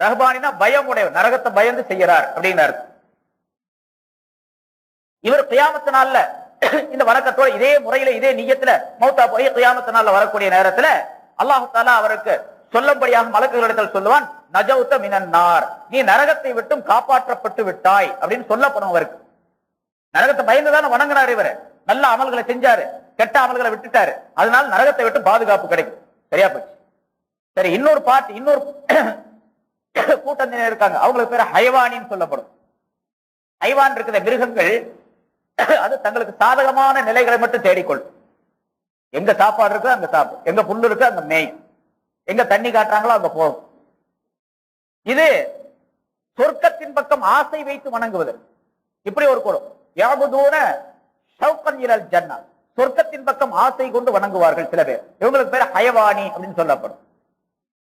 ரஹ்பானினா பயம் உடையவர், நரகத்தை பயந்து செய்யறார் அப்படின்னு. இவர் கியாமத்து நாள்ல இந்த வணக்கத்தோட இதே முறையில இதே நியத்துல மௌத்தா போய் கியாமத்து நாள்ல வரக்கூடிய நேரத்துல அல்லாஹ் தஆலா அவருக்கு சொல்லும்படியாக மலக்குகளிடத்தில் சொல்லுவான், நஜௌத மினன் நார், நீ நரகத்தை விட்டும் காப்பாற்றப்பட்டு விட்டாய் அப்படின்னு சொல்லப்படும். அவருக்கு நரகத்தை பயந்துதானே வணங்கினார், இவர் நல்ல அமல்களை செஞ்சாரு, கெட்ட அமல்களை விட்டுட்டாரு, அதனால நரகத்தை விட்டு பாதுகாப்பு கிடைக்கும். சரியா போச்சு. சரி, இன்னொரு கூட்டத்தினர் இருக்காங்க, அவங்களுக்கு பேர் ஹைவானின்னு சொல்லப்படும். ஹைவான் இருக்கிற மிருகங்கள் அது தங்களுக்கு சாதகமான நிலைகளை மட்டும் தேடிக்கொள்ளும். எங்க சாப்பாடு இருக்கு அங்க சாப்பிடும், எங்க புல்லு இருக்கு அங்க மேயும், எங்க தண்ணி காட்டுறாங்களோ அங்க போகும். இது சொர்க்கத்தின் பக்கம் ஆசை வைத்து வணங்குவது. இப்படி ஒரு குலம் யாபுதூன ஷௌகன் இலல் ஜன்னா, சொர்க்கத்தின் பக்கம் ஆசை கொண்டு வணங்குவார்கள் சில பேர். இவங்களுக்கு பேர் ஹயவானி அப்படின்னு சொல்லப்படும்.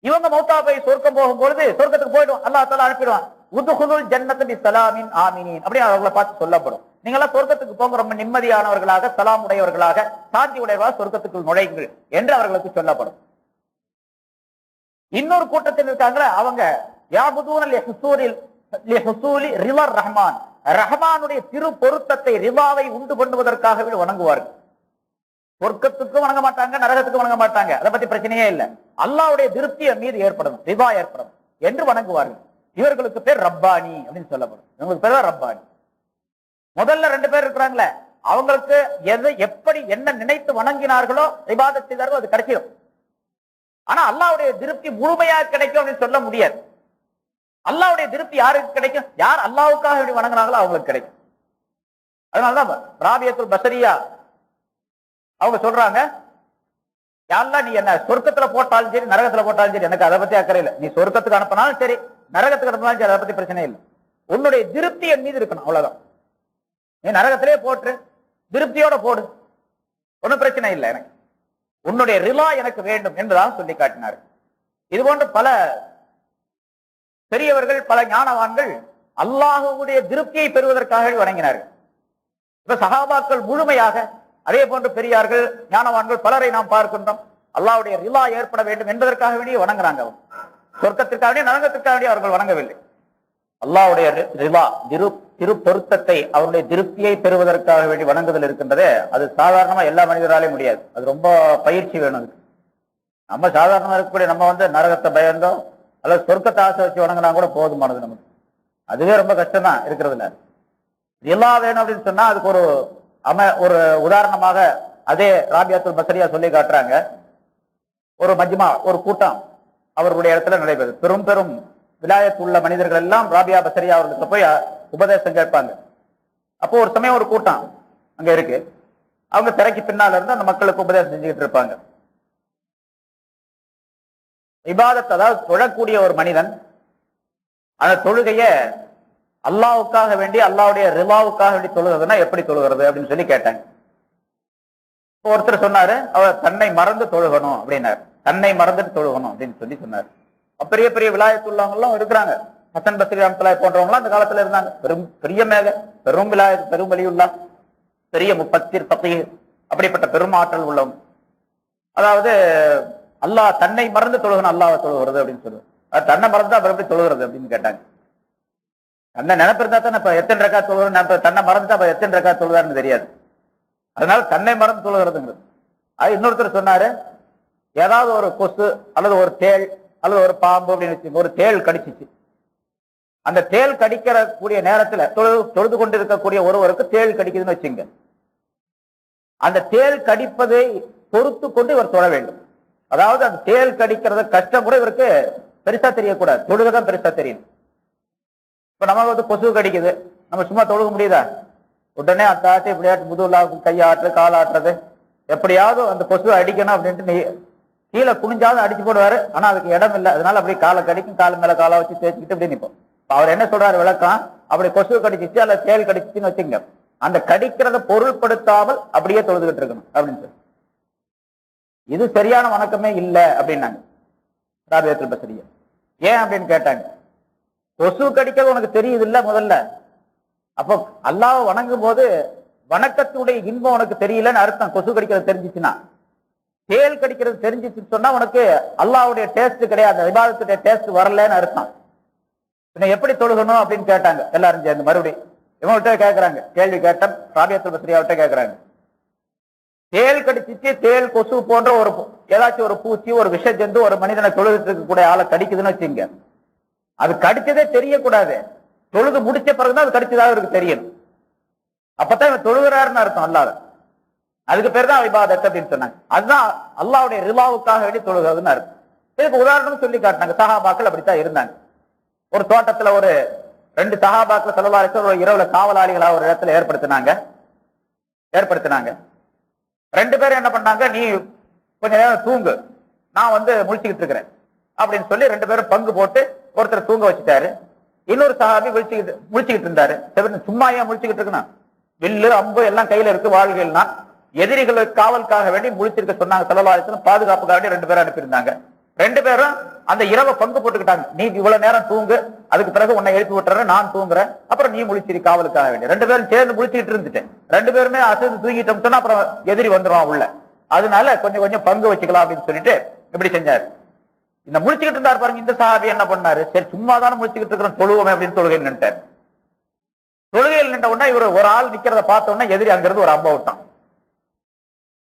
இவங்க மௌத்தா போய் சொர்க்கம் போகும்பொழுது சொர்க்கத்துக்கு போயிடும், அல்லாஹ் தஆலா அனுப்பிடுவான். உதுகுலுல் ஜன்னத பிஸலாமின் ஆமினீன் அப்படி அவங்களை பார்த்து சொல்லப்படும். நீங்க எல்லாம் சொர்க்கத்துக்கு போங்க, ரொம்ப நிம்மதியானவர்களாக, சலாம் உடையவர்களாக, சாந்தி உடையவர்களாக சொர்க்கத்துக்குள் நுழையுங்கள் என்று அவர்களுக்கு சொல்லப்படும். இன்னொரு கூட்டத்தில் இருக்காங்களே, அவங்க யாபுதூனல் யஹ்சூரில் ரஹ்மான், ரஹ்மானுடைய திரு பொருத்தத்தை, ரிவாவை உண்டு பண்ணுவதற்காகவே வணங்குவார்கள். சொர்க்கத்துக்கும் வணங்க மாட்டாங்க, நரகத்துக்கும் வணங்க மாட்டாங்க, அதை பத்தி பிரச்சனையே இல்லை. அல்லாஹ்வுடைய திருப்திய மீது ஏற்படும், ரிவா ஏற்படும் என்று வணங்குவார்கள். இவர்களுக்கு பேர் ரப்பானி அப்படின்னு சொல்லப்படும். இவங்களுக்கு பேர் தான் ரப்பானி. முதல்ல 2 பேர் இருக்கிறாங்களே, அவங்களுக்கு எதை எப்படி என்ன நினைத்து வணங்கினார்களோ, இபாதத் செய்தார்களோ அது கிடைச்சிடும். ஆனா அல்லாஹ்வுடைய திருப்தி முழுமையாக கிடைக்கும் அப்படின்னு சொல்ல முடியாது. அல்லாஹ்வுடைய திருப்தி யாருக்கு கிடைக்கும்? யார் அல்லாஹ்வுக்காக எப்படி வணங்கினாங்களோ அவங்களுக்கு கிடைக்கும். அதனாலதான் ராபியத்துல் பஸரியா அவங்க சொல்றாங்க, யாரெல்லாம் நீ என்ன சொர்க்கத்துல போட்டாலும் சரி நரகத்துல போட்டாலும் சரி, எனக்கு அதை பத்தி அக்கறை இல்லை. நீ சொர்க்கத்துக்கு அனுப்பினாலும் சரி நரகத்துக்கு அனுப்பினாலும் சரி, அதை பத்தி பிரச்சனை இல்லை. உன்னுடைய திருப்தி என் மீது இருக்கணும், அவ்வளவுதான். நீ நரகத்திலே போட்டு திருப்தியோட போடு, ஒன்னும் பிரச்சனை இல்லை. எனக்கு உன்னுடைய ரிலா எனக்கு வேண்டும் என்பதாக சொல்லி காட்டினார். இது போன்ற பல பெரியவர்கள், பல ஞானவான்கள் அல்லாஹ்வுடைய திருப்தியை பெறுவதற்காக வணங்கினார்கள். இப்ப சஹாபாக்கள் முழுமையாக, அதே போன்று பெரியார்கள், ஞானவான்கள் பலரை நாம் பார்க்கின்றோம், அல்லாஹ்வுடைய ரிலா ஏற்பட வேண்டும் என்பதற்காக வேண்டிய வணங்குறாங்க. சொர்க்கத்திற்காக வேண்டிய நரகத்திற்காக வேண்டிய அவர்கள் வணங்கவில்லை. அல்லாஹ்வுடைய ரிலா, திரு பொருத்தத்தை, அவருடைய திருப்தியை பெறுவதற்காக வேண்டி வணங்குதல் இருக்கின்றதே, அது சாதாரணமா எல்லா மனிதராலே முடியாது. அது ரொம்ப பயிற்சி வேணும். நம்ம சாதாரணமா இருக்கக்கூடிய நம்ம நரகத்தை பயந்தோ அல்லது சொர்க்கத்தை ஆசை வச்சு வணங்கினா கூட போதுமானது நமக்கு. அதுவே ரொம்ப கஷ்டம் தான் இருக்கிறதுல. ரிலா வேணும் அப்படின்னு சொன்னா அதுக்கு ஒரு உதாரணமாக அதே ராபியத்துல் பஸரியா சொல்லி காட்டுறாங்க. ஒரு மஜ்மா, ஒரு கூட்டம் அவர்களுடைய இடத்துல நடைபெறும். பெரும் பெரும் விலாயத்து உள்ள மனிதர்கள் எல்லாம் ராபியா பஸரியா அவர்களுக்கு போய் உபதேசம் கேட்பாங்க. அப்போ ஒரு சமயம் ஒரு கூட்டம் அங்க இருக்கு. அவங்க திரைக்கு பின்னால இருந்து அந்த மக்களுக்கு உபதேசம் செஞ்சுக்கிட்டு இருப்பாங்க. இபாதத், அதாவது தொழக்கூடிய ஒரு மனிதன் அந்த தொழுகைய அல்லாஹ்வுக்காக வேண்டி, அல்லாஹ்வுடைய ரிலாவுக்காக வேண்டி தொழுகிறதுனா எப்படி தொழுகிறது அப்படின்னு சொல்லி கேட்டாங்க. ஒருத்தர் சொன்னாரு, அவர் தன்னை மறந்து தொழுகணும் அப்படின்னாரு. தன்னை மறந்துட்டு தொழுகணும் அப்படின்னு சொல்லி சொன்னார். பெரிய பெரிய விலாயத்துள்ளவங்க எல்லாம் இருக்கிறாங்க. ஹசன் பஸ்ரி ரஹ்மத்துல்லாஹி போன்றவங்க அந்த காலத்துல இருந்தாங்க. பெரும் விலாயத், பெரும் வலியுள்ள, பெரிய முஃபஸ்ஸிர், ஃபகீஹ், அப்படிப்பட்ட பெரும் ஆற்றல் உள்ளவங்க. அதாவது அல்லாஹ் தன்னை மறந்து தொழுகணும், அல்லாஹ்வை தொழுகிறது அப்படின்னு சொல்லுவாங்க. அது தன்னை மறந்து அப்புறம் எப்படி தொழுகிறது அப்படின்னு கேட்டாங்க. தன்னை நினைப்பிருந்தா தான் இப்ப எத்தனை ரக்கா தொழுகிறோம், தன்னை மறந்துட்டா அப்ப எத்தனை ரக்கா தொழுதாருன்னு தெரியாது. அதனால தன்னை மறந்து தொழுகிறதுங்கிறது. அது இன்னொருத்தர் சொன்னாரு, ஏதாவது ஒரு கொசு அல்லது ஒரு தேள் அல்லது ஒரு பாம்பு அப்படின்னு வச்சு ஒரு தேள் கடிச்சிச்சு. அந்த தேள் கடிக்கிற கூடிய நேரத்துல தொழுது கொண்டு இருக்கக்கூடிய ஒருவருக்கு தேள் கடிக்குதுன்னு வச்சுங்க. அந்த தேள் கடிப்பதை பொறுத்து கொண்டு இவர் தொழ வேண்டும். அதாவது அந்த தேள் கடிக்கிறது கஷ்டம் கூட இவருக்கு பெருசா தெரியக்கூடாது, தொழுகதான் பெருசா தெரியும். இப்ப நம்ம கொசு கடிக்குது, நம்ம சும்மா தொழுக முடியுதா? உடனே அத்தாட்டி இப்படியாட்டு முதுகுலா கையாட்டு கால் ஆட்டுறது, எப்படியாவது அந்த கொசு அடிக்கணும் அப்படின்ட்டு கீழே குனிஞ்சாவது அடிச்சு போடுவாரு. ஆனா அதுக்கு இடம் இல்லை, அதனால அப்படியே காலை கடிக்கும், கால மேல காலை வச்சு தேய்ச்சிக்கிட்டு அப்படியே நிற்போம். அவர் என்ன சொல்றாரு விளக்கம், அப்படி கொசு கடிச்சிச்சு அல்ல தேல் கடிச்சிச்சுன்னு வச்சுங்க, அந்த கடிக்கிறத பொருள்படுத்தாமல் அப்படியே தொழுதுகிட்டு இருக்கணும் அப்படின்னு சொல்லி. இது சரியான வணக்கமே இல்லை அப்படின்னாங்க ராபியத்துல் பஸரியா. ஏன் அப்படின்னு கேட்டாங்க. கொசு கடிக்கிறது உனக்கு தெரியுது இல்ல முதல்ல, அப்போ அல்லாஹ் வணங்கும் போது வணக்கத்துடைய இன்பம் உனக்கு தெரியலன்னு அர்த்தம். கொசு கடிக்கிறது தெரிஞ்சிச்சுன்னா, தேல் கடிக்கிறது தெரிஞ்சிச்சுன்னு சொன்னா உனக்கு அல்லாஹ்வுடைய டேஸ்ட் கிடையாது, இபாதத்துடைய டேஸ்ட் வரலன்னு அர்த்தம். எப்படி தொழுகணும் அப்படின்னு கேட்டாங்க எல்லாரும் சேர்ந்து. மறுபடியும் இவங்கள்ட்ட கேட்கறாங்க, கேள்வி கேட்ட ராபியத்துல் பஸரியாவிட்ட கேட்கறாங்க. தேல் கடிச்சிச்சு, தேல் கொசு போன்ற ஒரு ஏதாச்சும் ஒரு பூச்சி, ஒரு விஷ ஜந்து ஒரு மனிதனை தொழுதுட்டு இருக்கக்கூடிய ஆளை கடிக்குதுன்னு வச்சுங்க, அது கடிச்சதே தெரியக்கூடாது. தொழுது முடிச்ச பிறகுதான் அது கடிச்சதாக இருக்கு தெரியணும். அப்பதான் இவன் தொழுகிறாருன்னு அர்த்தம் அல்லாஹ். அதுக்கு பேர் தான் இபாதத் அப்படின்னு சொன்னாங்க. அதுதான் அல்லாஹ்வுடைய ரிலாவுக்காக வேண்டி தொழுகிறதுன்னு அர்த்தம். இதுக்கு உதாரணம் சொல்லி காட்டினாங்க. சஹாபாக்கள் அப்படித்தான் இருந்தாங்க. ஒரு தோட்டத்துல ஒரு 2 சஹாபாக்கள் ஸல்லல்லாஹு அலைஹி வஸல்லம் ஒரு இரவுல காவலாளிகளா ஒரு இடத்துல ஏற்படுத்தினாங்க. 2 பேரும் என்ன பண்ணாங்க, நீ கொஞ்ச நேரம் தூங்கு, நான் முழிச்சுக்கிட்டு இருக்கிறேன் அப்படின்னு சொல்லி 2 பேரும் பங்கு போட்டு ஒருத்தர் தூங்க வச்சுட்டாரு. இன்னொரு சஹாபி முழிச்சுக்கிட்டு இருந்தாரு. சும்மா ஏன் முழிச்சுக்கிட்டு இருக்கணும், வில்லு அம்பு எல்லாம் கையில இருக்கு, வாழ்கைன்னா எதிரிகளுக்கு காவலுக்காக வேண்டி முழிச்சிருக்க சொன்னாங்க ஸல்லல்லாஹு அலைஹி வஸல்லம். பாதுகாப்புக்காக வேண்டி 2 பேரும் அனுப்பியிருந்தாங்க. 2 பேரும் அந்த இரவை பங்கு போட்டுக்கிட்டாங்க. நீ இவ்வளவு நேரம் தூங்கு, அதுக்கு பிறகு உன்னை எழுப்பி விட்டுறேன், நான் தூங்குறேன், அப்புறம் நீ முழிச்சிரு காவலுக்காக வேண்டி. 2 பேரும் சேர்ந்து முழிச்சுக்கிட்டு இருந்துட்டேன். 2 பேருமே அசைந்து தூங்கிட்டோம் சொன்னா அப்புறம் எதிரி வந்துடுவான் உள்ள, அதனால கொஞ்சம் கொஞ்சம் பங்கு வச்சுக்கலாம் அப்படின்னு சொல்லிட்டு இப்படி செஞ்சாரு. இந்த முழிச்சுக்கிட்டு இருந்தார் பாருங்க, இந்த சஹாபி என்ன பண்ணாரு, சரி சும்மா தானே முழிச்சுக்கிட்டு இருக்கிறோம் தொழுவோமே அப்படின்னு தொழுகையில் நின்றார். தொழுகையில் நின்ற உடனே இவர் ஒரு ஆள் நிக்கிறத பார்த்த உடனே எதிரி அங்கிருந்து ஒரு அம்ப விட்டான்.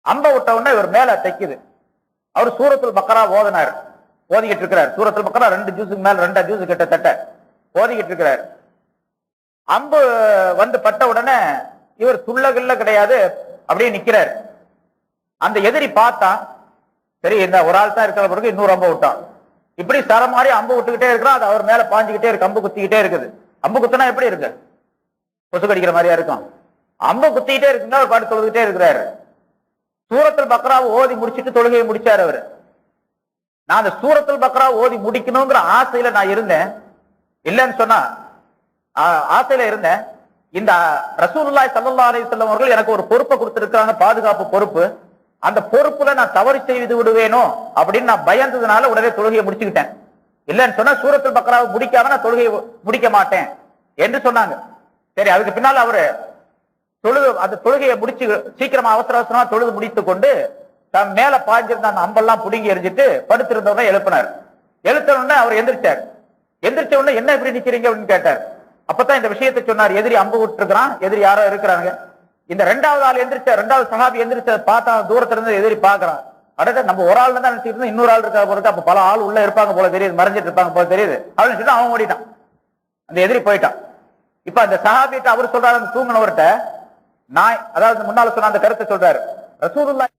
அம்ப விட்ட உடனே இவர் மேல தைக்குது. அவர் சூரத்துல் பக்கரா ஓதினார், ஓதிக்கிட்டு இருக்கிறார். சூரத்துல் பக்கரா 2 ஜூஸுக்கு மேல 2 ஜூஸ் கிட்டத்தட்ட ஓதிக்கிட்டு இருக்கிறார். அம்பு வந்து பட்ட உடனே இவர் துள்ளகில்ல கிடையாது, அப்படியே நிக்கிறார். அந்த எதிரி பார்த்தா, சரி இந்த ஒரு ஆள் தான் இருக்கிற பிறகு இன்னொரு அம்பு விட்டான். இப்படி சர மாதிரி அம்பு விட்டுக்கிட்டே இருக்கிறான். அது அவர் மேல பாஞ்சுக்கிட்டே இருக்கு, அம்பு குத்திக்கிட்டே இருக்குது. அம்பு குத்தினா எப்படி இருக்கு, கொசு கடிக்கிற மாதிரியா இருக்கும். அம்பு குத்திக்கிட்டே இருக்குன்னா அவர் பாட்டு தொழுதுகிட்டே இருக்கிறாரு. சூரத்துல் பக்ராவை ஓதி முடிச்சுட்டு தொழுகையை முடிச்சாரு அவரு. நான் அந்த சூரத்துல் பக்ரா ஓதி முடிக்கணுங்கிற ஆசையில நான் இருந்தேன், இல்லைன்னு சொன்னா ஆசையில இருந்தேன். இந்த ரசூலுல்லாஹி ஸல்லல்லாஹு அலைஹி வஸல்லம் அவர்கள் எனக்கு ஒரு பொறுப்பை கொடுத்திருக்காங்க, பாதுகாப்பு பொறுப்பு. அந்த பொறுப்புல நான் தவறு செய்து விடுவேனோ அப்படின்னு நான் பயந்ததுனால உடனே தொழுகையை முடிச்சுக்கிட்டேன். இல்லைன்னு சொன்னா சூரத்துல் பக்ராவை முடிக்காம நான் தொழுகையை முடிக்க மாட்டேன் என்று சொன்னாங்க. சரி, அதுக்கு பின்னால அவரு அந்த தொழுகையை முடிச்சு சீக்கிரமா அவசர அவசரமா தொழுது முடித்து கொண்டு மேல பாய்ஞ்சிருந்த அந்த அம்பெல்லாம் புடுங்கி எரிஞ்சிட்டு படுத்திருந்தவங்க எழுப்பினார். எழுத்த உடனே அவர் எந்திரிச்சார். எந்திரிச்ச உடனே என்ன இப்படி நிக்கிறீங்க அப்படின்னு கேட்டார். அப்பதான் இந்த விஷயத்தை சொன்னார், எதிரி அம்பு விட்டுருக்கிறான், எதிரி யாரோ இருக்கிறாங்க. இந்த 2வது ஆள் எந்திரிச்ச, 2வது சஹாபி எந்திரிச்ச பார்த்தா தூரத்துல இருந்து எதிரி பாக்குறான். அடுத்த நம்ம ஒரு ஆள் தான் நினைச்சிட்டு இருந்தோம், இன்னொரு ஆள் இருக்கா போறது, அப்ப பல ஆள் உள்ள இருப்பாங்க போல தெரியுது, மறைஞ்சிட்டு இருப்பாங்க போல தெரியுது அப்படின்னு சொல்லிட்டு அவன் ஓடிட்டான். அந்த எதிரி போயிட்டான். இப்ப அந்த சஹாபிட்ட அவர் சொல்றாரு, அந்த தூங்கினவர்கிட்ட நாய், அதாவது முன்னால சொன்ன அந்த கருத்தை சொல்றாரு ரசூலுல்லாஹி,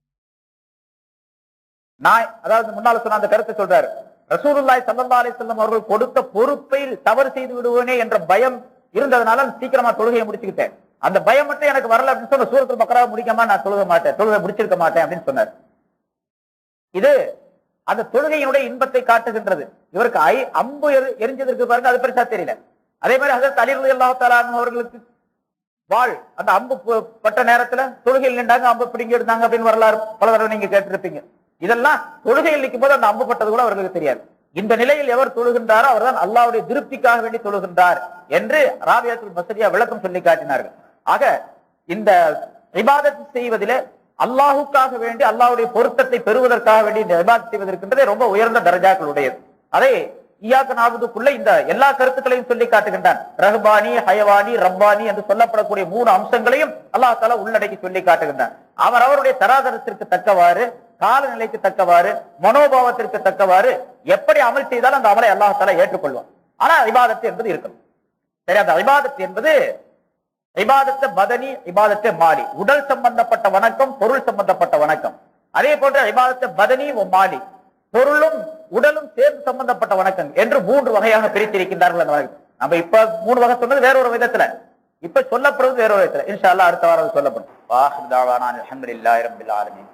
நாய் அதாவது முன்னால சொன்ன அந்த கருத்தை சொல்றாரு. ரசூலுல்லாஹி ஸல்லல்லாஹு அலைஹி வஸல்லம் அவர்கள் கொடுத்த பொறுப்பை தவறு செய்து விடுவேனே என்ற பயம் இருந்ததுனால சீக்கிரமா தொழுகையை முடிச்சுக்கிட்டேன். அந்த பயம் மட்டும் எனக்கு வரல அப்படின்னு சொன்ன சூரத்துல் பக்ராவை முடிக்காம நான் தொழுக மாட்டேன், தொழுகை முடிச்சிருக்க மாட்டேன் அப்படின்னு சொன்னார். இது அந்த தொழுகையினுடைய இன்பத்தை காட்டுகின்றது. இவருக்கு அம்பு எரிஞ்சதற்கு பாருங்க, அது பெருசா தெரியல. அதே மாதிரி ஹஜ்ரத் அலி ரலியல்லாஹு தஆலா அன்ஹு அவர்களுக்கு வாழ் அந்த அம்பு பட்ட நேரத்துல தொழுகையில் நின்றாங்க, அம்பு பிடிங்கி எடுத்தாங்க அப்படின்னு வரலாறு பல தடவை நீங்க கேட்டிருப்பீங்க. இதெல்லாம் தொழுகையில் நிற்கும் போது அந்த அம்பு பட்டது கூட அவர்களுக்கு தெரியாது. இந்த நிலையில் எவர் தொழுகின்றாரோ அவர்தான் அல்லாஹ்வுடைய திருப்திக்காக வேண்டி தொழுகின்றார் என்று ராபியாத்துல் பஸ்ரியா விளக்கம் சொல்லி காட்டினார்கள். ஆக இந்த இபாதத் செய்வதிலே அல்லாஹுக்காக வேண்டி அல்லாஹ்வுடைய பொருத்தத்தை பெறுவதற்காக வேண்டி இந்த இபாதத் செய்வதற்கின்றதே ரொம்ப உயர்ந்த தரஜாக்கள் உடையது. அதை இய்யாக நஅபுதுக்குள்ள இந்த எல்லா கருத்துக்களையும் சொல்லி காட்டுகின்றான். ரஹ்பானி, ஹயவானி, ரப்பானி என்று சொல்லப்படக்கூடிய 3 அம்சங்களையும் அல்லாஹ் தஆலா உள்ளடக்கி சொல்லி காட்டுகின்றான். அவருடைய தராதரத்திற்கு தக்கவாறு, காலநிலைக்கு தக்கவாறு, மனோபாவத்திற்கு தக்கவாறு எப்படி அமல் செய்தாலும் அந்த அமலை அல்லாஹ் தஆலா ஏற்றுக்கொள்வான். ஆனா இபாதத் என்பது இருக்கணும். சரி, அந்த இபாதத் என்பது இபாதத்து பதனி, இபாதத்து மாலி, உடல் சம்பந்தப்பட்ட வணக்கம், பொருள் சம்பந்தப்பட்ட வணக்கம். அதே போன்ற இபாதத்து பதனி மாலி, பொருளும் உடலும் சேர்ந்து சம்பந்தப்பட்ட வணக்கம் என்று 3 வகையாக பிரித்திருக்கின்றார்கள். நம்ம இப்ப 3 வகை சொன்னது வேற ஒரு விதத்துல, இப்ப சொல்லப்படுறது வேற ஒரு விதத்துல. இன்ஷா அல்லாஹ் அடுத்த வாரம் சொல்லப்படும். வாஹிர் தாவானா அல்ஹம்துலில்லாஹி ரப்பில் ஆலமீன்.